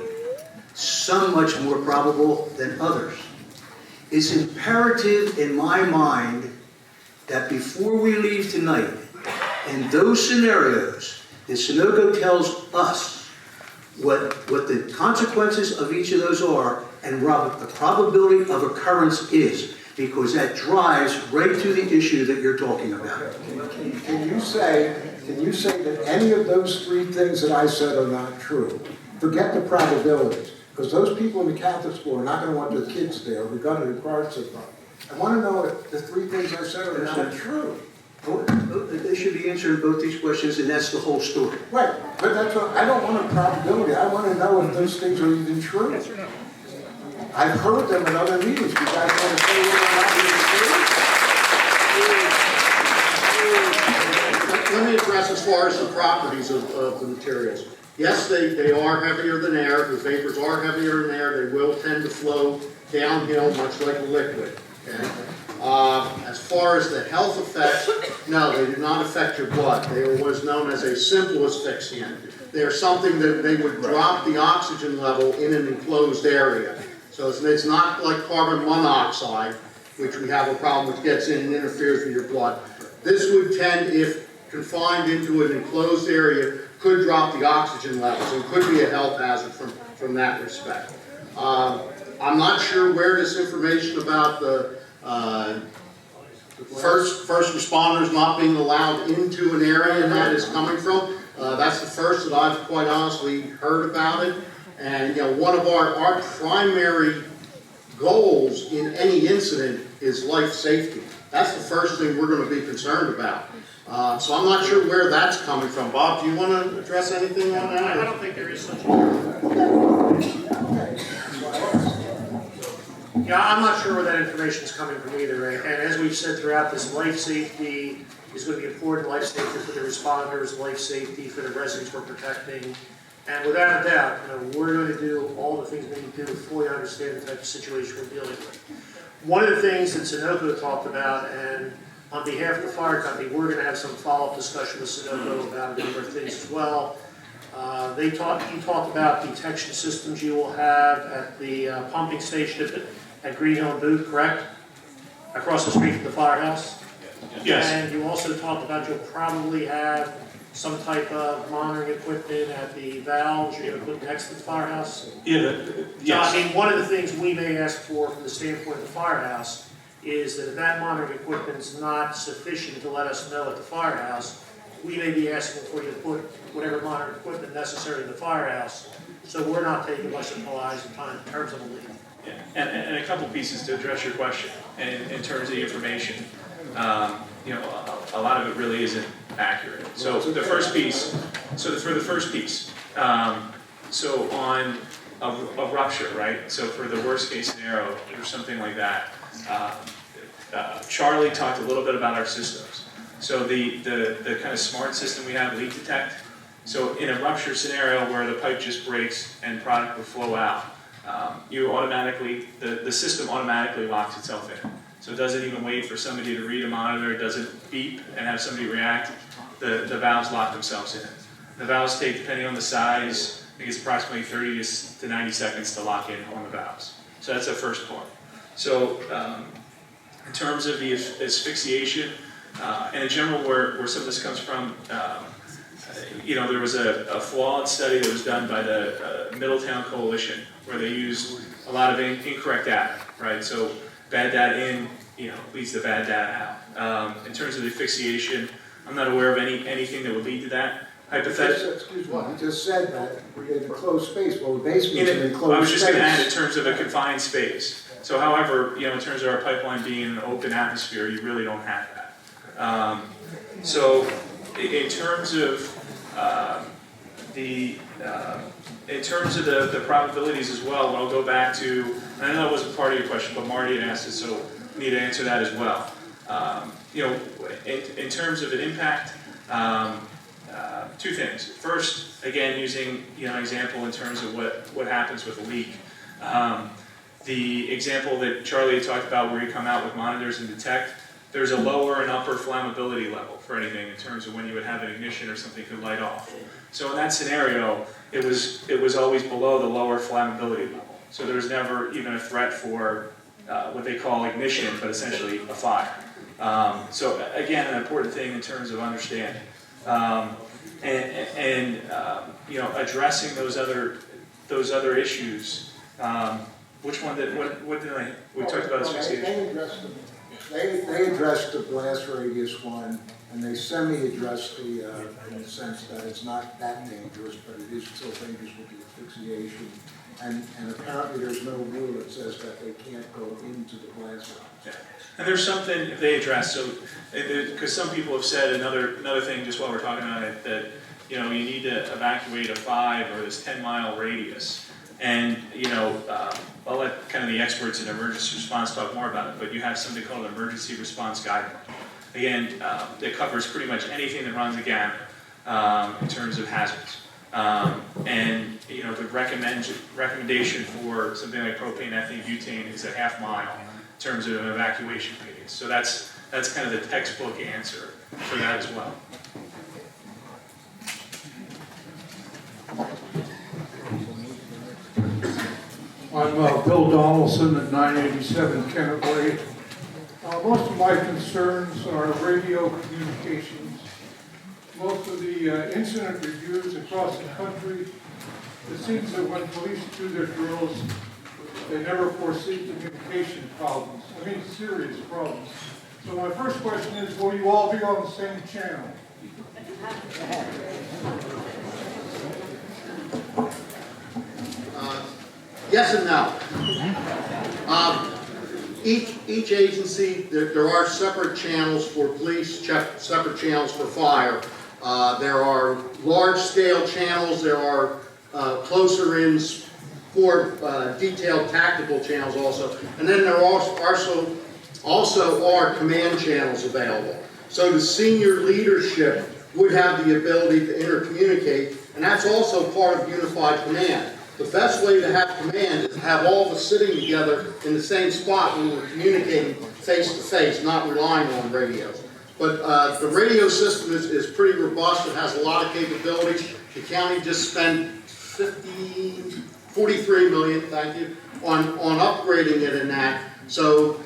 some much more probable than others. It's imperative in my mind that before we leave tonight, in those scenarios, the Sunoco tells us what the consequences of each of those are and what the probability of occurrence is, because that drives right to the issue that you're talking about. Can you say that any of those three things that I said are not true? Forget the probabilities, because those people in the Catholic school are not going to want their kids there, regardless of cards they've got. I want to know if the three things I said are not true. They should be answering both these questions, and that's the whole story. Right, but that's what, I don't want a probability. I want to know if those things are even true. Yes or no? I've heard them in other meetings. You guys want to say whether or not true? Let me address as far as the properties of the materials. Yes, they are heavier than air. The vapors are heavier than air. They will tend to flow downhill much like a liquid. Okay? As far as the health effects, no, they do not affect your blood. They are what is known as a simple asphyxiant. They are something that they would drop the oxygen level in an enclosed area. So it's not like carbon monoxide, which we have a problem which gets in and interferes with your blood. This would tend, if confined into an enclosed area, could drop the oxygen levels and could be a health hazard from that respect. I'm not sure where this information about the first responders not being allowed into an area that is coming from. That's the first that I've quite honestly heard about it. And one of our primary goals in any incident is life safety. That's the first thing we're going to be concerned about. So I'm not sure where that's coming from. Bob, do you want to address anything on that? I don't think there is such a... Yeah, I'm not sure where that information is coming from either. And as we've said throughout this, life safety is going to be important. Life safety for the responders, life safety for the residents we're protecting. And without a doubt, we're going to do all the things we need to do to fully understand the type of situation we're dealing with. One of the things that Sunoco talked about, and on behalf of the fire company, we're going to have some follow-up discussion with Sunoco about a number of things as well. He talked about detection systems you will have at the pumping station at Green Hill and Booth, correct? Across the street from the firehouse? Yes. And you also talked about you'll probably have some type of monitoring equipment at the valves you're going to put next to the firehouse? Yeah, yes. I mean, one of the things we may ask for from the standpoint of the firehouse is that if that monitoring equipment is not sufficient to let us know at the firehouse, we may be asking for you to put whatever monitoring equipment necessary in the firehouse, so we're not taking much supplies in terms of a leak. Yeah. And a couple pieces to address your question, and in terms of the information. A lot of it really isn't accurate. So the first piece, for the first piece, so on a rupture, right? So for the worst case scenario, or something like that, Charlie talked a little bit about our systems. So the kind of smart system we have, leak detect. So in a rupture scenario where the pipe just breaks and product will flow out, you automatically, the system automatically locks itself in. So it doesn't even wait for somebody to read a monitor, it doesn't beep and have somebody react. The valves lock themselves in. The valves take, depending on the size, I think it's approximately 30 to 90 seconds to lock in on the valves. So that's the first part. So in terms of the asphyxiation, and in general where some of this comes from, there was a flawed study that was done by the Middletown Coalition where they used a lot of incorrect data, right? So bad data in, leads to bad data out. In terms of the asphyxiation, I'm not aware of anything that would lead to that. Excuse me, you just said that in a closed space. Well, the basement's in a closed space. I was just going to add in terms of a confined space. So however, in terms of our pipeline being in an open atmosphere, you really don't have that. So in terms of the probabilities as well, I'll go back to, and I know that wasn't part of your question, but Marty had asked it, so I need to answer that as well. In terms of an impact, two things. First, again, using an example in terms of what happens with a leak. The example that Charlie had talked about where you come out with monitors and detect, there's a lower and upper flammability level for anything in terms of when you would have an ignition or something could light off. So in that scenario, it was always below the lower flammability level. So there was never even a threat for what they call ignition, but essentially a fire. So again, an important thing in terms of understanding. Addressing those other issues. Which one did we talked about asphyxiation? They addressed the blast radius one, and they semi-addressed in the sense that it's not that dangerous, but it is still dangerous with the asphyxiation. And apparently there's no rule that says that they can't go into the blast zone. Yeah. And there's something they address, so because some people have said another thing just while we're talking about it, that you need to evacuate a 5 or this 10-mile radius. And I'll let kind of the experts in emergency response talk more about it, but you have something called an emergency response guideline. Again, it covers pretty much anything that runs the gamut in terms of hazards. The recommendation for something like propane, ethane, butane is a half mile in terms of an evacuation radius. So that's kind of the textbook answer for that as well. I'm Bill Donaldson at 987 Kennett Way. Most of my concerns are radio communications. Most of the incident reviews across the country, it seems that when police do their drills, they never foresee communication problems. I mean, serious problems. So my first question is, will you all be on the same channel? Yes and no. Each agency, there are separate channels for police, separate channels for fire. There are large-scale channels. There are closer-in, more detailed tactical channels also. And then there also are command channels available. So the senior leadership would have the ability to intercommunicate And that's also part of unified command. The best way to have command is to have all of us sitting together in the same spot when we're communicating face to face, not relying on radios. But the radio system is pretty robust. It has a lot of capabilities. The county just spent 43 million, thank you, on upgrading it in that. So,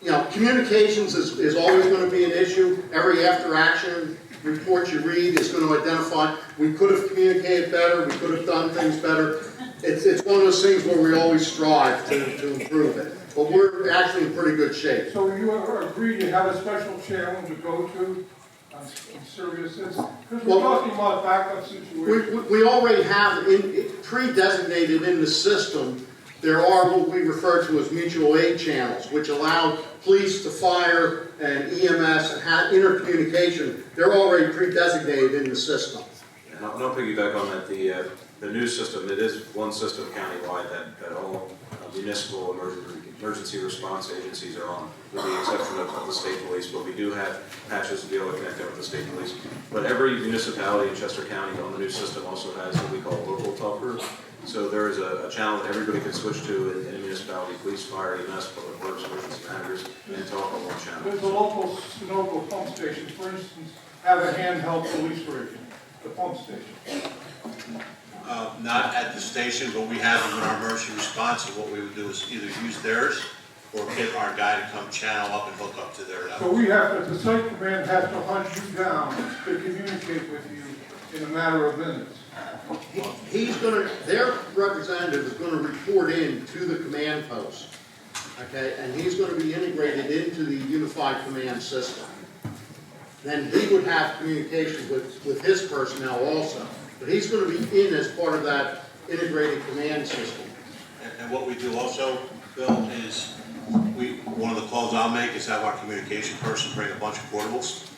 you know, communications is always going to be an issue. Every after action report you read is going to identify, we could have communicated better, we could have done things better. It's one of those things where we always strive to improve it. But we're actually in pretty good shape. So you agree to have a special channel to go to on serious incidents? Because we're talking about backup situations. We already have pre-designated in the system, there are what we refer to as mutual aid channels, which allow police to fire and EMS and have intercommunication. They're already pre-designated in the system. And I'll piggyback on that. The new system, it is one system countywide that all municipal emergency response agencies are on, with the exception of the state police, but we do have patches to be able to connect them with the state police. But every municipality in Chester County on the new system also has what we call a local talk group. So there is a channel that everybody can switch to in a municipality, police, fire, EMS, public works, emergency managers, and talk on one channel. There's a local Sunoco pump station, for instance, have a handheld police radio, the pump station. Not at the station, but we have them in our emergency response, and what we would do is either use theirs or get our guy to come channel up and hook up to their level. So we have to, the site command has to hunt you down to communicate with you in a matter of minutes. Their representative is going to report in to the command post, okay, and he's going to be integrated into the unified command system. Then he would have communication with his personnel also, but he's going to be in as part of that integrated command system. And what we do also, Bill, is one of the calls I'll make is have our communication person bring a bunch of portables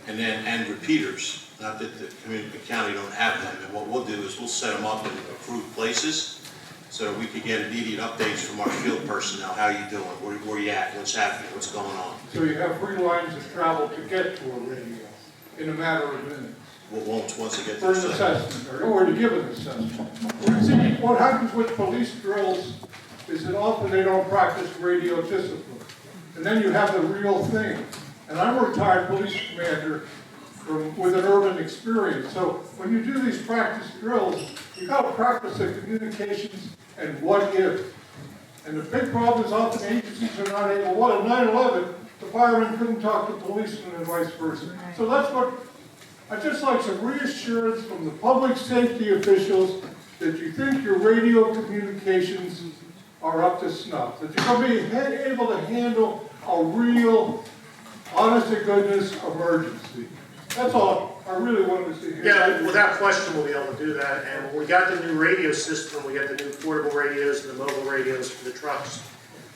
and repeaters. Not that the county don't have them, and what we'll do is we'll set them up in approved places so that we can get immediate updates from our field personnel. How you doing? Where you at? What's happening? What's going on? So you have 3 lines of travel to get to a radio in a matter of minutes. Well, once they get for an assessment, or to give an assessment. See, what happens with police drills is that often they don't practice radio discipline. And then you have the real thing. And I'm a retired police commander with an urban experience. So when you do these practice drills, you got to practice the communications and what if. And the big problem is often agencies are not able, what, in 9/11, the firemen couldn't talk to policemen and vice versa. So that's what, I'd just like some reassurance from the public safety officials that you think your radio communications are up to snuff, that you're going to be able to handle a real, honest-to-goodness emergency. That's all I really wanted to see here. Yeah, without question, we'll be able to do that. And when we got the new radio system, we got the new portable radios and the mobile radios for the trucks.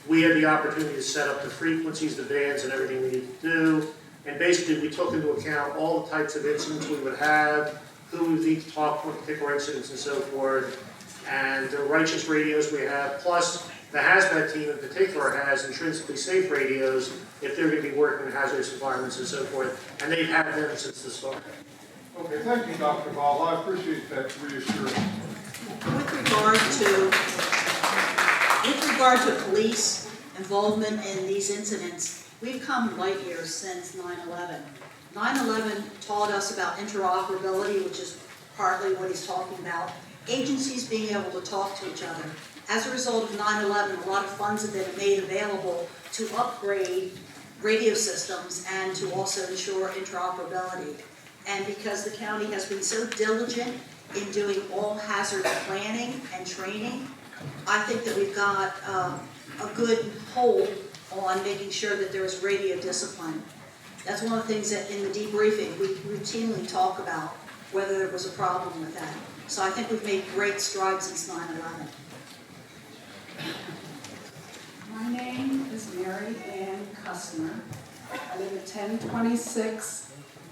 We had the opportunity to set up the frequencies, the bands, and everything we need to do. And basically, we took into account all the types of incidents we would have, who we need to talk to, particular incidents and so forth, and the righteous radios we have, plus the hazmat team in particular has intrinsically safe radios if they're going to be working in hazardous environments and so forth, and they've had them since the start. Okay, thank you, Dr. Ball. I appreciate that reassurance. With regard to police involvement in these incidents, we've come light years since 9/11. 9/11 taught us about interoperability, which is partly what he's talking about, agencies being able to talk to each other. As a result of 9/11, a lot of funds have been made available to upgrade radio systems and to also ensure interoperability. And because the county has been so diligent in doing all hazard planning and training, I think that we've got a good hold on making sure that there is radio discipline. That's one of the things that in the debriefing we routinely talk about, whether there was a problem with that. So I think we've made great strides since 9/11. My name is Mary Ann Kussner. I live at 1026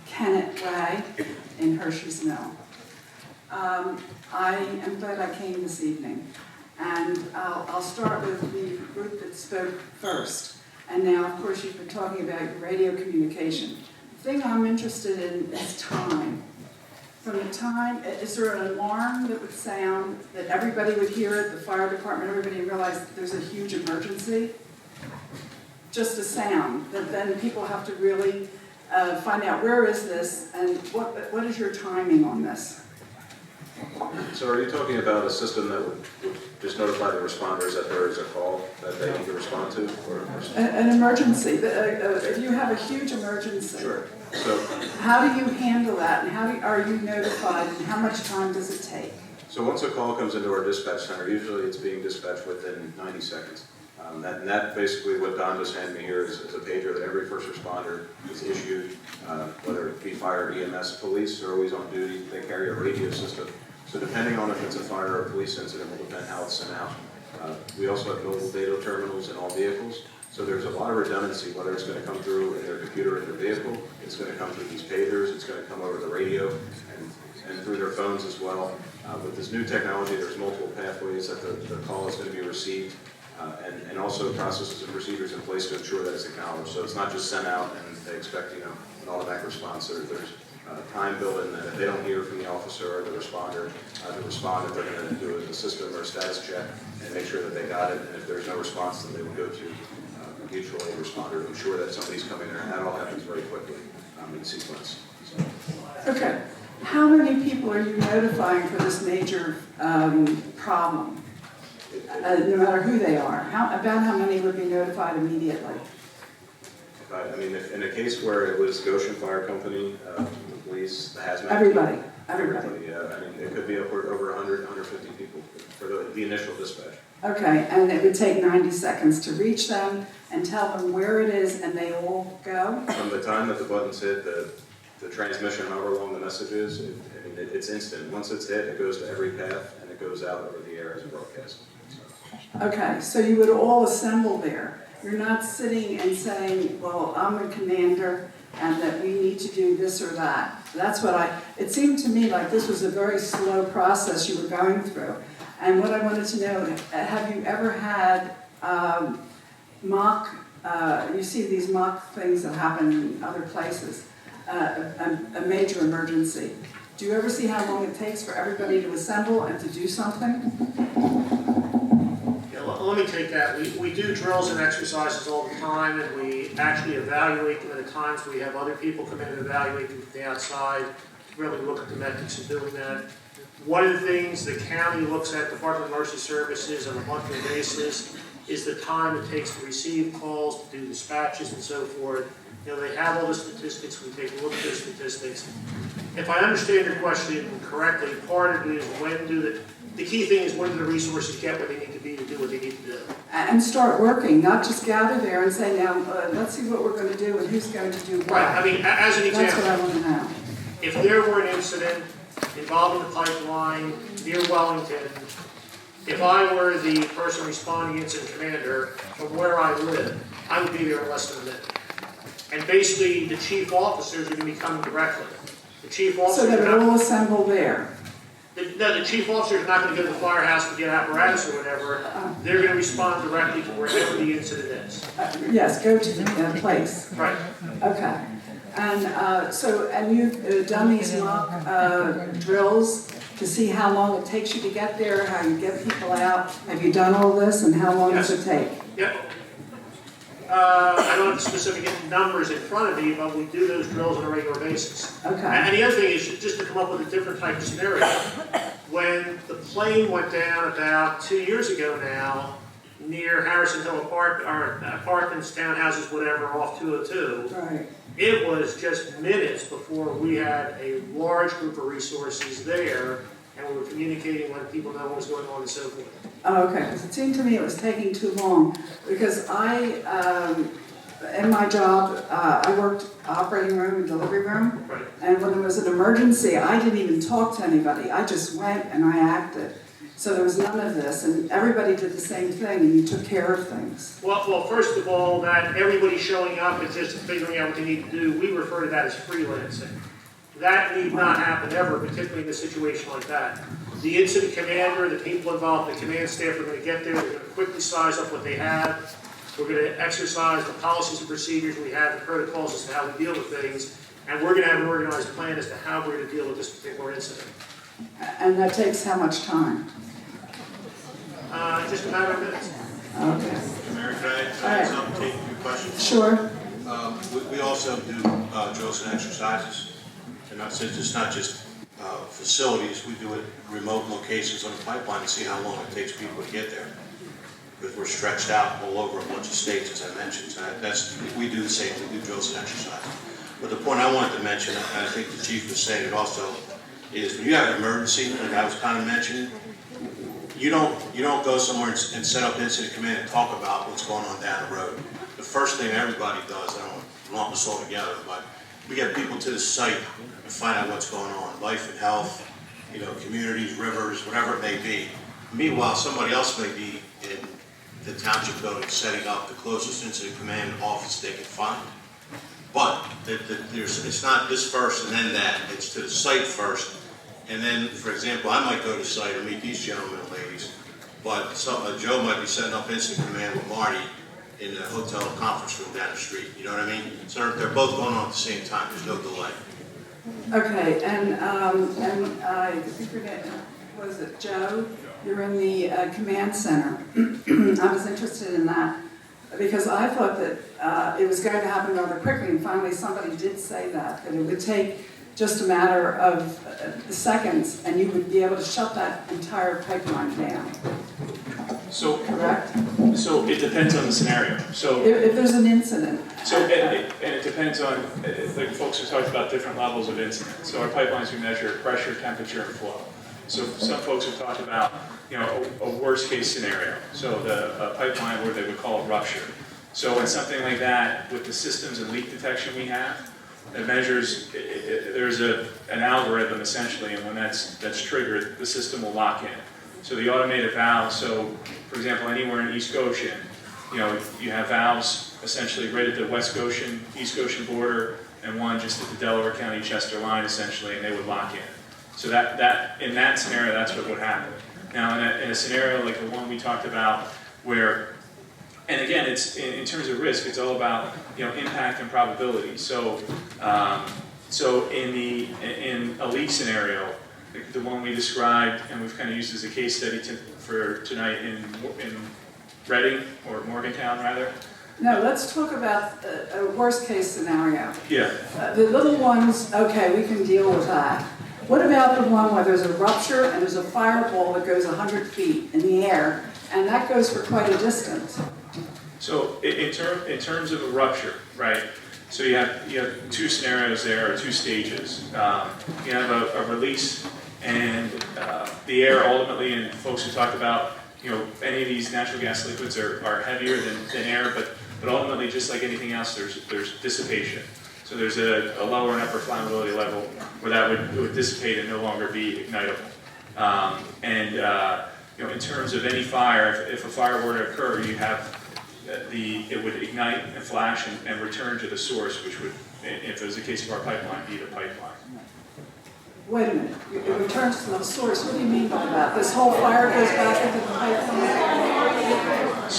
Kennett Way in Hershey's Mill. I am glad I came this evening. And I'll start with the group that spoke first. And now, of course, you've been talking about radio communication. The thing I'm interested in is time. from the time, is there an alarm that would sound, that everybody would hear it, the fire department, everybody realize that there's a huge emergency? Just a sound, that then people have to really find out where is this, and what is your timing on this? So are you talking about a system that would just notify the responders that there is a call that they need to respond to? Or An emergency, if you have a huge emergency. Sure. So, how do you handle that, and are you notified, and how much time does it take? so once a call comes into our dispatch center, usually it's being dispatched within 90 seconds. That basically what Don just handed me here is a pager that every first responder is issued, whether it be fire, EMS, police, they're always on duty. They carry a radio system. So depending on if it's a fire or a police incident will depend how it's sent out. We also have mobile data terminals in all vehicles. So there's a lot of redundancy, whether it's going to come through in their computer in their vehicle, it's going to come through these pagers, it's going to come over the radio, and through their phones as well. With this new technology, there's multiple pathways that the call is going to be received. And also processes and procedures in place to ensure that it's acknowledged. So it's not just sent out and they expect, an automatic response. There's time built in that if they don't hear from the officer or the respondent, they're going to do a system or a status check and make sure that they got it. And if there's no response, then they will go to a mutual aid responder to ensure that somebody's coming there. And that all happens very quickly in sequence. So. Okay. How many people are you notifying for this major problem? No matter who they are, about how many would be notified immediately? I mean, if in a case where it was Goshen Fire Company, the police, the hazmat. Everybody. Yeah. I mean, it could be upward over 100, 150 people for the initial dispatch. Okay, and it would take 90 seconds to reach them and tell them where it is, and they all go? From the time that the buttons hit, the transmission, however long the message is, it's instant. Once it's hit, it goes to every path, and it goes out over the air as a broadcast. Okay, so you would all assemble there. You're not sitting and saying, well, I'm a commander and that we need to do this or that. That's what it seemed to me like this was a very slow process you were going through. And what I wanted to know, have you ever had you see these mock things that happen in other places, a major emergency. Do you ever see how long it takes for everybody to assemble and to do something? Let me take that. We do drills and exercises all the time, and we actually evaluate them at times. We have other people come in and evaluate them from the outside to really look at the metrics of doing that. One of the things the county looks at, Department of Emergency Services, on a monthly basis is the time it takes to receive calls, to do dispatches and so forth. They have all the statistics. We take a look at those statistics. If I understand your question correctly, part of it is the key thing is when do the resources get where they need to be to do what they need to do. And start working, not just gather there and say, now, let's see what we're going to do and who's going to do what. Right, I mean, as an example. That's what I want to know. If there were an incident involving the pipeline near Wellington, if I were the person responding incident commander from where I live, I would be there in less than a minute. And basically, the chief officers are going to be coming directly. The chief officers so that it all assemble there. The chief officers are not going to go to the firehouse to get apparatus or whatever. They're going to respond directly to wherever the incident is. Yes, go to the place. Right. Okay. And you've done these mock drills to see how long it takes you to get there, how you get people out. Have you done all this, and how long does it take? Yep. I don't have the specific numbers in front of me, but we do those drills on a regular basis. Okay. And the other thing is just to come up with a different type of scenario. When the plane went down about 2 years ago now, near Harrison Hill apartments, townhouses, whatever, off 202, right. It was just minutes before we had a large group of resources there, and we were communicating, letting people know what was going on and so forth. Oh, okay, because it seemed to me it was taking too long. Because in my job, I worked operating room and delivery room. Right. And when there was an emergency, I didn't even talk to anybody. I just went and I acted. So there was none of this, and everybody did the same thing, and you took care of things. Well, first of all, that everybody showing up and just figuring out what they need to do, we refer to that as freelancing. That need not happen ever, particularly in a situation like that. The incident commander, the people involved, the command staff are going to get there. They're going to quickly size up what they have. We're going to exercise the policies and procedures we have, the protocols as to how we deal with things. And we're going to have an organized plan as to how we're going to deal with this particular incident. And that takes how much time? Just a matter of minutes. Okay. Mary, can I add something, take your questions? Sure. We also do drills and exercises, and it's not just facilities, we do it remote locations on the pipeline to see how long it takes people to get there. Because we're stretched out all over a bunch of states, as I mentioned, so we do the same, we do drills and exercises. But the point I wanted to mention, and I think the chief was saying it also, is when you have an emergency, like I was kind of mentioning, you don't go somewhere and set up incident command and talk about what's going on down the road. The first thing everybody does, I don't lump us all together, but we get people to the site and find out what's going on, life and health, communities, rivers, whatever it may be. Meanwhile, somebody else may be in the township building setting up the closest incident command office they can find. But it's not this first and then that, it's to the site first. And then, for example, I might go to the site and meet these gentlemen and ladies, but Joe might be setting up incident command with Marty in the hotel conference room down the street, you know what I mean? So they're both going on at the same time, there's no delay. Okay, and I think your name, was it Joe? You're in the command center. I was interested in that because I thought that it was going to happen rather quickly, and finally somebody did say that it would take just a matter of seconds and you would be able to shut that entire pipeline down. So, correct? So it depends on the scenario. So if there's an incident. So and it depends on, like folks have talked about different levels of incident. So our pipelines, we measure pressure, temperature, and flow. So some folks have talked about, a worst case scenario. So a pipeline where they would call it rupture. So in something like that, with the systems and leak detection we have, it measures, there's an algorithm essentially, and when that's triggered, the system will lock in. So the automated valves, so for example, anywhere in East Goshen, you have valves essentially right at the West Goshen, East Goshen border, and one just at the Delaware County Chester line essentially, and they would lock in. So that in that scenario, that's what would happen. Now in a scenario like the one we talked about where, and again, it's in terms of risk, it's all about impact and probability. So in a leak scenario, the one we described and we've kind of used as a case study for tonight in Reading or Morgantown rather. No, let's talk about a worst case scenario. Yeah. The little ones, okay, we can deal with that. What about the one where there's a rupture and there's a fireball that goes 100 feet in the air, and that goes for quite a distance? So in terms of a rupture, right? So you have two scenarios there, or two stages. You have a release, and the air ultimately, and folks who talked about, any of these natural gas liquids are heavier than air, but ultimately, just like anything else, there's dissipation. So there's a lower and upper flammability level where that would dissipate and no longer be ignitable. In terms of any fire, if a fire were to occur, you have it would ignite and flash and return to the source, which would, if it was the case of our pipeline, be the pipeline. Wait a minute, it returns to the source. What do you mean by that? This whole fire goes back into the pipeline?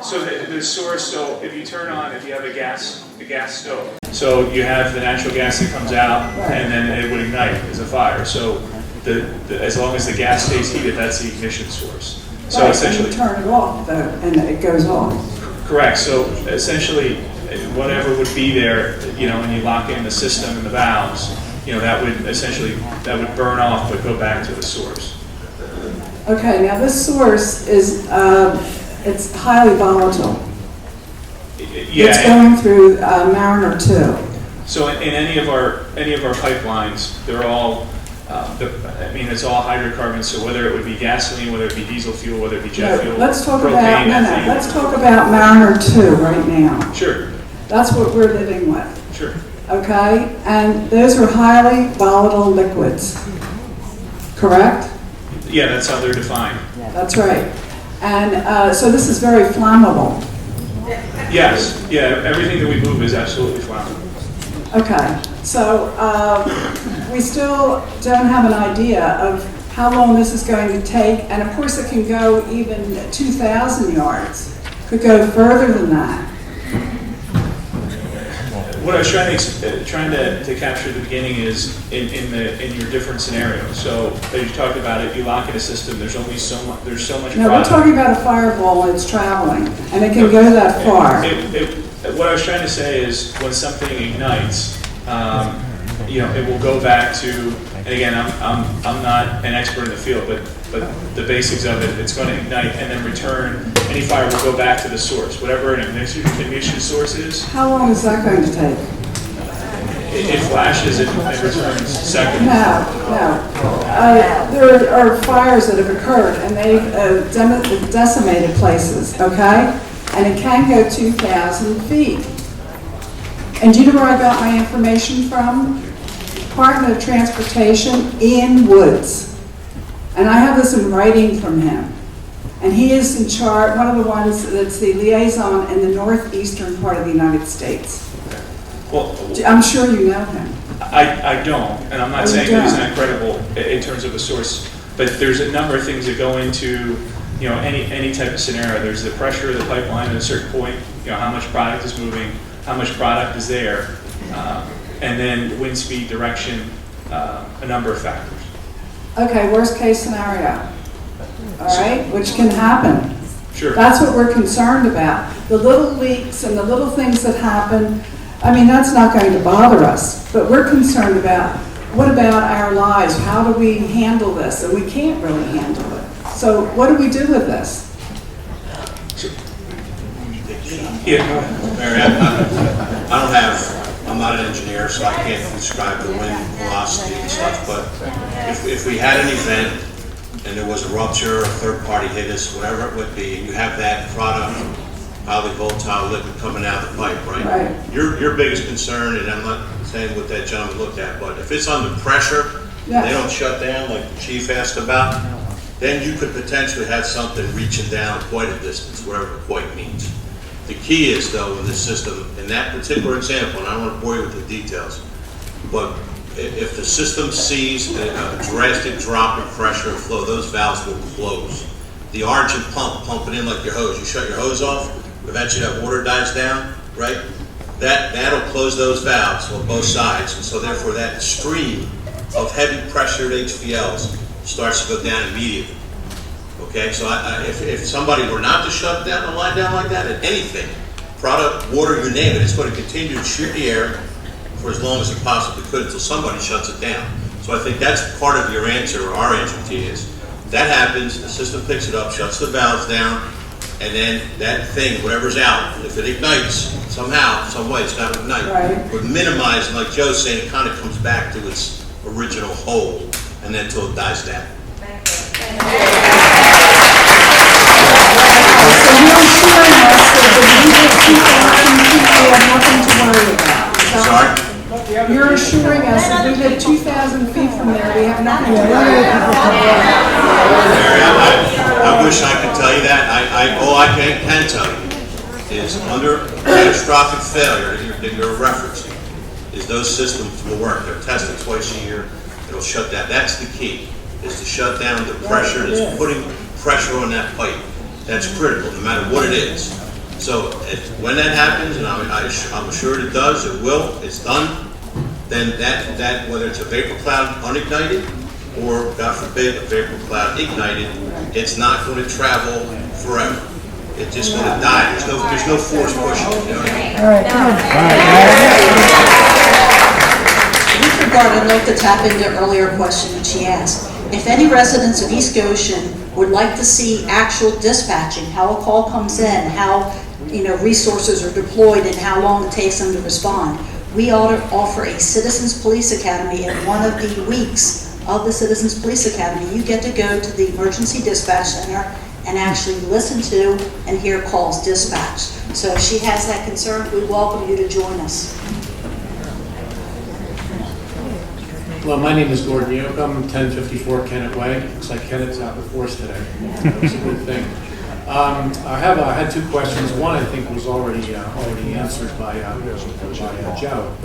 So the source, so if you turn on, if you have a gas stove, so you have the natural gas that comes out and then it would ignite as a fire. So as long as the gas stays heated, that's the ignition source. So essentially, you turn it off though, and it goes off. Correct. So essentially, whatever would be there, when you lock in the system and the valves, that would burn off but go back to the source. Okay. Now this source is it's highly volatile. Yeah. It's going through Mariner 2. So in any of our pipelines, they're all. It's all hydrocarbons. So whether it would be gasoline, whether it be diesel fuel, whether it be jet fuel, Let's talk propane, about let's talk about Mariner 2 right now. Sure. That's what we're living with. Sure. Okay, and those are highly volatile liquids. Correct? Yeah, that's how they're defined. That's right. And so this is very flammable. Yes. Yeah. Everything that we move is absolutely flammable. Okay, so we still don't have an idea of how long this is going to take, and of course it can go even 2,000 yards. Could go further than that. what I was trying to capture at the beginning is in your different scenarios. So as you talked about, if you lock in a system, there's only so much. There's so much. No, we're product. talking about a fireball and it's traveling, and it can go that far. What I was trying to say is when something ignites, it will go back to. And again, I'm not an expert in the field, but the basics of it, it's going to ignite and then return. Any fire will go back to the source, whatever an ignition source is. How long is that going to take? It flashes and returns seconds. No. There are fires that have occurred and they've decimated places, okay? And it can go 2,000 feet. And do you know where I got my information from? Department of Transportation in Woods. And I have this in writing from him. And he is in charge, one of the ones that's the liaison in the northeastern part of the United States. Well, I'm sure you know him. I don't, and I'm not saying that he's not credible in terms of a source, but there's a number of things that go into any type of scenario. There's the pressure of the pipeline at a certain point, how much product is moving, how much product is there, and then wind speed, direction, a number of factors. Okay, worst case scenario, all right, which can happen. Sure. That's what we're concerned about. The little leaks and the little things that happen, I mean, that's not going to bother us, but we're concerned about, what about our lives? How do we handle this? And we can't really handle it. So what do we do with this? Mary, I'm not an engineer, so I can't describe the wind velocity and such, but if we had an event and there was a rupture, a third party hit us, whatever it would be, and you have that product, highly volatile liquid coming out of the pipe, right? Right. Your biggest concern, and I'm not saying what that gentleman looked at, but if it's under pressure, Yes. they don't shut down like the chief asked about, then you could potentially have something reaching down quite a distance, whatever quite means. The key is, though, with this system, in that particular example, and I don't want to bore you with the details, but if the system sees a drastic drop in pressure and flow, those valves will close. The argent pump, pumping in like your hose, you shut your hose off, eventually that water dies down, right? That'll close those valves on both sides, and so therefore that stream of heavy pressured HVLs starts to go down immediately. Okay, so if somebody were not to shut down the line down like that, at anything, product, water, you name it, it's going to continue to shoot the air for as long as it possibly could until somebody shuts it down. So I think that's part of your answer, or our answer to you is, that happens, the system picks it up, shuts the valves down, and then that thing, whatever's out, if it ignites somehow, some way, it's got to ignite. Right. But minimize, like Joe's saying, it kind of comes back to its original hole, and then until it dies down. So you're assuring us that if we live 2,000 feet, we have nothing to worry about. Sorry? You're assuring us if we live 2,000 feet from there, we have nothing to worry about. Mary, I wish I could tell you that. All I can tell you is under catastrophic failure that you're referencing, is those systems will work. They're tested twice a year. It'll shut down. That's the key, is to shut down the pressure that's putting pressure on that pipe. That's critical, no matter what it is. So when that happens, and I'm sure it does, it will, it's done, then that whether it's a vapor cloud unignited, or God forbid, a vapor cloud ignited, it's not going to travel forever. It's just going to die. There's no force pushing it. You know what I mean? All right. In this regard, I'd like to tap into an earlier question that she asked. If any residents of East Goshen would like to see actual dispatching, how a call comes in, how resources are deployed, and how long it takes them to respond, we ought to offer a Citizens Police Academy in one of the weeks of the Citizens Police Academy. You get to go to the Emergency Dispatch Center and actually listen to and hear calls dispatched. So if she has that concern, we welcome you to join us. Well, my name is Gordon Yoke. I'm 1054 Kennett Way. Looks like Kennett's out in force today. That's a good thing. I had two questions. One I think was already answered by Joe.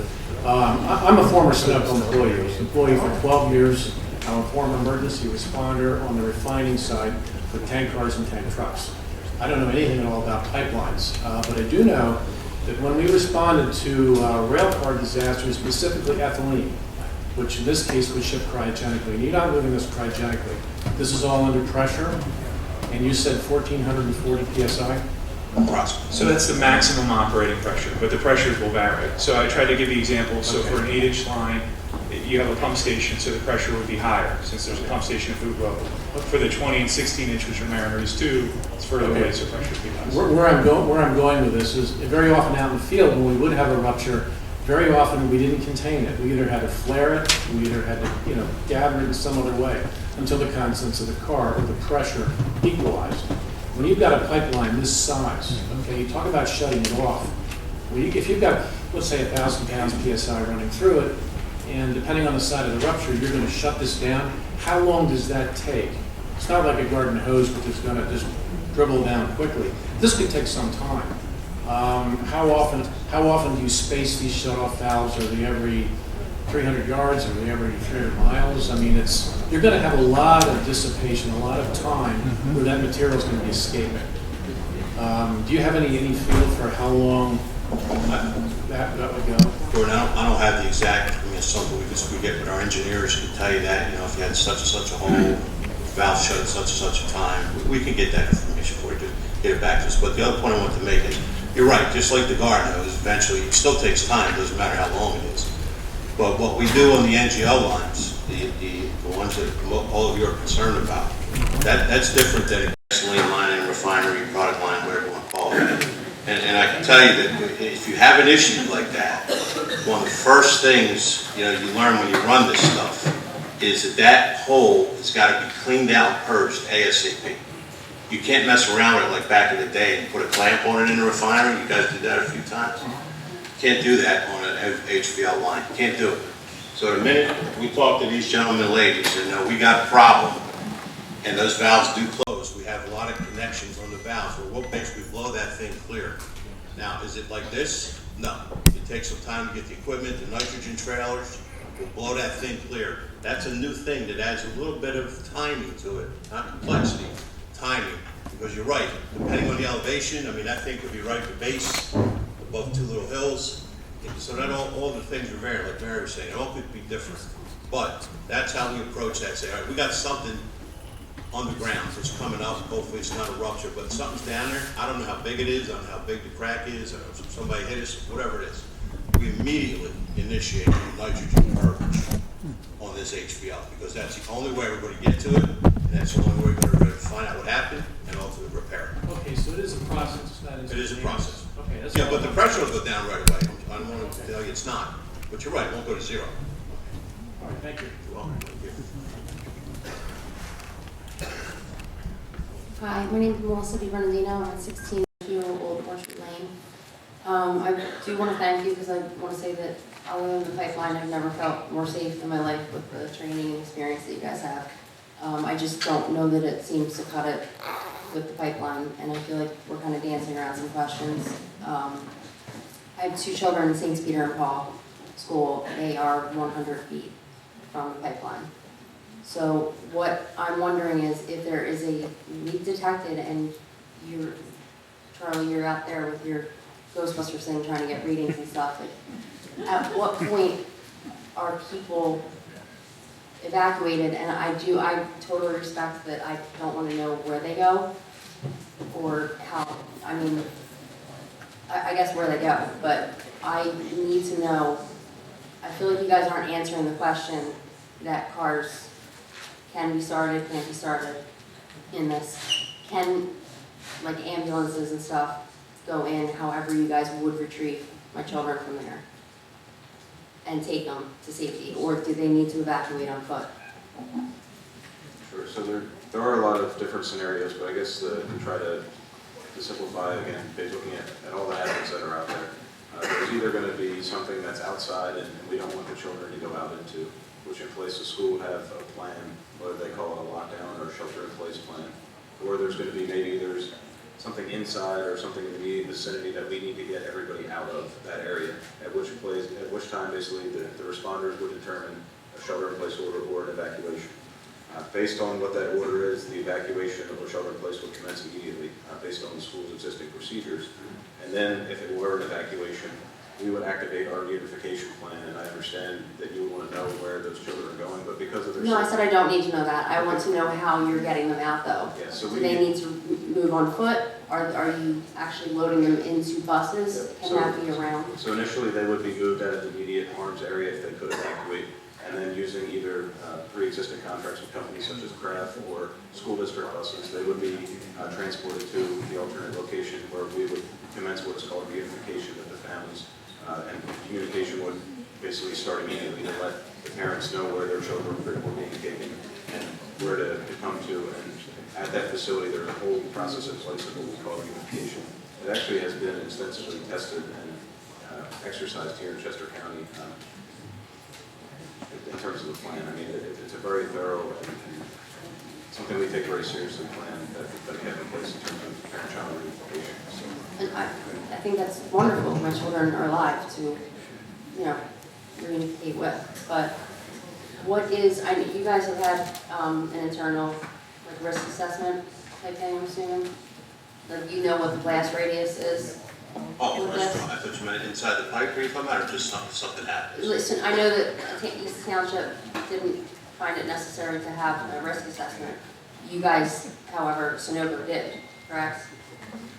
I'm a former Sunoco employee. I was an employee for 12 years. I'm a former emergency responder on the refining side for tank cars and tank trucks. I don't know anything at all about pipelines, but I do know that when we responded to rail car disasters, specifically ethylene, which in this case was shipped cryogenically, and you're not moving this cryogenically, this is all under pressure, and you said 1,440 PSI? So that's the maximum operating pressure, but the pressures will vary. So I tried to give the example, so for an 8-inch line, you have a pump station, so the pressure would be higher, since there's a pump station at Food Road. For the 20 and 16-inch, which are Mariners 2, it's further away, so pressure would be less. Where I'm going with this is, very often out in the field, when we would have a rupture, very often we didn't contain it. We either had to flare it, we either had to, gather it in some other way, until the contents of the car or the pressure equalized. When you've got a pipeline this size, okay, you talk about shutting it off. Well, if you've got, let's say, 1,000 pounds PSI running through it, and depending on the side of the rupture, you're going to shut this down, how long does that take? It's not like a garden hose which is going to just dribble down quickly. This could take some time. How often do you space these shut-off valves? Are they every 300 yards? Are they every 300 miles? I mean, you're going to have a lot of dissipation, a lot of time where that material is going to be escaping. Do you have any feel for how long that would go? Gordon, I don't have the exact, it's something we get with our engineers to tell you that, if you had such and such a hole, valve shut at such and such a time, we can get that information for you to get it back to us. But the other point I want to make is, you're right, just like the garden hose, eventually, it still takes time, doesn't matter how long it is. But what we do on the NGL lines, the ones that all of you are concerned about, that's different than a gasoline line and refinery product line, whatever you want to call it. And I can tell you that if you have an issue like that, one of the first things you learn when you run this stuff is that hole has got to be cleaned out, purged ASAP. You can't mess around with it like back in the day and put a clamp on it in the refinery. You guys did that a few times. You can't do that on an HVL line. You can't do it. So the minute we talk to these gentlemen and ladies and we got a problem and those valves do close, we have a lot of connections on the valves where we'll basically blow that thing clear. Now, is it like this? No. It takes some time to get the equipment, the nitrogen trailers. We'll blow that thing clear. That's a new thing that adds a little bit of timing to it, not complexity, timing. Because you're right, depending on the elevation, that thing could be right at the base, above two little hills. So that all the things are varied, like Mary was saying, it all could be different. But that's how we approach that. Say, all right, we got something on the ground that's coming up. Hopefully it's not a rupture, but something's down there. I don't know how big it is. I don't know how big the crack is. I don't know if somebody hit us, whatever it is. We immediately initiate a nitrogen purge on this HVL because that's the only way we're going to get to it, and that's the only way we're going to find out what happened and ultimately repair it. Okay, so it is a process. It's not It is a process. Okay, that's Yeah, but the pressure will go down right away. I don't want to tell you it's not, but you're right. It won't go to zero. All right, thank you. You're welcome. Thank you. Hi, my name is Melissa DiBernardino. I'm at 16 Old Orchard Lane. I do want to thank you because I want to say that other than the pipeline, I've never felt more safe in my life with the training and experience that you guys have. I just don't know that it seems to cut it with the pipeline, and I feel like we're kind of dancing around some questions. I have two children in St. Peter and Paul School. They are 100 feet from the pipeline. So what I'm wondering is if there is a leak detected and Charlie, you're out there with your Ghostbusters thing trying to get readings and stuff, like, at what point are people evacuated? And I totally respect that I don't want to know where they go or how, I guess where they go, but I need to know. I feel like you guys aren't answering the question that cars can be started, can't be started in this. Can, like, ambulances and stuff go in however you guys would retrieve my children from there and take them to safety, or do they need to evacuate on foot? Sure, so there are a lot of different scenarios, but I guess to try to simplify, again, based looking at all the hazards that are out there, there's either going to be something that's outside and we don't want the children to go out into, which in place the school would have a plan, whether they call it a lockdown or a shelter-in-place plan, or there's going to be maybe there's something inside or something in the immediate vicinity that we need to get everybody out of that area, at which time basically the responders would determine a shelter-in-place order or an evacuation. Based on what that order is, the evacuation of a shelter-in-place will commence immediately, based on the school's existing procedures. And then, if it were an evacuation, we would activate our reunification plan, and I understand that you would want to know where those children are going, but because of their... No, I said I don't need to know that. I want to know how you're getting them out, though. Yeah, so Do they need to move on foot? Are you actually loading them into buses? Can that be around? So initially, they would be moved out of the immediate harm's area if they could evacuate, and then using either pre-existing contracts with companies such as Craft or school district buses, they would be transported to the alternate location where we would commence what is called reunification with the families. And communication would basically start immediately to let the parents know where their children were being taken and where to come to. And at that facility, there's a whole process in place of what we call reunification. It actually has been extensively tested and exercised here in Chester County in terms of the plan. I mean, it's a very thorough and something we take very seriously plan that we have in place in terms of parent-child reunification. So. And I think that's wonderful. My children are alive to, you know, reunify with. But what is, you guys have had an internal like risk assessment type thing, I'm assuming? Like you know what the blast radius is? Oh, restaurant, I thought you meant inside the pipe, are you talking about, or just something happens? Listen, I know that East Township didn't find it necessary to have a risk assessment. You guys, however, Sunoco did, correct?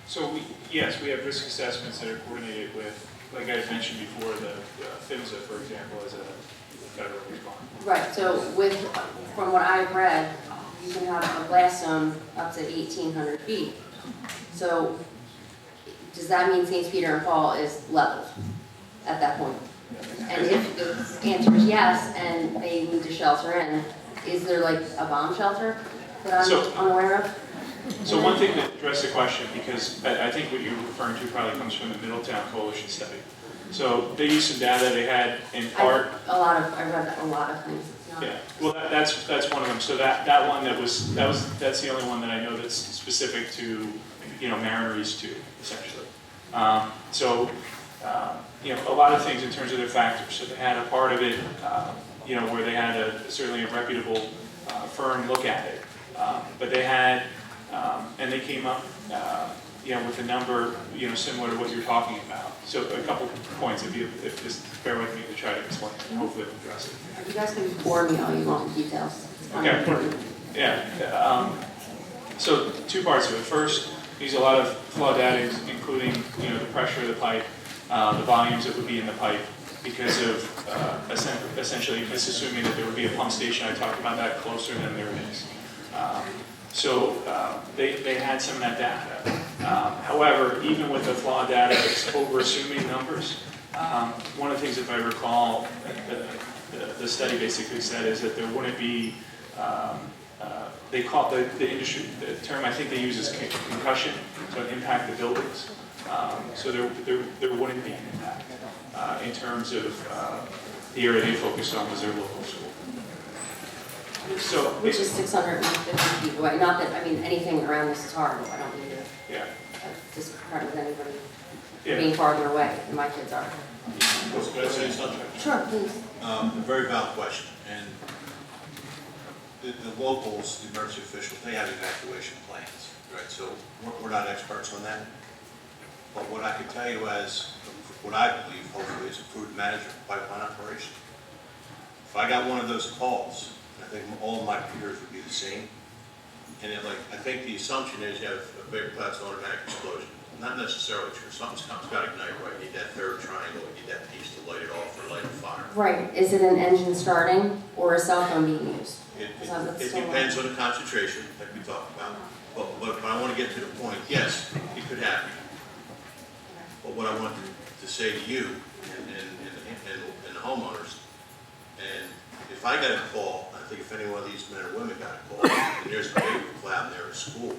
So yes, we have risk assessments that are coordinated with, like I mentioned before, the PHMSA, for example, as a federal response. Right, so from what I've read, you can have a blast zone up to 1,800 feet. So does that mean St. Peter and Paul is leveled at that point? And if the answer is yes, and they need to shelter in, is there like a bomb shelter that I'm unaware of? So one thing to address the question, because I think what you're referring to probably comes from the Middletown Coalition study. So they used some data they had in part. I read a lot of things. Yeah, well that's one of them. So that one that's the only one that I know that's specific to, you know, Mariner East 2, essentially. You know, a lot of things in terms of their factors. So they had a part of it, you know, where they had certainly a reputable firm look at it. But they had, and they came up, you know, with a number, you know, similar to what you're talking about. So a couple points, if just bear with me to try to explain it, and hopefully I'll address it. You guys can bore me all you want with details. It's kind of important. Yeah. So two parts of it. First, use a lot of flaw data, including, you know, the pressure of the pipe, the volumes that would be in the pipe, because of essentially misassuming that there would be a pump station. I talked about that closer than there is. They had some of that data. However, even with the flawed data, it's over-assuming numbers. One of the things, if I recall, the study basically said is that there wouldn't be, they call it the industry, the term I think they use is concussion, so it impact the buildings. So there wouldn't be an impact in terms of the area they focused on was their local school. So, which is 650 feet away. Not that, I mean, anything around this is horrible. I don't mean to discredit anybody being farther away than my kids are. Could I say something? Sure, please. A very valid question. And the locals, the emergency officials, they have evacuation plans, right? So we're not experts on that. But what I can tell you as what I believe, hopefully, is a prudent management of pipeline operation. If I got one of those calls, I think all of my peers would be the same. And I think the assumption is you have a big class automatic explosion. Not necessarily true. Something's got to ignite, right? You need that third triangle, you need that piece to light it off or light a fire. Right. Is it an engine starting or a cell phone being used? It depends on the concentration that we talked about. But I want to get to the point. Yes, it could happen. But what I want to say to you and the homeowners, and if I got a call, I think if any one of these men or women got a call, and there's a vapor cloud there at school,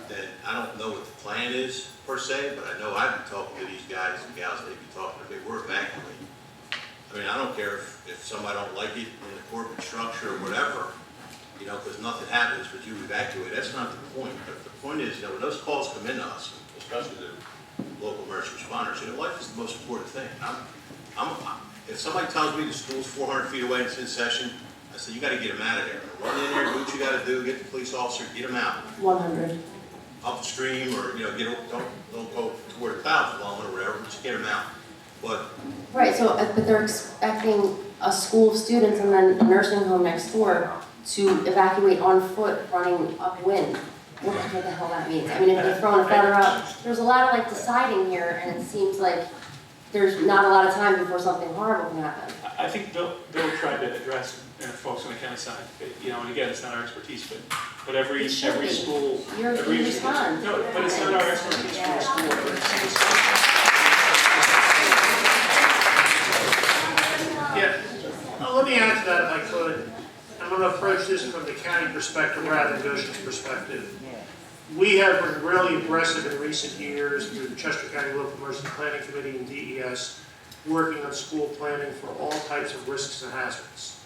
then I don't know what the plan is per se, but I know I've been talking to these guys and gals, they'd be talking to me, we're evacuating. I mean, I don't care if somebody don't like it in the corporate structure or whatever, you know, because nothing happens, but you evacuate. That's not the point. But the point is, you know, when those calls come in to us, especially the local emergency responders, you know, life is the most important thing. If somebody tells me the school's 400 feet away and it's in session, I said, you gotta get them out of there. Run in there, do what you gotta do, get the police officer, get them out. 100. Upstream or, don't go toward the foul zone or whatever, just get them out. But Right, so, but they're expecting a school of students and then a nursing home next door to evacuate on foot running upwind. What the hell that means? I mean, if they're throwing a feather up, there's a lot of like deciding here, and it seems like there's not a lot of time before something horrible can happen. I think Bill tried to address folks on the county side, and again, it's not our expertise, but every school, You respond. no, but it's not our expertise for a school. Yeah, let me add to that if I could. I'm going to approach this from the county perspective rather than Goshen's perspective. We have been really aggressive in recent years through the Chester County Local Emergency Planning Committee and DES, working on school planning for all types of risks and hazards.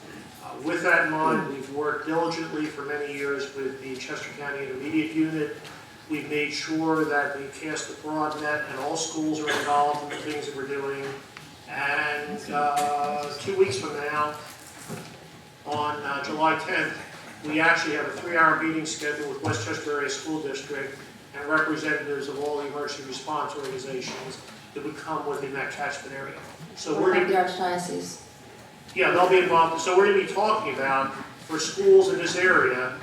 With that in mind, we've worked diligently for many years with the Chester County Intermediate Unit. We've made sure that we cast a broad net and all schools are involved in the things that we're doing. And 2 weeks from now, on July 10th, we actually have a 3-hour meeting scheduled with Westchester Area School District and representatives of all the emergency response organizations that would come within that catchment area. So we're going The to, archdiocese. yeah, they'll be involved. So we're going to be talking about, for schools in this area,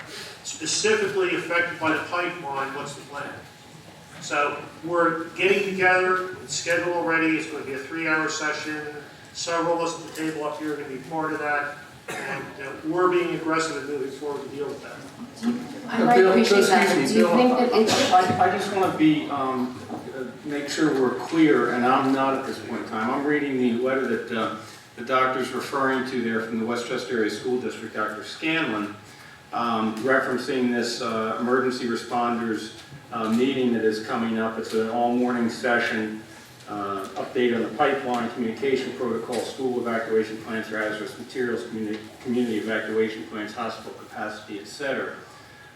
specifically affected by the pipeline, what's the plan? So we're getting together, it's scheduled already, it's going to be a 3-hour session. Several of us at the table up here are going to be part of that. And we're being aggressive in moving forward to deal with that. I might appreciate that, but do you think that it's... I just want to be, make sure we're clear, and I'm not at this point in time. I'm reading the letter that the doctor's referring to there from the Westchester Area School District, Dr. Scanlon, referencing this emergency responders meeting that is coming up. It's an all-morning session, update on the pipeline, communication protocol, school evacuation plans for hazardous materials, community evacuation plans, hospital capacity, etc.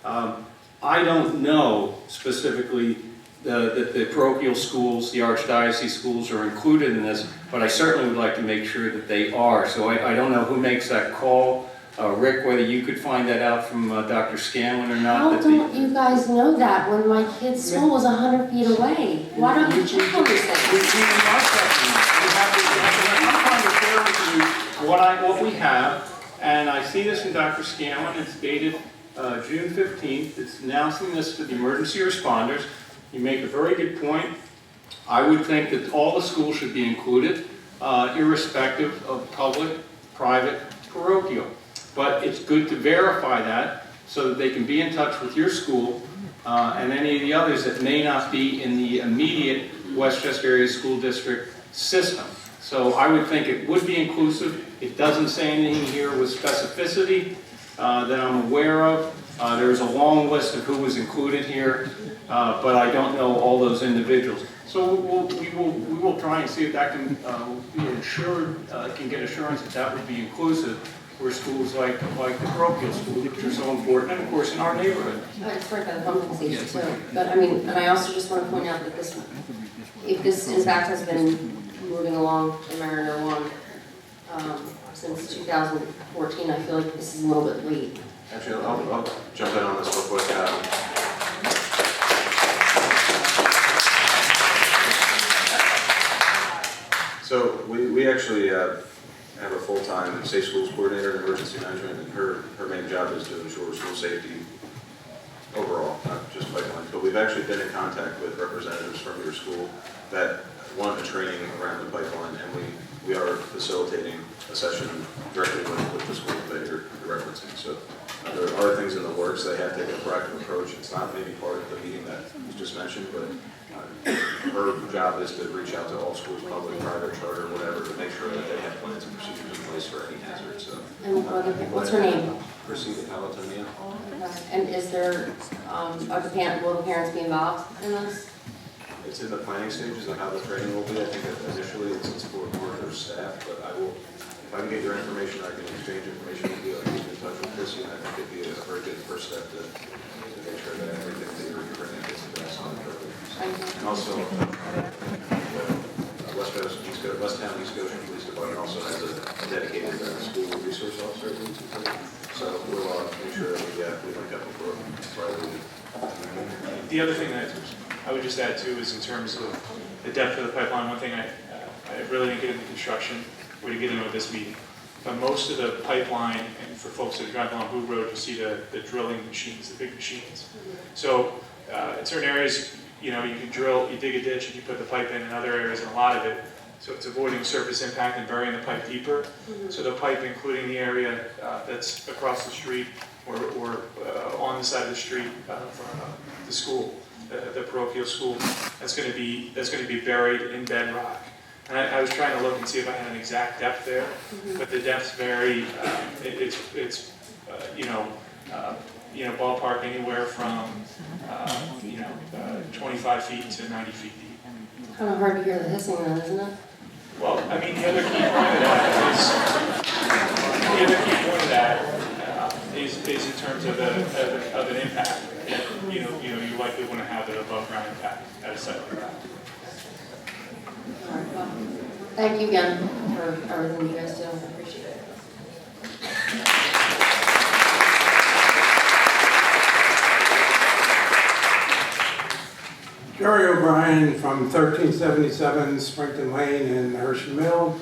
I don't know specifically that the parochial schools, the archdiocese schools are included in this, but I certainly would like to make sure that they are. So I don't know who makes that call. Rick, whether you could find that out from Dr. Scanlon or not. How don't you guys know that when my kid's school was 100 feet away? Why don't you check on these things? I'm trying to share with you what we have, and I see this in Dr. Scanlon. It's dated June 15th. It's announcing this to the emergency responders. You make a very good point. I would think that all the schools should be included, irrespective of public, private, parochial. But it's good to verify that so that they can be in touch with your school and any of the others that may not be in the immediate Westchester Area School District system. So I would think it would be inclusive. It doesn't say anything here with specificity that I'm aware of. There's a long list of who was included here, but I don't know all those individuals. So we will try and see if that can be assured, can get assurance that that would be inclusive for schools like the parochial schools, which are so important, and of course in our neighborhood. It's right by the pumping station too. But I mean, and I also just want to point out that this, if this in fact has been moving along in Mariner 1 since 2014, I feel like this is a little bit late. Actually, I'll jump in on this real quick. So we actually have a full-time safe schools coordinator in emergency management, and her main job is to ensure school safety overall, not just pipelines. But we've actually been in contact with representatives from your school that want a training around the pipeline, and we are facilitating a session directly with the school that you're referencing. So there are things in the works. They have taken a proactive approach. It's not maybe part of the meeting that was just mentioned, but her job is to reach out to all schools, public, private, charter, whatever, to make sure that they have plans and procedures in place for any hazard. So, What's her name? Chrissy Palatonio. And is there, will the parents be involved in this? It's in the planning stages of how the training will be. I think that initially it's for workers, staff, but I will, if I can get your information, I can exchange information with you. I can get in touch with Chrissy, and I think it'd be a very good first step to make sure that everything that you're bringing gets addressed on the program. And also, West Town, East Goshen Police Department also has a dedicated school resource officer. So we'll make sure that we link up before we leave. The other thing that I would just add too is in terms of the depth of the pipeline. One thing I really didn't get into construction, we didn't get into this meeting, but most of the pipeline, and for folks that drive along Blue Road, you see the drilling machines, the big machines. So in certain areas, you know, you can drill, you dig a ditch and you put the pipe in other areas, and a lot of it, so it's avoiding surface impact and burying the pipe deeper. So the pipe, including the area that's across the street or on the side of the street from the school, the parochial school, that's going to be buried in bedrock. And I was trying to look and see if I had an exact depth there, but the depths vary. It's ballpark anywhere from 25 feet to 90 feet deep. Kind of hard to hear the hissing then, isn't it? Well, I mean, the other key point of that is in terms of an impact. You likely want to have an above ground impact at a site like that. All right, well, thank you again for everything you guys do. I appreciate it. Jerry O'Brien from 1377 Springton Lane in Hershey Mill.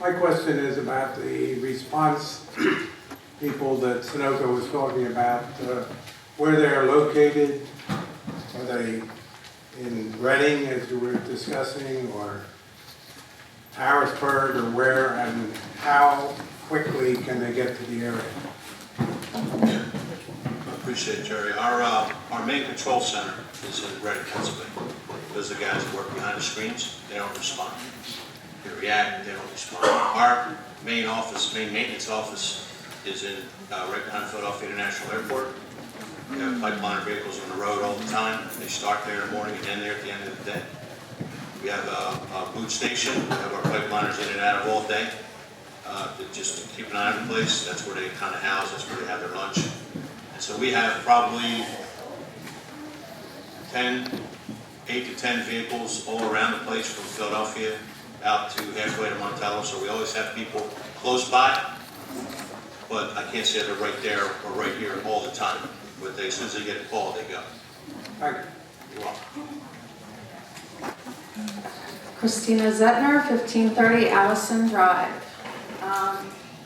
My question is about the response people that Sunoco was talking about, where they are located. Are they in Reading, as you were discussing, or Harrisburg, or where, and how quickly can they get to the area? I appreciate it, Jerry. Our main control center is in Reading, Pennsylvania. Those are the guys that work behind the screens. They don't respond. They react, they don't respond. Our main maintenance office is in right behind Philadelphia International Airport. We have pipeline vehicles on the road all the time. They start there in the morning and end there at the end of the day. We have a boot station. We have our pipeliners in and out of all day. Just to keep an eye on the place. That's where they kind of house. That's where they have their lunch. And so we have probably 8 to 10 vehicles all around the place from Philadelphia out to halfway to Montello. So we always have people close by, but I can't say they're right there or right here all the time. But as soon as they get a call, they go. Thank you. You're welcome. Christina Zetner, 1530 Allison Drive.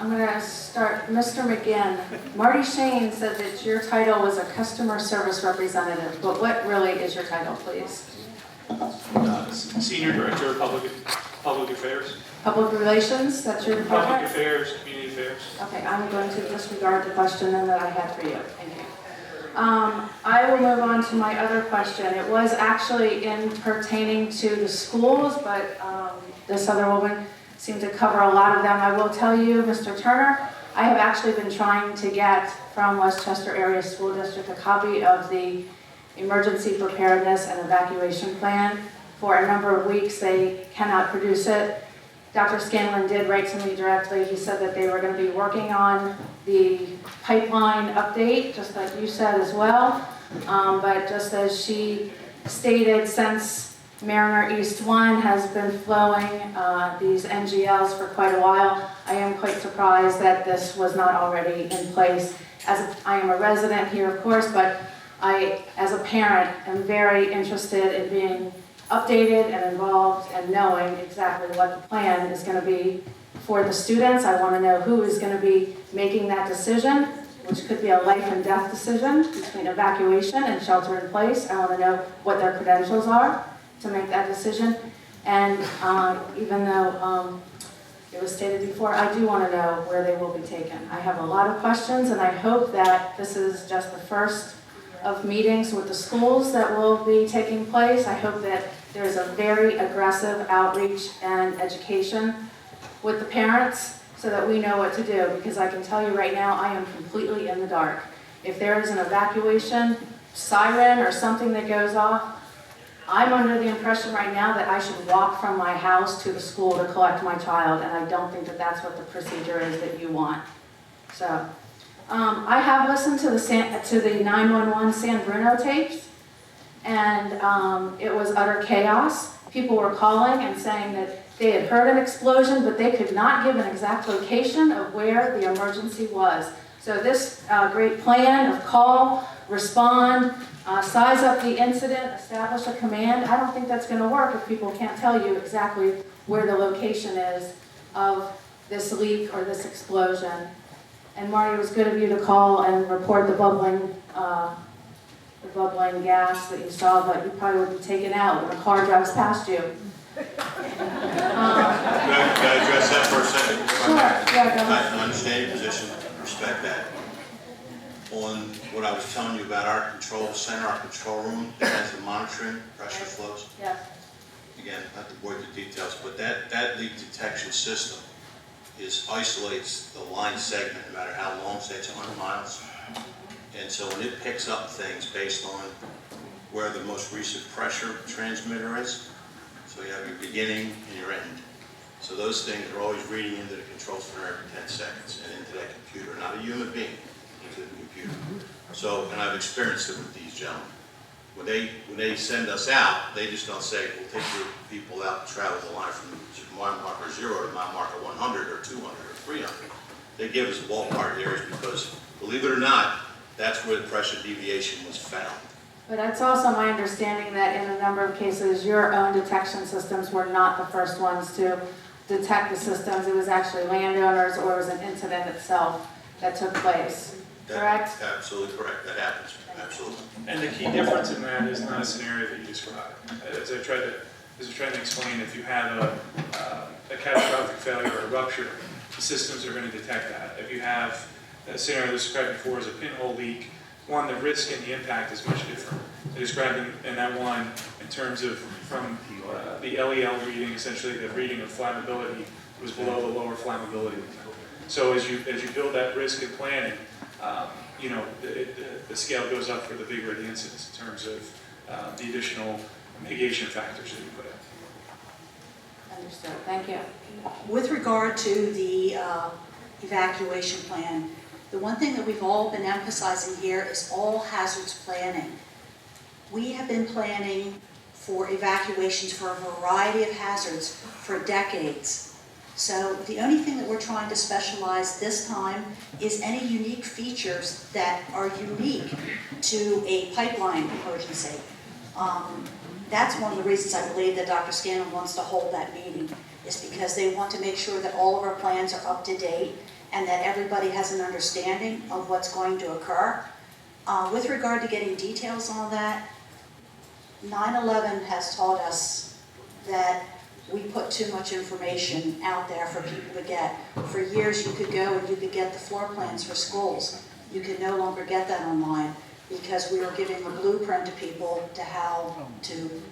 I'm going to start, Mr. McGinn. Marty Shane said that your title was a customer service representative, but what really is your title, please? Senior Director of Public Affairs. Public Relations, that's your department? Public Affairs, Community Affairs. Okay, I'm going to disregard the question then that I had for you. Thank you. I will move on to my other question. It was actually in pertaining to the schools, but this other woman seemed to cover a lot of them. I will tell you, Mr. Turner, I have actually been trying to get from Westchester Area School District a copy of the Emergency Preparedness and Evacuation Plan for a number of weeks. They cannot produce it. Dr. Scanlon did write to me directly. He said that they were going to be working on the pipeline update, just like you said as well. But just as she stated, since Mariner East 1 has been flowing these NGLs for quite a while, I am quite surprised that this was not already in place. I am a resident here, of course, but I, as a parent, am very interested in being updated and involved and knowing exactly what the plan is going to be for the students. I want to know who is going to be making that decision, which could be a life and death decision between evacuation and shelter in place. I want to know what their credentials are to make that decision. And even though it was stated before, I do want to know where they will be taken. I have a lot of questions, and I hope that this is just the first of meetings with the schools that will be taking place. I hope that there's a very aggressive outreach and education with the parents so that we know what to do, because I can tell you right now, I am completely in the dark. If there is an evacuation siren or something that goes off, I'm under the impression right now that I should walk from my house to the school to collect my child, and I don't think that that's what the procedure is that you want. So, I have listened to the 911 San Bruno tapes, and it was utter chaos. People were calling and saying that they had heard an explosion, but they could not give an exact location of where the emergency was. So this great plan of call, respond, size up the incident, establish a command, I don't think that's going to work if people can't tell you exactly where the location is of this leak or this explosion. And Marty, it was good of you to call and report the bubbling gas that you saw, but you probably would be taken out when a car drives past you. Can I address that for a second? Sure, yeah, go ahead. I understand your position, respect that. On what I was telling you about our control center, our control room, that has the monitoring pressure flows. Yeah. Again, not to bore the details, but that leak detection system isolates the line segment, no matter how long, say it's 100 miles. And so when it picks up things based on where the most recent pressure transmitter is, so you have your beginning and your end. So those things are always reading into the control center every 10 seconds and into that computer, not a human being, into the computer. So, and I've experienced it with these gentlemen. When they send us out, they just don't say, we'll take your people out and travel the line from mile marker 0 to mile marker 100 or 200 or 300. They give us ballpark areas because, believe it or not, that's where the pressure deviation was found. But it's also my understanding that in a number of cases, your own detection systems were not the first ones to detect the systems. It was actually landowners or it was an incident itself that took place. Correct? Absolutely correct. That happens. Absolutely. And the key difference in that is not a scenario that you described. As I tried to explain, if you have a catastrophic failure or a rupture, the systems are going to detect that. If you have a scenario described before as a pinhole leak, one, the risk and the impact is much different. I described in that one in terms of from the LEL reading, essentially the reading of flammability was below the lower flammability limit. So as you build that risk and planning, you know, the scale goes up for the bigger the incidence in terms of the additional mitigation factors that you put in. Understood. Thank you. With regard to the evacuation plan, the one thing that we've all been emphasizing here is all hazards planning. We have been planning for evacuations for a variety of hazards for decades. So the only thing that we're trying to specialize this time is any unique features that are unique to a pipeline emergency. That's one of the reasons I believe that Dr. Scanlon wants to hold that meeting, is because they want to make sure that all of our plans are up to date and that everybody has an understanding of what's going to occur. With regard to getting details on that, 9/11 has taught us that we put too much information out there for people to get. For years you could go and you could get the floor plans for schools. You can no longer get that online because we are giving a blueprint to people to how to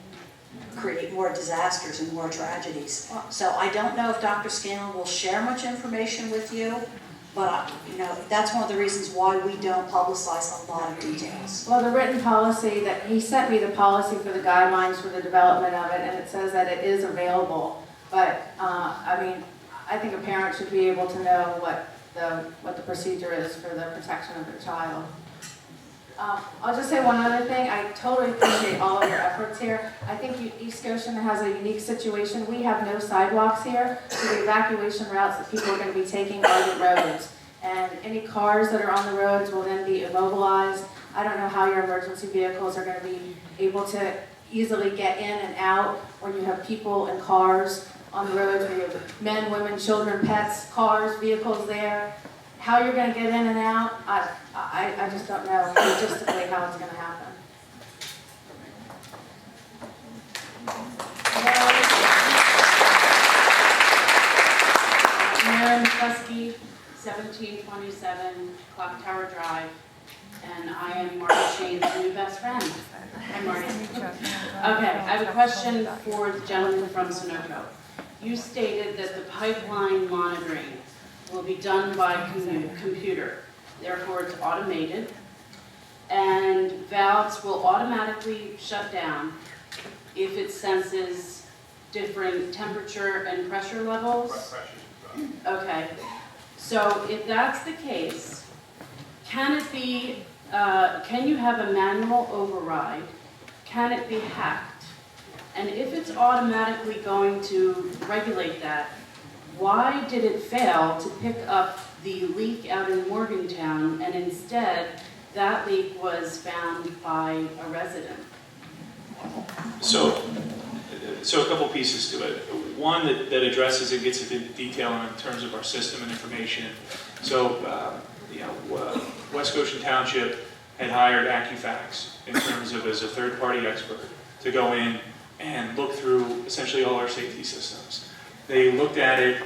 create more disasters and more tragedies. So I don't know if Dr. Scanlon will share much information with you, but you know, that's one of the reasons why we don't publicize a lot of details. Well, the written policy that he sent me, the policy for the guidelines for the development of it, and it says that it is available. But I mean, I think a parent should be able to know what the procedure is for the protection of their child. I'll just say one other thing. I totally appreciate all of your efforts here. I think East Goshen has a unique situation. We have no sidewalks here, so the evacuation routes that people are going to be taking are the roads. And any cars that are on the roads will then be immobilized. I don't know how your emergency vehicles are going to be able to easily get in and out when you have people and cars on the roads, where you have men, women, children, pets, cars, vehicles there. How you're going to get in and out, I just don't know logistically how it's going to happen. Maren Muskie, 1727 Clock Tower Drive, and I am Marty Shane's new best friend. Hi, Marty. Okay, I have a question for the gentleman from Sunoco. You stated that the pipeline monitoring will be done by computer, therefore it's automated, and valves will automatically shut down if it senses different temperature and pressure levels? Okay, so if that's the case, can it be, can you have a manual override? Can it be hacked? And if it's automatically going to regulate that, why did it fail to pick up the leak out in Morgantown, and instead that leak was found by a resident? So a couple pieces to it. One that addresses and gets into detail in terms of our system and information. So, West Goshen Township had hired AccuFacts in terms of as a third-party expert to go in and look through essentially all our safety systems. They looked at it,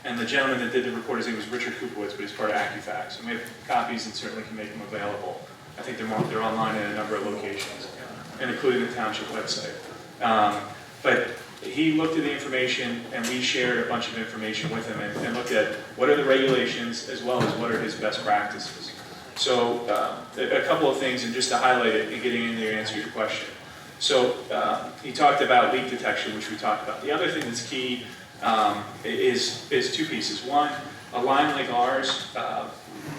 and the gentleman that did the report, his name was Richard Kupowitz, but he's part of AccuFacts. And we have copies and certainly can make them available. I think they're online in a number of locations, and including the township website. But he looked at the information, and we shared a bunch of information with him and looked at what are the regulations as well as what are his best practices. So a couple of things, and just to highlight it and getting in there to answer your question. So he talked about leak detection, which we talked about. The other thing that's key is two pieces. One, a line like ours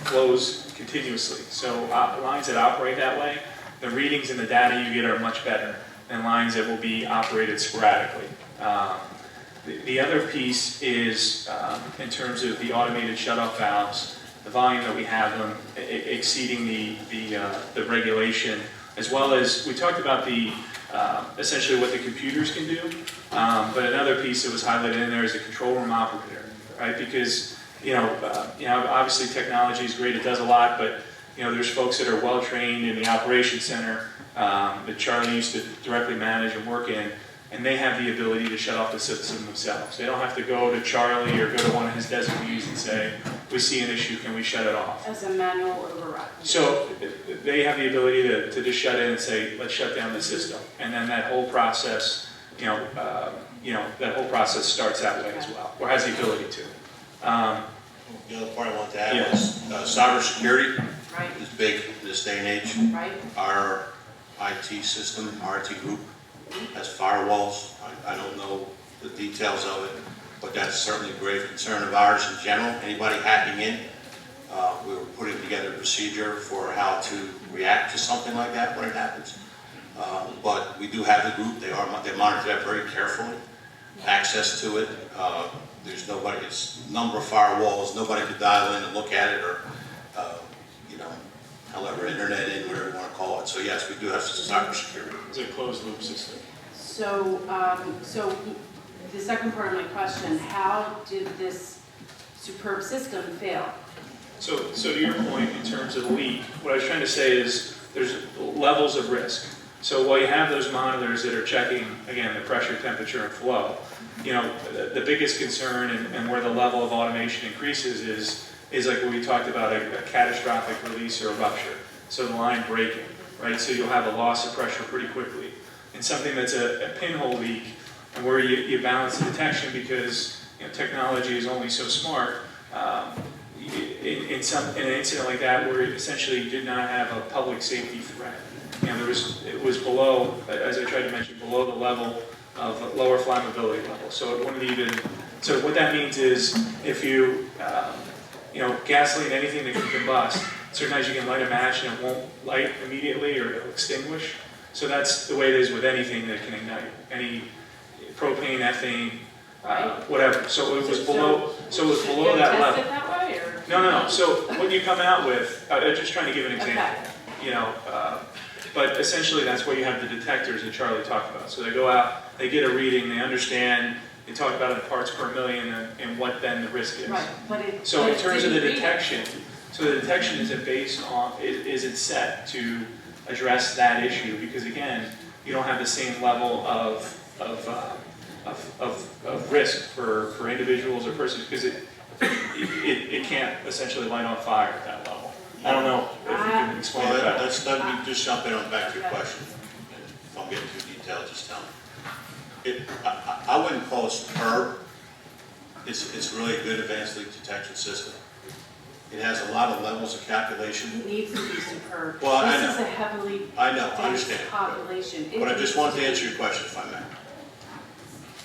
flows continuously. So lines that operate that way, the readings and the data you get are much better than lines that will be operated sporadically. The other piece is in terms of the automated shutoff valves, the volume that we have them exceeding the regulation, as well as we talked about the essentially what the computers can do, but another piece that was highlighted in there is the control room operator, right? Because obviously technology is great, it does a lot, but there's folks that are well trained in the operations center that Charlie used to directly manage and work in, and they have the ability to shut off the system themselves. They don't have to go to Charlie or go to one of his designees and say, we see an issue, can we shut it off? As a manual override. So they have the ability to just shut in and say, let's shut down the system. And then that whole process, that whole process starts that way as well, or has the ability to. The other part I want to add Yeah. was cybersecurity Right. is big in this day and age. Right. Our IT system, our IT group has firewalls. I don't know the details of it, but that's certainly a grave concern of ours in general. Anybody hacking in, we were putting together a procedure for how to react to something like that when it happens. But we do have the group. They monitor that very carefully. Access to it. There's nobody. It's a number of firewalls. Nobody could dial in and look at it, or however, internet in, whatever you want to call it. So yes, we do have cybersecurity. It's a closed loop system. So, so the second part of my question, how did this superb system fail? So to your point in terms of leak, what I was trying to say is there's levels of risk. So while you have those monitors that are checking, again, the pressure, temperature, and flow, the biggest concern and where the level of automation increases is like what we talked about, a catastrophic release or a rupture. So the line breaking, right? So you'll have a loss of pressure pretty quickly. And something that's a pinhole leak, and where you balance the detection because technology is only so smart, in an incident like that where it essentially did not have a public safety threat. It was below, as I tried to mention, below the level of lower flammability level. So it wouldn't even, so what that means is if you, gasoline, anything that can combust, sometimes you can light a match and it won't light immediately or it'll extinguish. So that's the way it is with anything that can ignite, any propane, ethane, whatever. So it was below, that level. Test it that way, or? No. So what you come out with, I'm just trying to give an example. Okay. But essentially that's where you have the detectors that Charlie talked about. So they go out, they get a reading, they understand, they talk about the parts per million and what then the risk is. Right, so in terms of the didn't read it. detection, so the detection isn't based on, isn't set to address that issue because again, you don't have the same level of risk for individuals or persons because it can't essentially light on fire at that level. I don't know if you can explain Well, that. let me just jump in on back to your question. If I'm getting too detailed, just tell me. I wouldn't call it superb. It's really a good advanced leak detection system. It has a lot of levels of calculation. It needs to be superb. Well, I know. This is a heavily I know, I dense understand. population. But I just wanted to answer your question, if I may.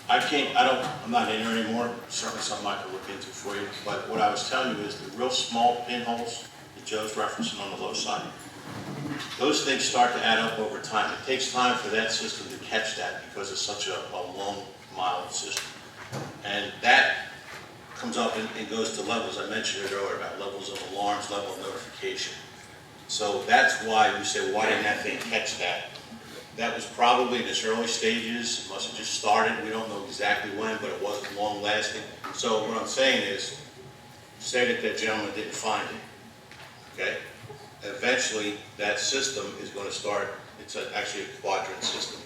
I'm not in there anymore, certainly something I can look into for you, but what I was telling you is the real small pinholes that Joe's referencing on the low side, those things start to add up over time. It takes time for that system to catch that because it's such a long mile system. And that comes up and goes to levels, I mentioned it earlier, about levels of alarms, level of notification. So that's why we say, why didn't that thing catch that? That was probably in its early stages, must have just started, we don't know exactly when, but it wasn't long lasting. So what I'm saying is, say that that gentleman didn't find it, okay? Eventually, that system is going to start, it's actually a quadrant system,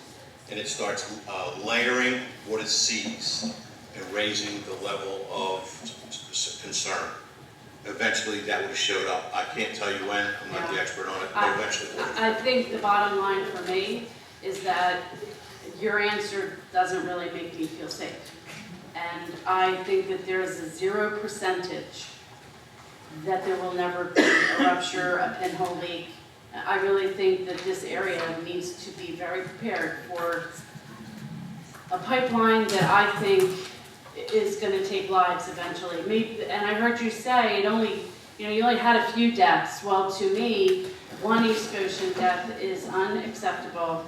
and it starts layering what it sees and raising the level of concern. Eventually, that would have showed up. I can't tell you when, I'm not the expert on it, but eventually it would have. I think the bottom line for me is that your answer doesn't really make me feel safe. And I think that there is a 0% that there will never be a rupture, a pinhole leak. I really think that this area needs to be very prepared for a pipeline that I think is going to take lives eventually. And I heard you say you only had a few deaths. Well, to me, one East Goshen death is unacceptable,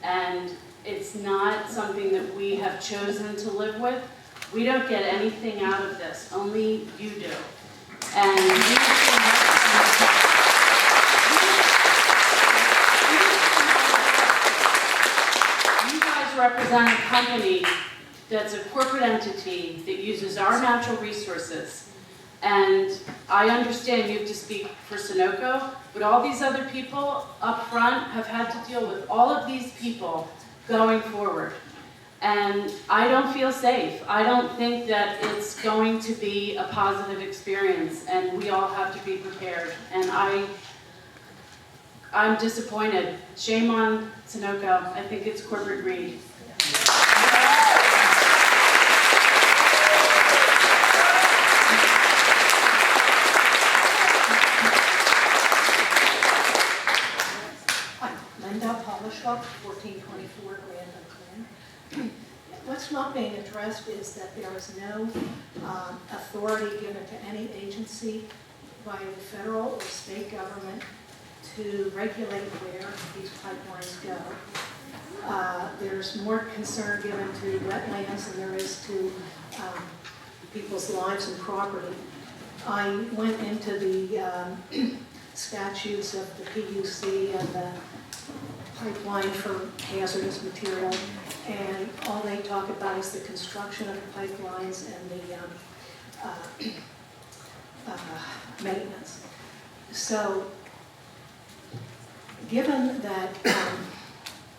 and it's not something that we have chosen to live with. We don't get anything out of this, only you do. And you guys represent a company that's a corporate entity that uses our natural resources. And I understand you have to speak for Sunoco, but all these other people up front have had to deal with all of these people going forward. And I don't feel safe. I don't think that it's going to be a positive experience, and we all have to be prepared. And I'm disappointed. Shame on Sunoco. I think it's corporate greed. Linda Polishuk, 1424 Grand Oak. What's not being addressed is that there is no authority given to any agency by the federal or state government to regulate where these pipelines go. There's more concern given to wetlands than there is to people's lives and property. I went into the statutes of the PUC and the pipeline for hazardous material, and all they talk about is the construction of the pipelines and the maintenance. So, given that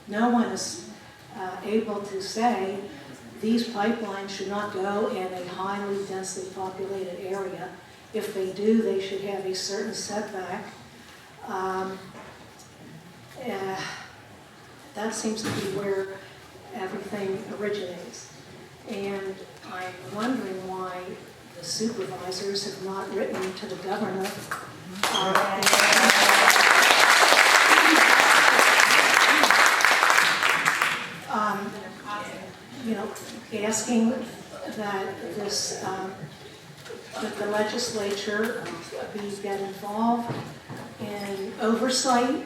no one is able to say these pipelines should not go in a highly densely populated area, if they do, they should have a certain setback. That seems to be where everything originates. And I'm wondering why the supervisors have not written to the governor asking that this that the legislature get involved in oversight.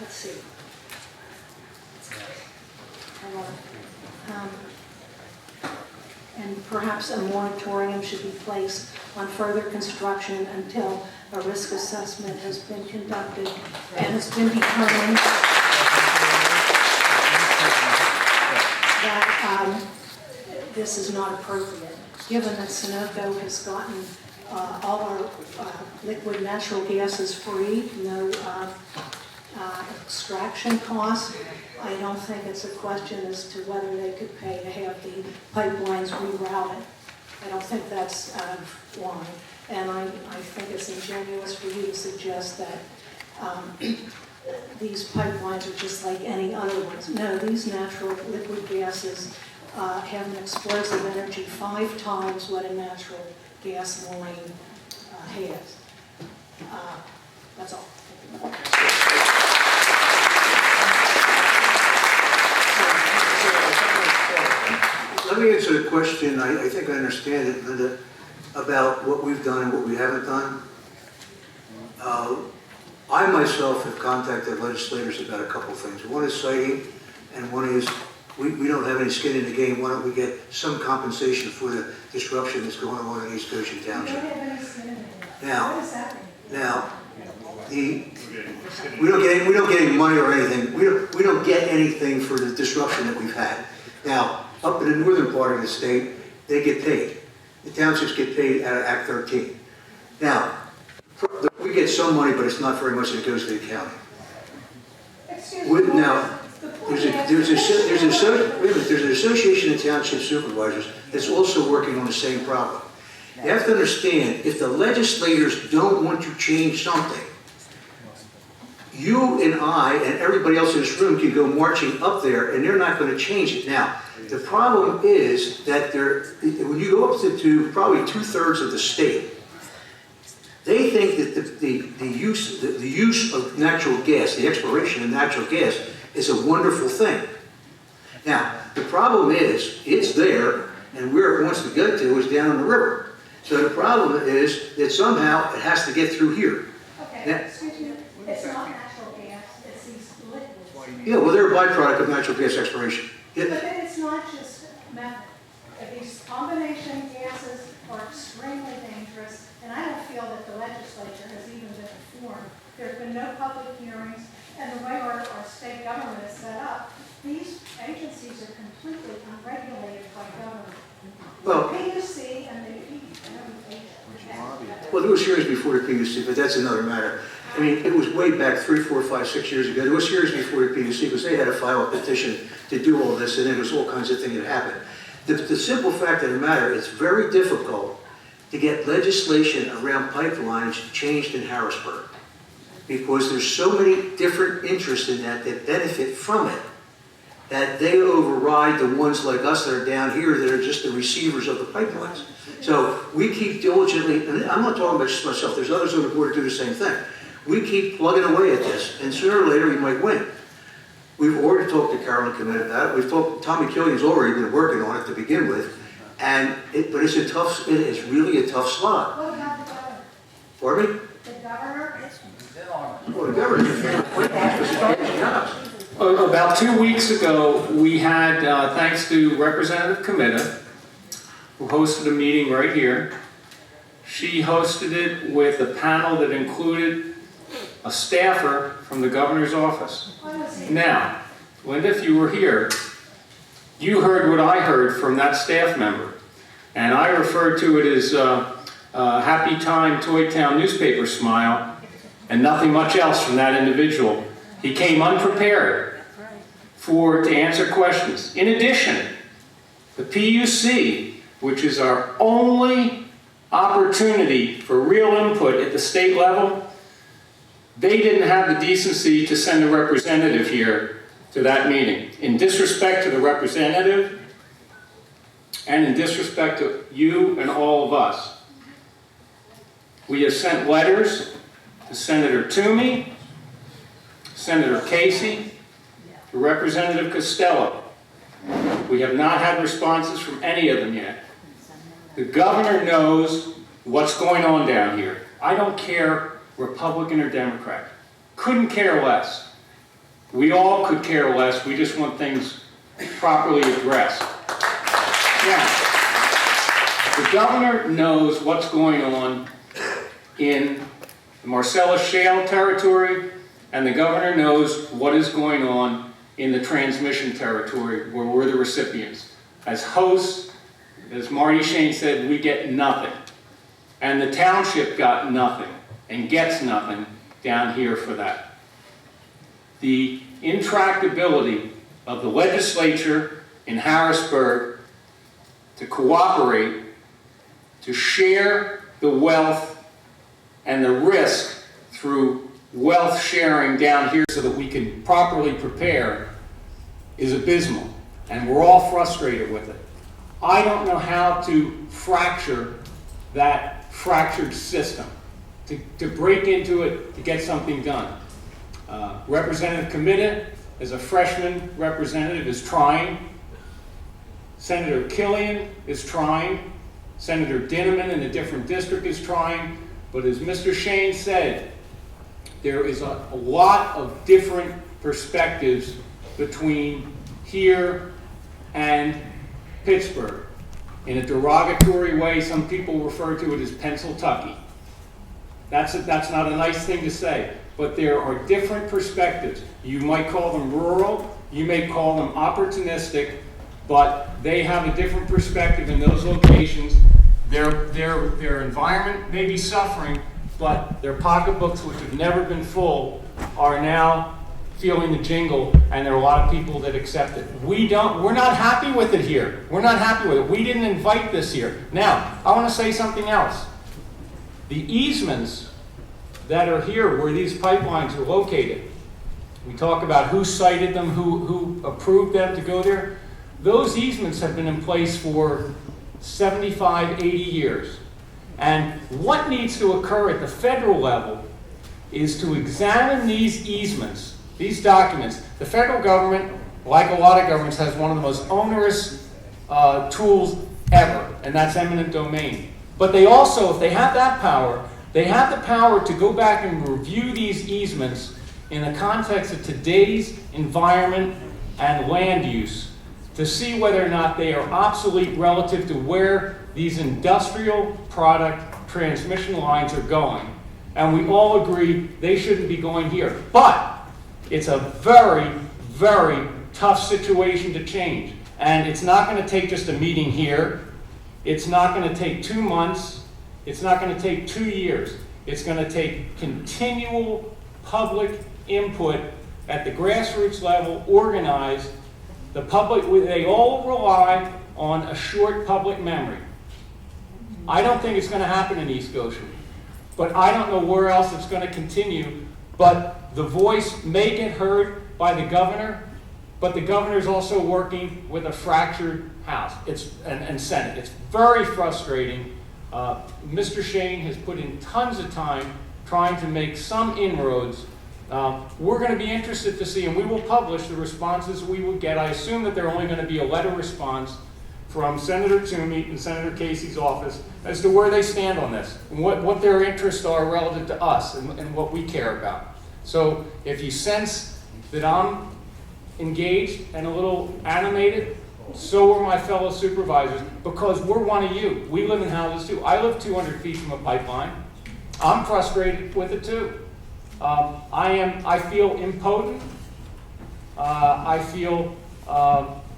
Let's see. And perhaps a moratorium should be placed on further construction until a risk assessment has been conducted and it's been determined that this is not appropriate, given that Sunoco has gotten all our liquid natural gases free, no extraction costs. I don't think it's a question as to whether they could pay to have the pipelines rerouted. I don't think that's out of line. And I think it's ingenuous for you to suggest that these pipelines are just like any other ones. No, these natural liquid gases have an explosive energy 5 times what a natural gas line has. That's all. Let me answer the question. I think I understand it, Linda, about what we've done and what we haven't done. I myself have contacted legislators about a couple of things. One is siting, and one is we don't have any skin in the game. Why don't we get some compensation for the disruption that's going on in East Goshen We Township? don't have any skin in it. Now- What does that mean? Now, we don't get any money or anything. We don't get anything for the disruption that we've had. Now, up in the northern part of the state, they get paid. The townships get paid out of Act 13. Now, we get some money, but it's not very much that goes to the county. Excuse me. Now, there's an association of township supervisors that's also working on the same problem. You have to understand, if the legislators don't want to change something, you and I and everybody else in this room can go marching up there and they're not going to change it. Now, the problem is that when you go up to probably 2/3 of the state, they think that the use of natural gas, the exploration of natural gas, is a wonderful thing. Now, the problem is, it's there, and where it wants to go to is down the river. So the problem is that somehow it has to get through here. Okay, Now- excuse me, it's not natural gas, it's these liquids. Yeah, well, they're a byproduct of natural gas exploration. But then it's not just methane. These combination gases are extremely dangerous, and I don't feel that the legislature has even been informed. There's been no public hearings, and the way our state government is set up, these agencies are completely unregulated by government. Well- The PUC and the Well, there was hearings before the PUC, but that's another matter. I mean, it was way back 3, 4, 5, 6 years ago. There was hearings before the PUC because they had to file a petition to do all this, and then there's all kinds of things that happened. The simple fact of the matter, it's very difficult to get legislation around pipelines changed in Harrisburg because there's so many different interests in that benefit from it, that they override the ones like us that are down here that are just the receivers of the pipelines. So we keep diligently, and I'm not talking about just myself, there's others on the board that do the same thing. We keep plugging away at this, and sooner or later we might win. We've already talked to Carolyn Commit about it. Tommy Killian's already been working on it to begin with, but it is really a tough slog. What about the governor? Pardon me? The governor? Well, the governor's About 2 weeks ago, we had, thanks to Representative Committa, who hosted a meeting right here. She hosted it with a panel that included a staffer from the governor's office. Now, Linda, if you were here, you heard what I heard from that staff member. And I referred to it as Happy Time Toy Town newspaper smile and nothing much else from that individual. He came unprepared to answer questions. In addition, the PUC, which is our only opportunity for real input at the state level, they didn't have the decency to send a representative here to that meeting. In disrespect to the representative, and in disrespect to you and all of us, we have sent letters to Senator Toomey, Senator Casey, to Representative Costello. We have not had responses from any of them yet. The governor knows what's going on down here. I don't care Republican or Democrat. Couldn't care less. We all could care less. We just want things properly addressed. Now, the governor knows what's going on in the Marcellus Shale territory, and the governor knows what is going on in the transmission territory where we're the recipients. As hosts, as Marty Shane said, we get nothing. And the township got nothing and gets nothing down here for that. The intractability of the legislature in Harrisburg to cooperate, to share the wealth and the risk through wealth sharing down here so that we can properly prepare is abysmal. And we're all frustrated with it. I don't know how to fracture that fractured system, to break into it, to get something done. Representative Committa, as a freshman representative, is trying. Senator Killian is trying. Senator Dinniman in a different district is trying. But as Mr. Shane said, there is a lot of different perspectives between here and Pittsburgh. In a derogatory way, some people refer to it as Pennsyltucky. That's not a nice thing to say, but there are different perspectives. You might call them rural, you may call them opportunistic, but they have a different perspective in those locations. Their environment may be suffering, but their pocketbooks, which have never been full, are now feeling the jingle, and there are a lot of people that accept it. We're not happy with it here. We're not happy with it. We didn't invite this here. Now, I want to say something else. The easements that are here where these pipelines are located, we talk about who cited them, who approved them to go there. Those easements have been in place for 75, 80 years. And what needs to occur at the federal level is to examine these easements, these documents. The federal government, like a lot of governments, has one of the most onerous tools ever, and that's eminent domain. But they also, if they have that power, they have the power to go back and review these easements in the context of today's environment and land use to see whether or not they are obsolete relative to where these industrial product transmission lines are going. And we all agree they shouldn't be going here. But it's a very, very tough situation to change. And it's not going to take just a meeting here. It's not going to take 2 months. It's not going to take 2 years. It's going to take continual public input at the grassroots level, organized. The public, they all rely on a short public memory. I don't think it's going to happen in East Goshen, but I don't know where else it's going to continue. But the voice may get heard by the governor, but the governor is also working with a fractured House and Senate. It's very frustrating. Mr. Shane has put in tons of time trying to make some inroads. We're going to be interested to see, and we will publish the responses we will get. I assume that there are only going to be a letter response from Senator Toomey and Senator Casey's office as to where they stand on this, and what their interests are relative to us and what we care about. So if you sense that I'm engaged and a little animated, so are my fellow supervisors, because we're one of you. We live in houses too. I live 200 feet from a pipeline. I'm frustrated with it too. I feel impotent. I feel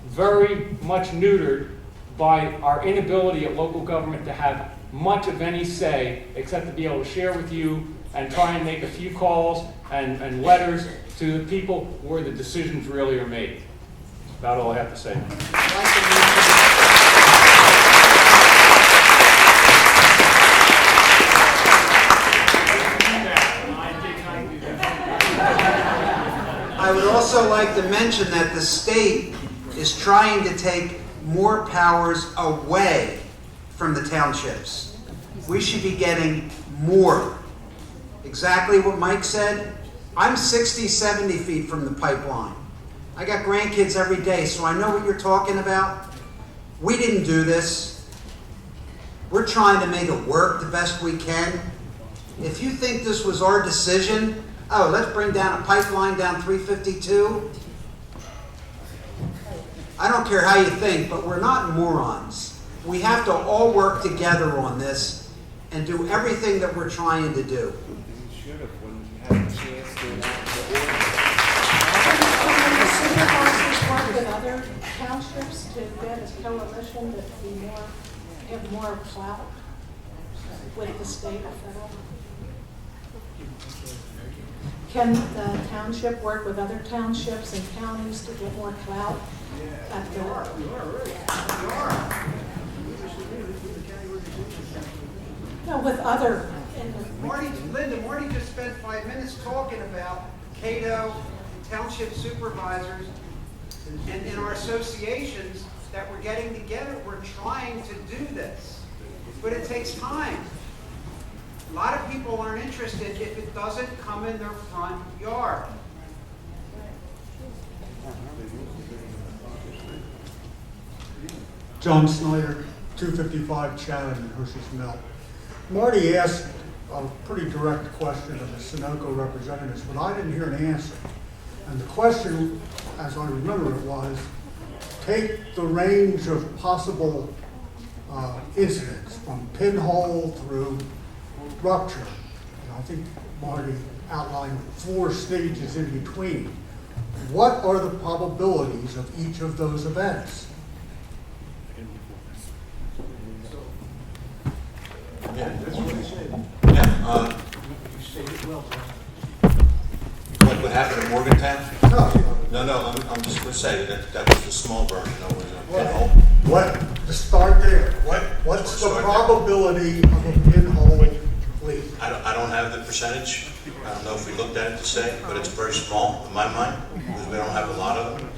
very much neutered by our inability at local government to have much of any say, except to be able to share with you and try and make a few calls and letters to the people where the decisions really are made. That's about all I have to say. I would also like to mention that the state is trying to take more powers away from the townships. We should be getting more. Exactly what Mike said. I'm 60, 70 feet from the pipeline. I got grandkids every day, so I know what you're talking about. We didn't do this. We're trying to make it work the best we can. If you think this was our decision, oh, let's bring down a pipeline down 352. I don't care how you think, but we're not morons. We have to all work together on this and do everything that we're trying to do. Supervisors work with other townships to get a coalition that be have more clout with the state or federal? Can the township work with other townships and counties to get more clout? No, with other. Marty just spent 5 minutes talking about Cato, township supervisors, and in our associations that we're getting together, we're trying to do this. But it takes time. A lot of people aren't interested if it doesn't come in their front yard. John Snyder, 255 Shannon in Hershey's Mill. Marty asked a pretty direct question of the Sunoco representatives, but I didn't hear an answer. And the question, as I remember it, was, take the range of possible incidents from pinhole through rupture. And I think Marty outlined 4 stages in between. What are the probabilities of each of those events? Yeah, that's what I said. Yeah, You stated well. what happened in Morgantown? No, I'm just gonna say that was the small version of it. Pinhole. What, to start there, what's the probability of a pinhole leak? I don't have the percentage. I don't know if we looked at it to say, but it's very small in my mind, because we don't have a lot of them.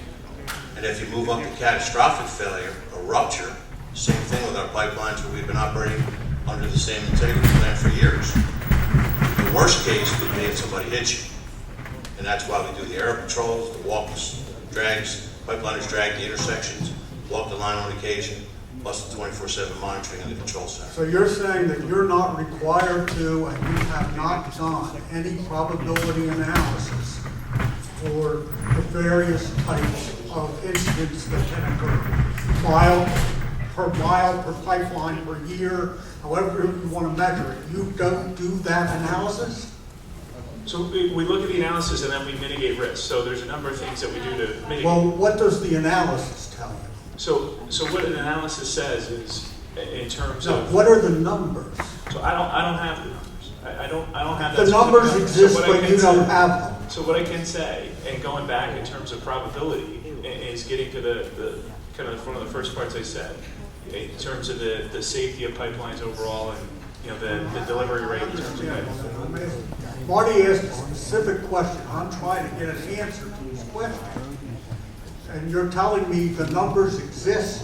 And if you move up to catastrophic failure, a rupture, same thing with our pipelines where we've been operating under the same integrity plan for years. The worst case would be if somebody hits you. And that's why we do the air patrols, the walks, drags, pipeliners drag the intersections, walk the line on occasion, plus the 24/7 monitoring in the control center. So you're saying that you're not required to, and you have not done any probability analysis for the various types of incidents that can occur? Mile, per pipeline, per year, however you want to measure it. You don't do that analysis? So we look at the analysis and then we mitigate risk. So there's a number of things that we do to mitigate. Well, what does the analysis tell you? So what an analysis says is in terms of what are the numbers? So I don't have the numbers. I don't have that. The numbers exist, So what I but can you don't say- have them. So what I can say, and going back in terms of probability, is getting to the kind of one of the first parts I said, in terms of the safety of pipelines overall, and the delivery rate in terms of pipelines. Marty asked a specific question. I'm trying to get an answer to his question. And you're telling me the numbers exist,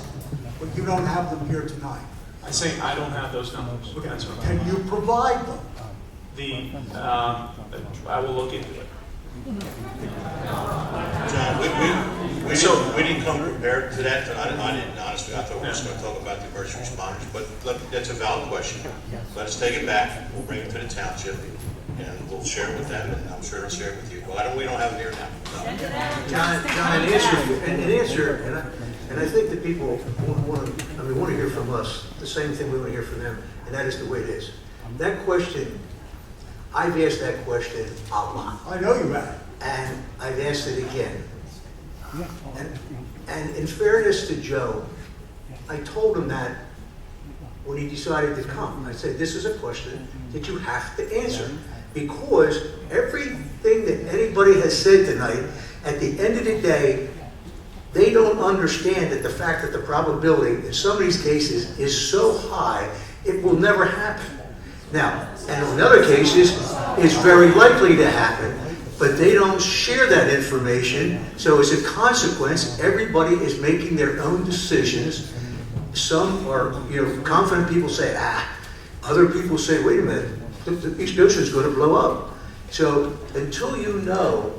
but you don't have them here tonight. I'm saying I don't have those numbers. Okay. That's what Can you provide them? I will look into it. John, we didn't come prepared to that. I didn't, honestly. I thought we were just going to talk about the emergency responders, but that's a valid question. Let us take it back. We'll bring it to the township, and we'll share it with them, and I'm sure they'll share it with you. But we don't have it here now. John, an answer, and I think that people want to hear from us the same thing we want to hear from them, and that is the way it is. That question, I've asked that question a lot. I know you have. And I've asked it again. And in fairness to Joe, I told him that when he decided to come. I said, this is a question that you have to answer. Because everything that anybody has said tonight, at the end of the day, they don't understand that the fact that the probability in some of these cases is so high, it will never happen. Now, and in other cases, it's very likely to happen, but they don't share that information. So as a consequence, everybody is making their own decisions. Some are, confident people say, other people say, wait a minute, the East Goshen is going to blow up. So until you know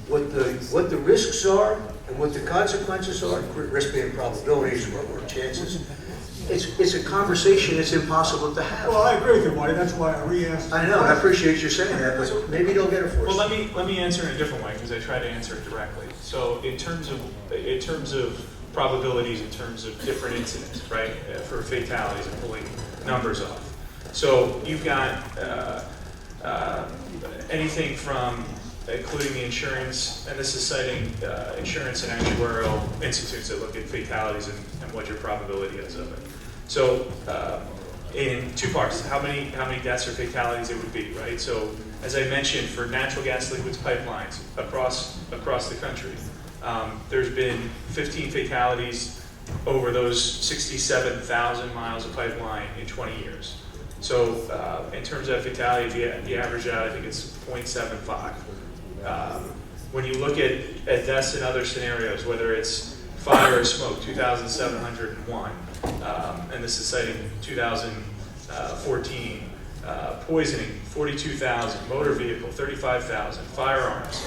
what the risks are and what the consequences are, risk being probabilities or chances, it's a conversation that's impossible to have. Well, I agree with you, Marty. That's why I re-asked. I know. I appreciate you saying that, but maybe they'll get it for us. Well, let me answer in a different way because I try to answer it directly. So in terms of probabilities, in terms of different incidents, right, for fatalities and pulling numbers off. So you've got anything from including the insurance, and this is citing insurance and actuarial institutes that look at fatalities and what your probability is of it. So in two parts, how many deaths or fatalities it would be, right? So as I mentioned, for natural gas liquids pipelines across the country, there's been 15 fatalities over those 67,000 miles of pipeline in 20 years. So in terms of fatality, if you average out, I think it's 0.75. When you look at deaths in other scenarios, whether it's fire or smoke, 2,701, and this is citing 2014, poisoning, 42,000, motor vehicle, 35,000, firearms,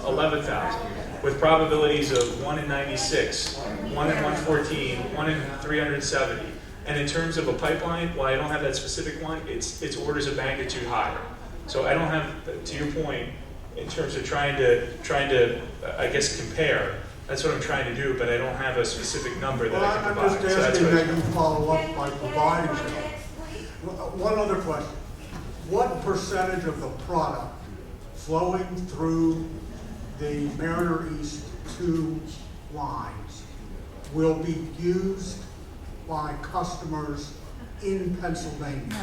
11,000, with probabilities of 1 in 96, 1 in 114, 1 in 370, And in terms of a pipeline, while I don't have that specific one, it's orders of magnitude higher. So I don't have, to your point, in terms of trying to I guess, compare. That's what I'm trying to do, but I don't have a specific number that I can provide. I'm just asking that you follow up by providing it. One other question. What percentage of the product flowing through the Mariner East 2 lines will be used by customers in Pennsylvania?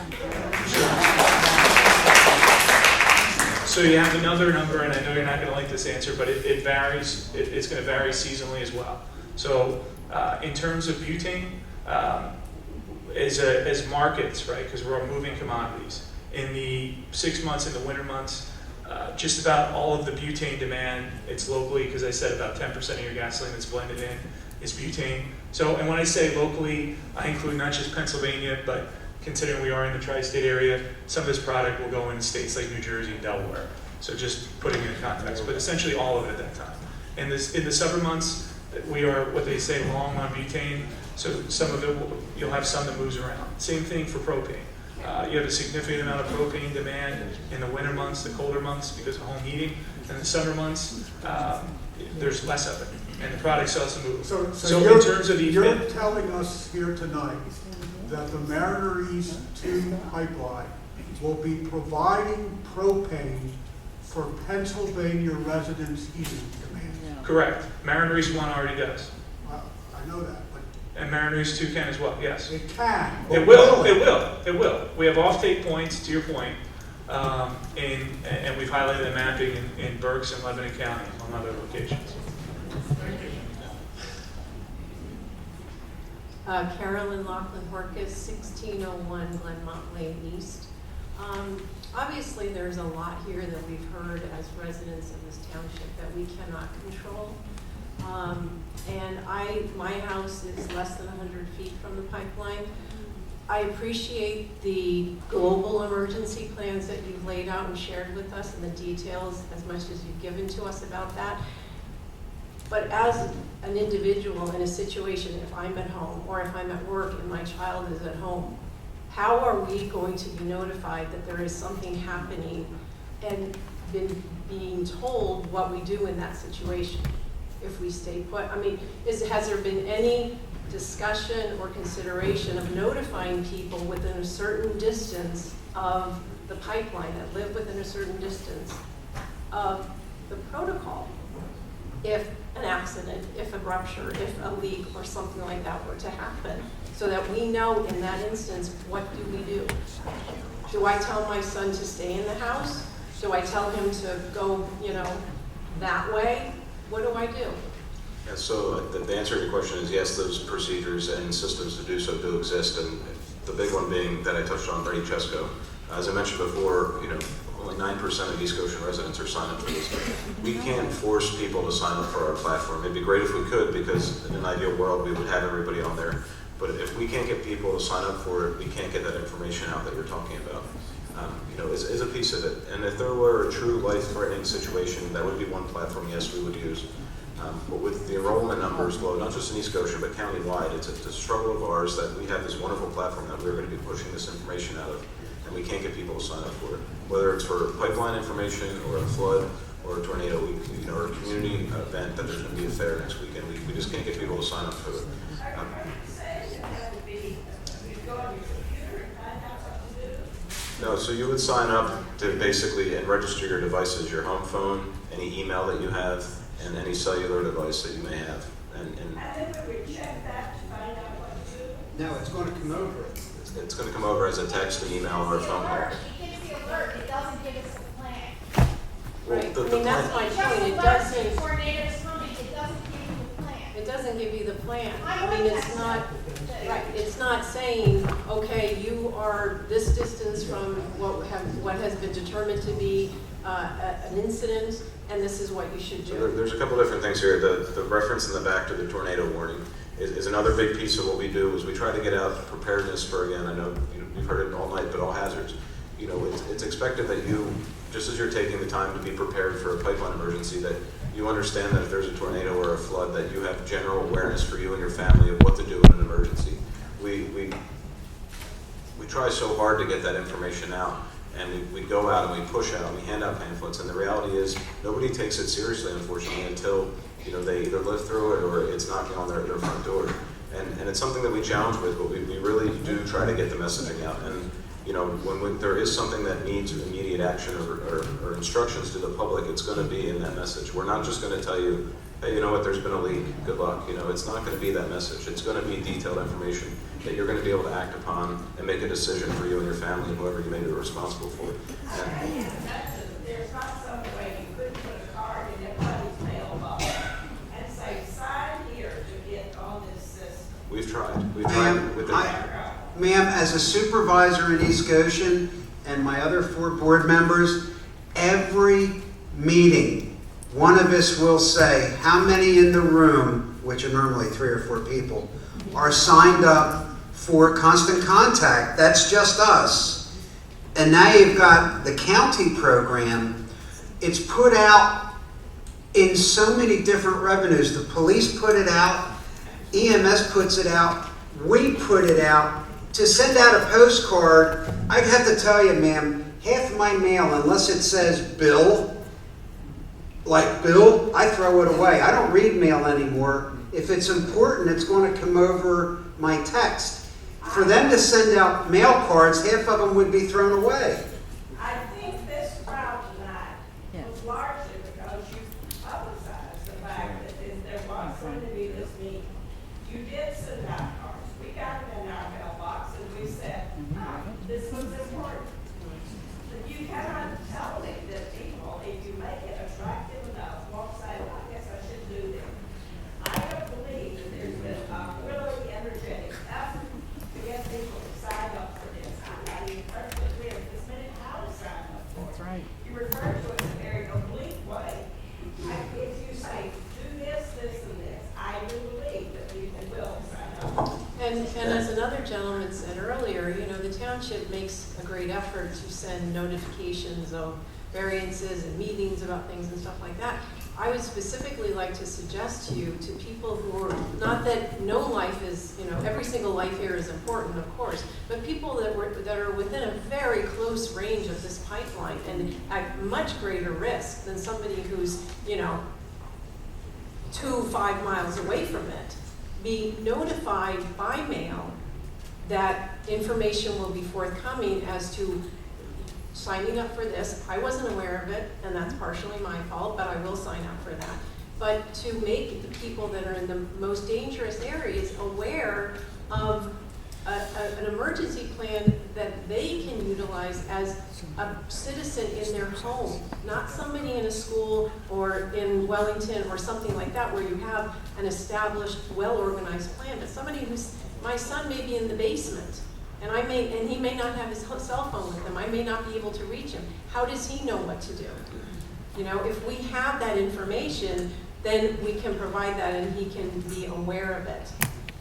So you have another number, and I know you're not going to like this answer, but it varies. It's going to vary seasonally as well. So in terms of butane, as markets, right, because we're moving commodities, in the 6 months, in the winter months, just about all of the butane demand, it's locally, because I said about 10% of your gasoline that's blended in is butane. So, and when I say locally, I include not just Pennsylvania, but considering we are in the tri-state area, some of this product will go in states like New Jersey and Delaware. So just putting it in context, but essentially all of it at that time. And in the summer months, we are what they say long on butane. So some of it, you'll have some that moves around. Same thing for propane. You have a significant amount of propane demand in the winter months, the colder months, because of home heating. And the summer months, there's less of it. And the products also move. So in terms of you're telling us here tonight that the Mariner East 2 pipeline will be providing propane for Pennsylvania residents' heating demand. Correct. Mariner East 1 already does. I know that, but and Mariner East 2 can as well. Yes. It can. It will. It will. It will. We have off-take points. To your point, and we've highlighted the mapping in Berks and Lebanon County, among other locations. Thank you. Carolyn Laughlin Horkus, 1601 Glenmont Lane East. Obviously, there's a lot here that we've heard as residents of this township that we cannot control. And my house is less than 100 feet from the pipeline. I appreciate the global emergency plans that you've laid out and shared with us and the details as much as you've given to us about that. But as an individual in a situation, if I'm at home or if I'm at work and my child is at home, how are we going to be notified that there is something happening and being told what we do in that situation if we stay put? I mean, has there been any discussion or consideration of notifying people within a certain distance of the pipeline, that live within a certain distance of the protocol? If an accident, if a rupture, if a leak or something like that were to happen, so that we know in that instance, what do we do? Do I tell my son to stay in the house? Do I tell him to go, that way? What do I do? Yeah, so the answer to your question is yes, those procedures and systems to do so do exist, and the big one being that I touched on, Ready Chesco. As I mentioned before, only 9% of East Goshen residents are signed up for this. We can't force people to sign up for our platform. It'd be great if we could, because in an ideal world, we would have everybody on there. But if we can't get people to sign up for it, we can't get that information out that you're talking about. Is a piece of it. And if there were a true life-threatening situation, that would be one platform, yes, we would use. But with the enrollment numbers low, not just in East Goshen, but countywide, it's a struggle of ours that we have this wonderful platform that we're going to be pushing this information out of, and we can't get people to sign up for it. Whether it's for pipeline information, or a flood, or a tornado, or a community event that there's going to be a fair next weekend, we just can't get people to sign up for it. No, so you would sign up to basically and register your devices, your home phone, any email that you have, and any cellular device that you may have. And then we would check that to find out what to do? No, it's going to come over. It's going to come over as a text, an email, or a phone call. It gives the alert, it doesn't give us a plan. Right, that's my point. It doesn't. Tornadoes coming, it doesn't give you the plan. It doesn't give you the plan. I mean, it's not, right, it's not saying, okay, you are this distance from what has been determined to be an incident, and this is what you should do. So there's a couple different things here. The reference in the back to the tornado warning is another big piece of what we do. Is we try to get out preparedness for, again, I know you've heard it all night, but all hazards. It's expected that you, just as you're taking the time to be prepared for a pipeline emergency, that you understand that if there's a tornado or a flood, that you have general awareness for you and your family of what to do in an emergency. We we try so hard to get that information out, and we go out and we push out and we hand out pamphlets, and the reality is nobody takes it seriously, unfortunately, until they either live through it or it's knocking on their front door. And it's something that we challenge with, but we really do try to get the messaging out. And when there is something that needs immediate action or instructions to the public, it's going to be in that message. We're not just going to tell you, hey, you know what, there's been a leak, good luck. It's not going to be that message. It's going to be detailed information that you're going to be able to act upon and make a decision for you and your family and whoever you may be responsible for. There's not some way you could put a card in everybody's mailbox and say, sign here to get on this system. We've tried. We've tried with the... Ma'am, as a supervisor in East Goshen and my other 4 board members, every meeting, one of us will say how many in the room, which are normally 3 or 4 people, are signed up for constant contact. That's just us. And now you've got the county program. It's put out in so many different revenues. The police put it out, EMS puts it out, we put it out. To send out a postcard, I have to tell you, ma'am, half of my mail, unless it says bill, like bill, I throw it away. I don't read mail anymore. If it's important, it's going to come over my text. For them to send out mail cards, half of them would be thrown away. I think this crowd tonight was largely because you publicized the fact that there was going to be this meeting. You did send out cards. We got it in our mailbox and we said, this was important. But you cannot tell me that people, if you make it attractive enough, won't say, well, I guess I should do this. I don't believe that there's been a really energetic effort to get people to sign up for this. I mean, perfectly clear this minute how to sign up for it. That's right. You refer to it in a very oblique way. If you say, do this, this, and this, I do believe that people will sign up. And as another gentleman said earlier, the township makes a great effort to send notifications of variances and meetings about things and stuff like that. I would specifically like to suggest to you, to people who are, not that no life is, every single life here is important, of course, but people that are within a very close range of this pipeline and at much greater risk than somebody who's, 5 miles away from it, be notified by mail that information will be forthcoming as to signing up for this. I wasn't aware of it, and that's partially my fault, but I will sign up for that. But to make the people that are in the most dangerous areas aware of an emergency plan that they can utilize as a citizen in their home, not somebody in a school or in Wellington or something like that where you have an established, well-organized plan, but somebody my son may be in the basement and he may not have his cell phone with him. I may not be able to reach him. How does he know what to do? If we have that information, then we can provide that and he can be aware of it.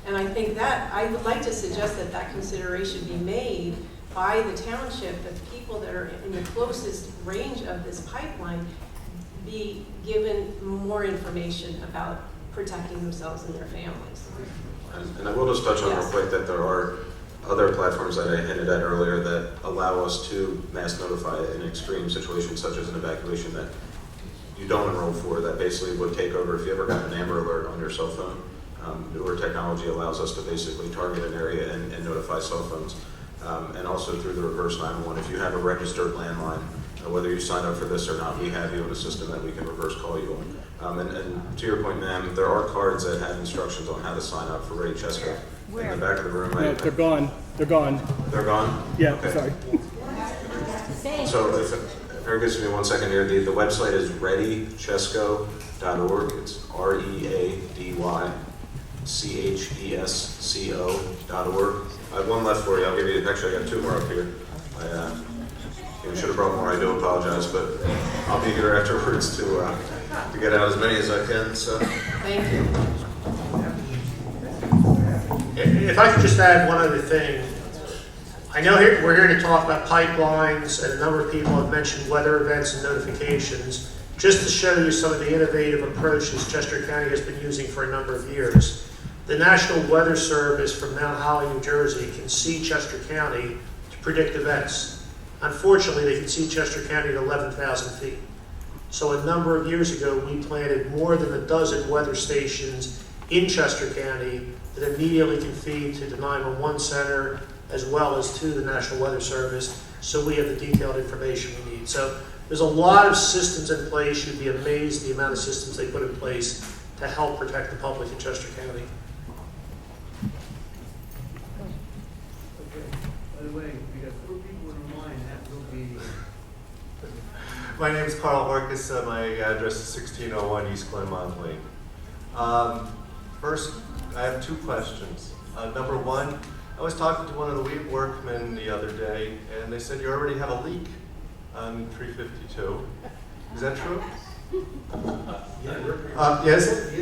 And I think that, I would like to suggest that consideration be made by the township, that the people that are in the closest range of this pipeline be given more information about protecting themselves and their families. And I will just touch on real quick that there are other platforms that I hinted at earlier that allow us to mass notify in extreme situations such as an evacuation that you don't enroll for, that basically would take over if you ever got an Amber Alert on your cell phone. Newer technology allows us to basically target an area and notify cell phones. And also through the reverse 911, if you have a registered landline, whether you sign up for this or not, we have you in a system that we can reverse call you on. And to your point, ma'am, there are cards that have instructions on how to sign up for Ready Cheska. In the back of the room. No, they're gone. They're gone. They're gone? Yeah, okay. Sorry. So if Eric gives me 1 second here, the website is readychesco.org. It's READYCHESCO.org. I have one left for you. I'll give you, actually I got 2 more up here. I should have brought more, I do apologize, but I'll be here afterwards to get out as many as I can. So. Thank you. If I could just add one other thing. I know we're here to talk about pipelines, and a number of people have mentioned weather events and notifications. Just to show you some of the innovative approaches Chester County has been using for a number of years. The National Weather Service from Mount Holly, New Jersey can see Chester County predict events. Unfortunately, they can see Chester County at 11,000 feet. So a number of years ago, we planted more than a dozen weather stations in Chester County that immediately can feed to the 911 center as well as to the National Weather Service, so we have the detailed information we need. So there's a lot of systems in place. You'd be amazed the amount of systems they put in place to help protect the public in Chester County. Okay, by the way, we got 4 people in the line, that will be... My name is Carl Marcus. My address is 1601 East Glenmont Lane. First, I have 2 questions. Number 1, I was talking to one of the weed workmen the other day, and they said you already have a leak on 352. Is that true?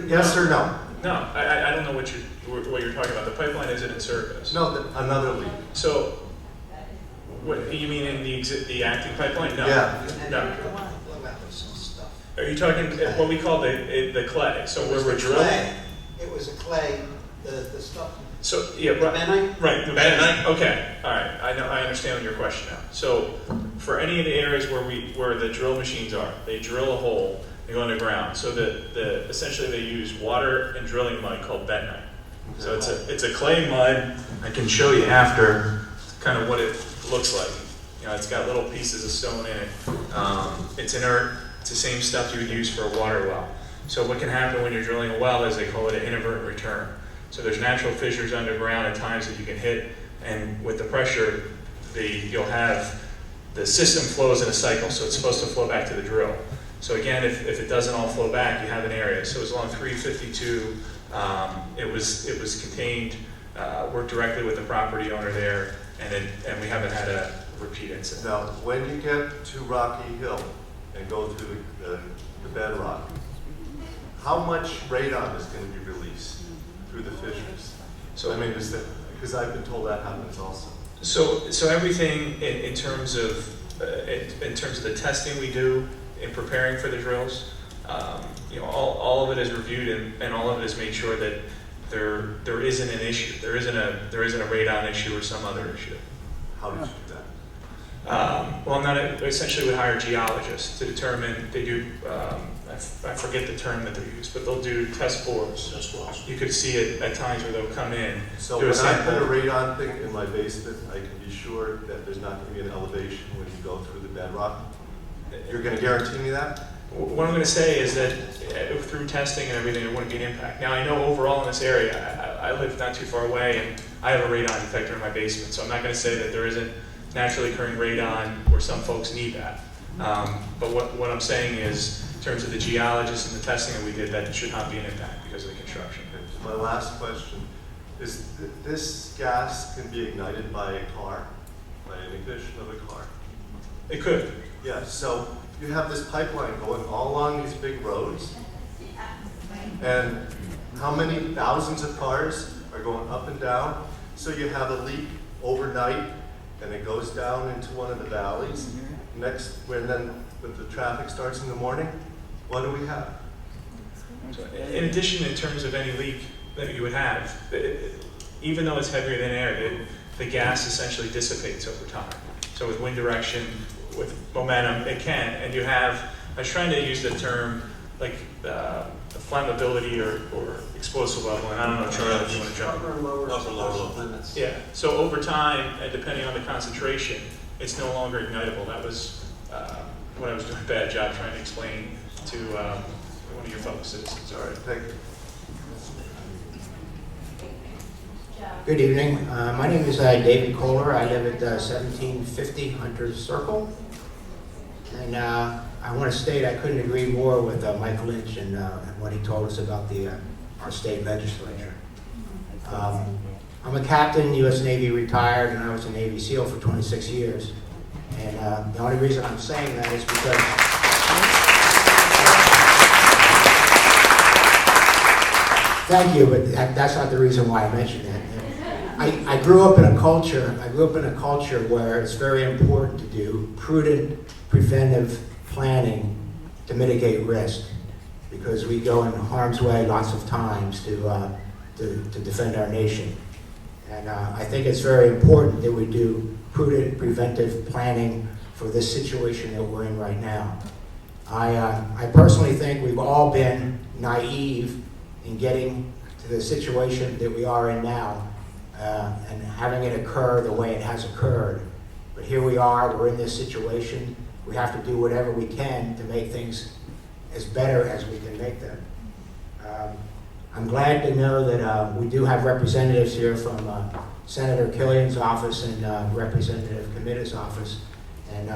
Yes or no? No, I don't know what you're talking about. The pipeline isn't in service. No, another leak. So, what you mean in the active pipeline? No. Yeah. No. Are you talking what we call the clay? So where we're drilling? It was a clay, the stuff. So yeah, right. Bentonite? Right. The Bentonite. Okay. All right. I understand your question now. So for any of the areas where the drill machines are, they drill a hole, they go underground. So essentially they use water and drilling mud called bentonite. So it's a clay mud. I can show you after kind of what it looks like. You know, it's got little pieces of stone in it. It's inert. It's the same stuff you would use for a water well. So what can happen when you're drilling a well is they call it an inadvertent return. So there's natural fissures underground at times that you can hit, and with the pressure, you'll have the system flows in a cycle, so it's supposed to flow back to the drill. So again, if it doesn't all flow back, you have an area. So it was along 352. It was contained. Worked directly with the property owner there, and we haven't had a repeat incident. Now, when you get to Rocky Hill and go through the bedrock, how much radon is going to be released through the fissures? So I mean, because I've been told that happens also. So everything in terms of the testing we do in preparing for the drills, you know, all of it is reviewed and all of it is made sure that there isn't an issue. There isn't a radon issue or some other issue. How did you do that? Well, essentially we hire geologists to determine. They do. I forget the term that they use, but they'll do test bores. You could see it at times where they'll come in. So when I put a radon thing in my basement, I can be sure that there's not going to be an elevation when you go through the bedrock. You're going to guarantee me that? What I'm going to say is that through testing and everything, there wouldn't be an impact. Now, I know overall in this area, I live not too far away, and I have a radon detector in my basement, so I'm not going to say that there isn't naturally occurring radon where some folks need that. But what I'm saying is, in terms of the geologists and the testing that we did, that should not be an impact because of the construction. My last question is: this gas can be ignited by a car, by an ignition of a car? It could. Yeah. So you have this pipeline going all along these big roads, and how many thousands of cars are going up and down? So you have a leak overnight, and it goes down into one of the valleys. When the traffic starts in the morning, what do we have? So in addition, in terms of any leak that you would have, even though it's heavier than air, the gas essentially dissipates over time. So with wind direction, with momentum, it can. And you have, I was trying to use the term like the flammability or explosive level, and I don't know, Charlie, if you want to jump. Upper and lower limits. Yeah, so over time, and depending on the concentration, it's no longer ignitable. That was when I was doing a bad job trying to explain to one of your fellow citizens. All right, thank you. Good evening. My name is David Kohler. I live at 1750 Hunter's Circle. And I want to state I couldn't agree more with Mike Lynch and what he told us about our state legislature. I'm a captain, U.S. Navy retired, and I was a Navy SEAL for 26 years. And the only reason I'm saying that is because thank you, but that's not the reason why I mentioned that. I grew up in a culture where it's very important to do prudent, preventive planning to mitigate risk, because we go in harm's way lots of times to defend our nation. And I think it's very important that we do prudent preventive planning for this situation that we're in right now. I personally think we've all been naive in getting to the situation that we are in now and having it occur the way it has occurred. But here we are, we're in this situation. We have to do whatever we can to make things as better as we can make them. I'm glad to know that we do have representatives here from Senator Killian's office and Representative Comita's office. And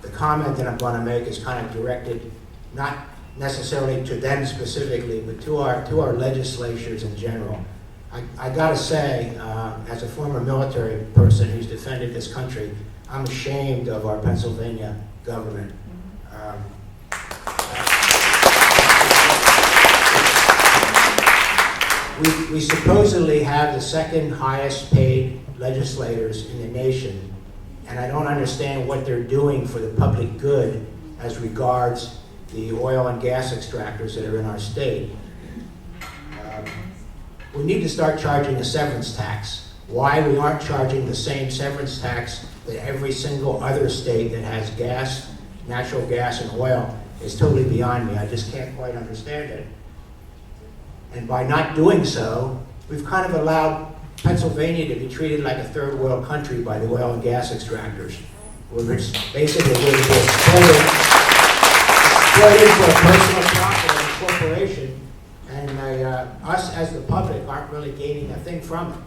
the comment that I'm going to make is kind of directed not necessarily to them specifically, but to our legislatures in general. I got to say, as a former military person who's defended this country, I'm ashamed of our Pennsylvania government. We supposedly have the second highest paid legislators in the nation, and I don't understand what they're doing for the public good as regards the oil and gas extractors that are in our state. We need to start charging a severance tax. Why we aren't charging the same severance tax that every single other state that has gas, natural gas and oil is totally beyond me. I just can't quite understand it. And by not doing so, we've kind of allowed Pennsylvania to be treated like a third world country by the oil and gas extractors. We're basically going to be exploited for personal profit and a corporation, and us as the public aren't really gaining a thing from it.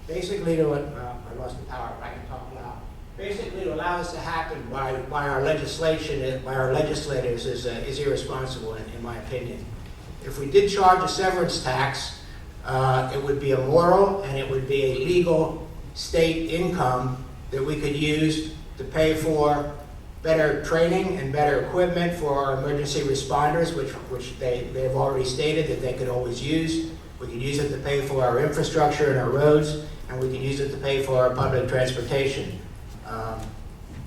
Basically, I lost the power, I can talk loud. Basically, to allow this to happen by our legislation, by our legislators is irresponsible, in my opinion. If we did charge a severance tax, it would be immoral and it would be a legal state income that we could use to pay for better training and better equipment for our emergency responders, which they've already stated that they could always use. We could use it to pay for our infrastructure and our roads, and we can use it to pay for our public transportation.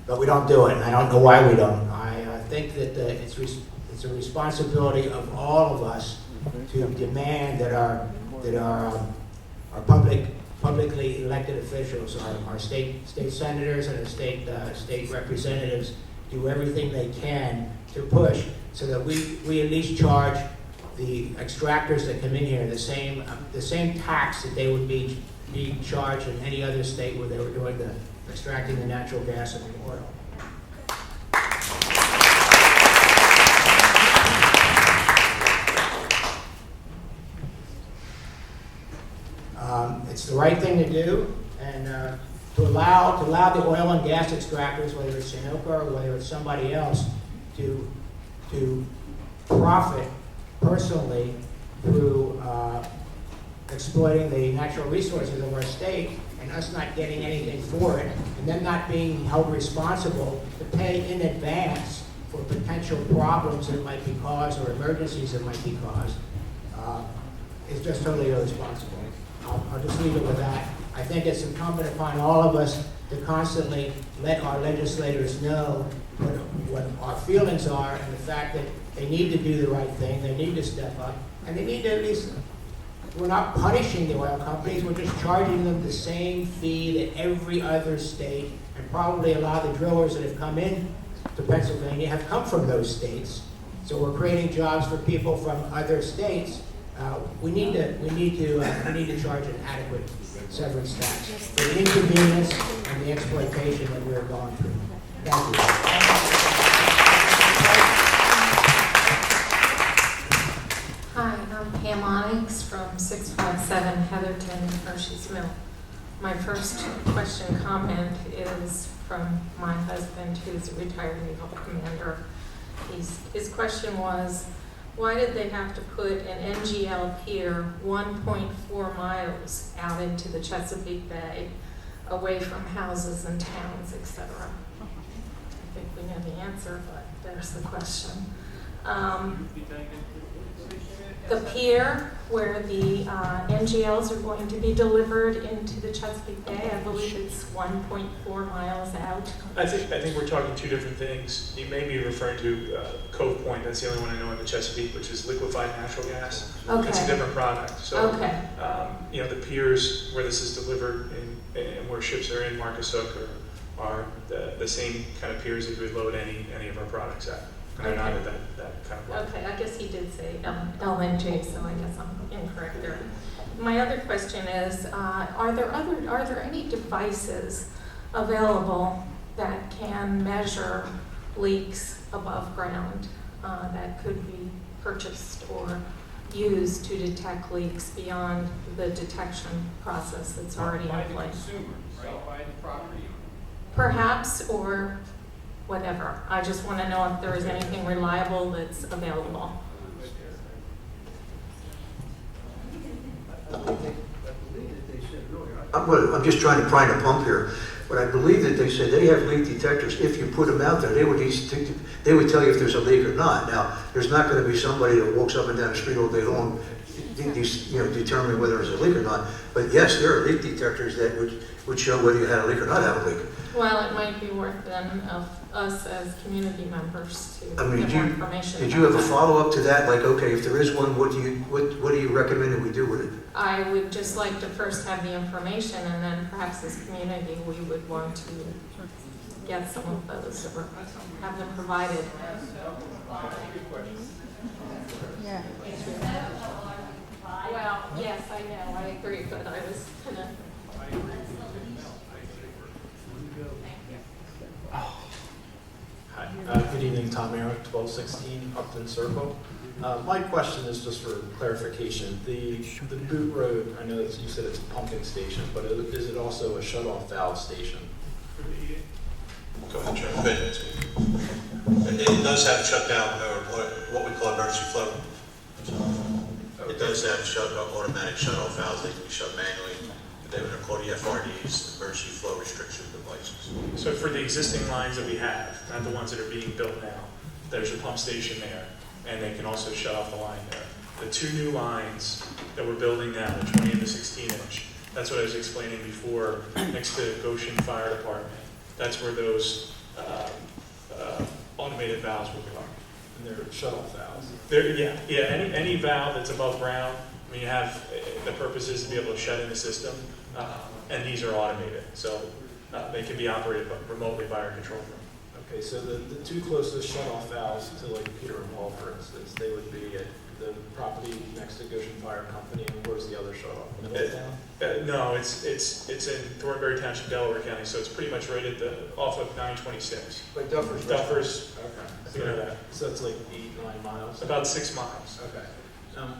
But we don't do it, and I don't know why we don't. I think that it's a responsibility of all of us to demand that our publicly elected officials, our state senators and our state representatives, do everything they can to push so that we at least charge the extractors that come in here the same tax that they would be charged in any other state where they were doing extracting the natural gas and the oil. It's the right thing to do, and to allow the oil and gas extractors, whether it's Sunoco or whether it's somebody else, to profit personally through exploiting the natural resources of our state and us not getting anything for it, and them not being held responsible to pay in advance for potential problems that might be caused or emergencies that might be caused, is just totally irresponsible. I'll just leave it with that. I think it's incumbent upon all of us to constantly let our legislators know what our feelings are and the fact that they need to do the right thing, they need to step up, and they need to at least, we're not punishing the oil companies, we're just charging them the same fee that every other state, and probably a lot of the drillers that have come in to Pennsylvania have come from those states. So we're creating jobs for people from other states. We need to charge an adequate severance tax for the inconvenience and the exploitation that we're going through. Thank you. Hi, I'm Pam Onyx from 657 Heatherton, Hershey's Mill. My first comment is from my husband, who's a retired Naval commander. His question was, why did they have to put an NGL pier 1.4 miles out into the Chesapeake Bay, away from houses and towns, etc.? I think we know the answer, but there's the question. The pier where the NGLs are going to be delivered into the Chesapeake Bay, I believe it's 1.4 miles out. I think we're talking two different things. You may be referring to Cove Point, that's the only one I know in the Chesapeake, which is liquefied natural gas. Okay. It's a different product. So, Okay. The piers where this is delivered and where ships are in Marcus Hook are the same kind of piers that we would load any of our products at. And they're not at that kind of level. Okay, I guess he did say LNG, so I guess I'm incorrect there. My other question is, are there any devices available that can measure leaks above ground that could be purchased or used to detect leaks beyond the detection process that's already in place? By the consumer, right? By the property owner. Perhaps, or whatever. I just want to know if there is anything reliable that's available. I'm just trying to prime the pump here, but I believe that they said they have leak detectors. If you put them out there, they would tell you if there's a leak or not. Now, there's not going to be somebody that walks up and down the street all day long, determining whether there's a leak or not. But yes, there are leak detectors that would show whether you had a leak or not have a leak. Well, it might be worth then of us as community members to get more information. Did you have a follow-up to that? Like, okay, if there is one, what do you recommend that we do with it? I would just like to first have the information, and then perhaps as community, we would want to get some of those or have them provided. Yeah. Well, yes, I know, I agree, but I was kind of. Hi, good evening, Tom Merrick, 1216 Upton Circle. My question is just for clarification. The boot road, I know that you said it's a pumping station, but is it also a shut-off valve station? Go ahead, Jeff. It does have shutdown, or what we call emergency flow. It does have automatic shut-off valves. They can be shut manually. They're called EFRDs, emergency flow restriction devices. So for the existing lines that we have, not the ones that are being built now, there's a pump station there, and they can also shut off the line there. The two new lines that we're building now, the 20 and the 16 inch, that's what I was explaining before, next to Goshen Fire Department. That's where those automated valves will come. And they're shut-off valves? Any valve that's above ground, I mean, you have, the purpose is to be able to shut in the system, and these are automated, so they can be operated remotely by our control room. Okay, so the two closest shut-off valves to like Peter and Paul, for instance, they would be at the property next to Goshen Fire Company, and where's the other shut-off? Middle of town? No, it's in Thornbury Township, Delaware County, so it's pretty much right at off of 926. Like Duffers? Duffers. Okay. You know that. So it's like 8-9 miles? About 6 miles. Okay.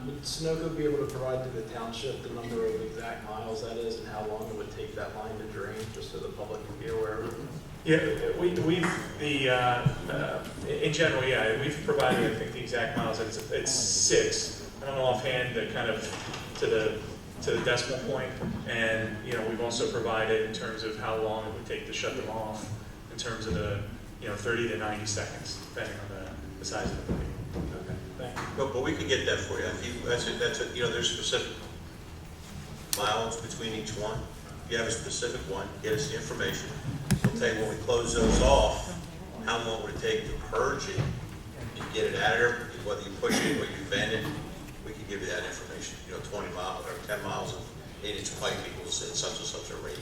Would Sunoco be able to provide to the township the number of exact miles that is and how long it would take that line to drain, just so the public can be aware of it? Yeah, in general, yeah, we've provided, I think, the exact miles. It's 6. I don't know offhand the kind of to the decimal point, and we've also provided in terms of how long it would take to shut them off, in terms of the 30 to 90 seconds, depending on the size of the building. Okay, thank you. But we can get that for you. There's specific miles between each one. If you have a specific one, get us the information. We'll tell you when we close those off, how long would it take to purge it and get it out of there, whether you push it or you vent it. We can give you that information. 20 miles or 10 miles of 8-inch pipe equals at such and such a rate.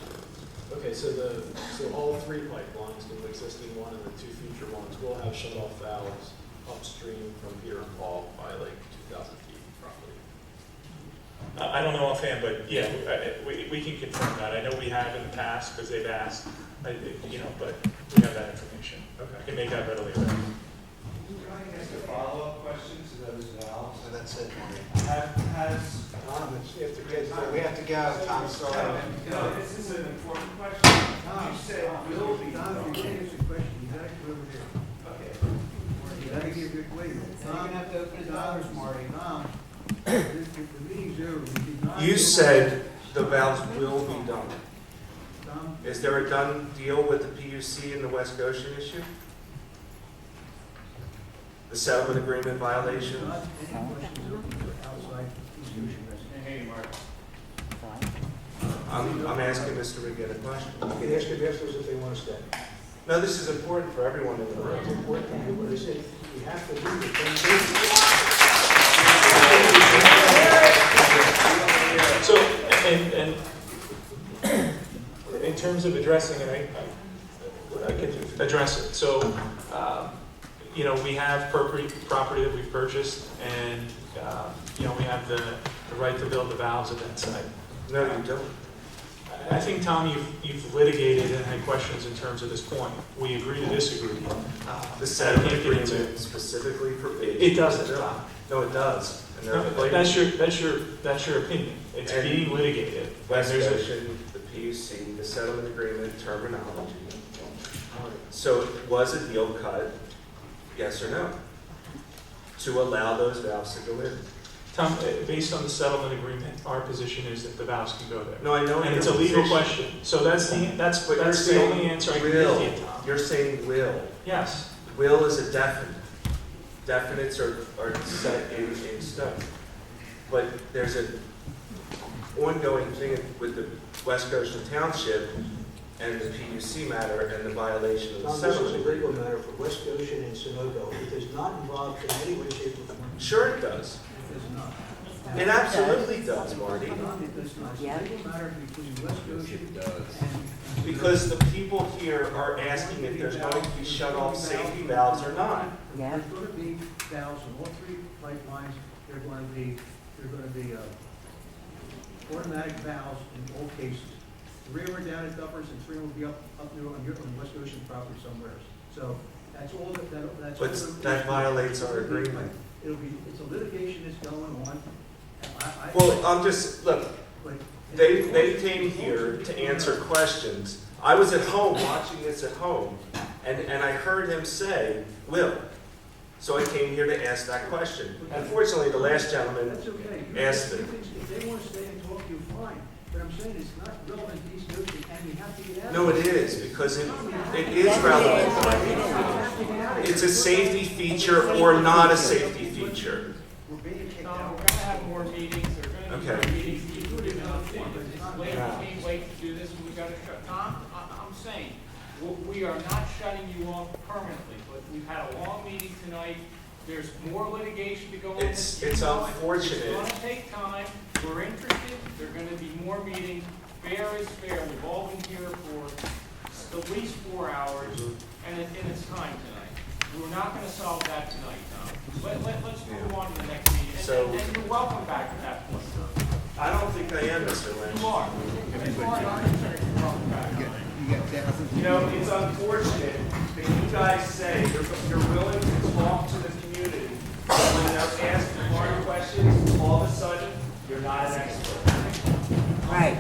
Okay, so all 3 pipelines, the existing one and the 2 future ones, will have shut-off valves upstream from Peter and Paul by like 2,000 feet, roughly. I don't know offhand, but yeah, we can confirm that. I know we have in the past because they've asked, but we have that information. Okay. I can make that readily available. Can I ask a follow-up question to those valves? So that's it. We have to go, Tom, sorry. No, this is an important question. You said will be done. You answer the question, you gotta go over there. Okay. You gotta give your wait. You're gonna have to open his eyes, Marty. The meeting's over. You said the valves will be done. Is there a done deal with the PUC and the West Goshen issue? the settlement agreement violation. I'm asking Mr. Regan a question. You can ask investors if they want to stay. No, this is important for everyone in the room. It's important to you, but I said, we have to leave it. So, and in terms of addressing it, I can address it. So, we have property that we've purchased, and, we have the right to build the valves at that site. No, you don't. I think, Tom, you've litigated and had questions in terms of this point. We agree to disagree. The settlement I can't get into agreement specifically forbids. It doesn't, Tom. No, it does. And No, that's your opinion. It's And being litigated. West And there's a- Goshen, the PUC, the settlement agreement terminology. So was a deal cut, yes or no? To allow those valves to go in? Tom, based on the settlement agreement, our position is that the valves can go there. No, I know. And your it's a legal position. question. So that's the But you're only saying answer I can will. give you, Tom. You're saying will. Yes. Will is a definite. Definites are set in stone. But there's an ongoing thing with the West Goshen Township and the PUC matter and the violation of the Tom, this is a settlement. legal matter for West Goshen and Sunoco. It is not involved in any way, shape, or form. Sure it does. It is not. It absolutely does, Marty. It does not. It's a legal matter between West Goshen and... Because the people here are asking if there's going to be shut-off safety valves or not. There's going to be valves on all three pipelines. They're going to be automatic valves in all cases. Three are down at Duffers and three will be up near on the West Goshen property somewhere else. So that's all that's. But that violates our agreement. It's a litigation that's going on. Well, I'm just, look, they came here to answer questions. I was at home watching this at home, and I heard him say, will. So I came here to ask that question. Unfortunately, the last gentleman That's okay. asked it. If they want to stay and talk to you, fine. But I'm saying it's not relevant to East Goshen, and we have to get out of it. No, it is, because it is relevant. It's a safety feature or not a safety feature. We're gonna have more meetings, there are gonna be more meetings, you put it enough in, it's late, we can't wait to do this, and we gotta shut, Tom, I'm saying, we are not shutting you off permanently, but we've had a long meeting tonight, there's more litigation to go on. It's unfortunate. It's gonna take time, we're interested, there are gonna be more meetings, fair is fair, we've all been here for at least 4 hours, and it's time tonight. We're not gonna solve that tonight, Tom. Let's move on to the next meeting. And you're welcome back at that point, sir. I don't think I am, Mr. Lynch. You are. If you are, you're welcome back. It's unfortunate that you guys say you're willing to talk to the community, but when they're asked hard questions, all of a sudden, you're not an expert. Right.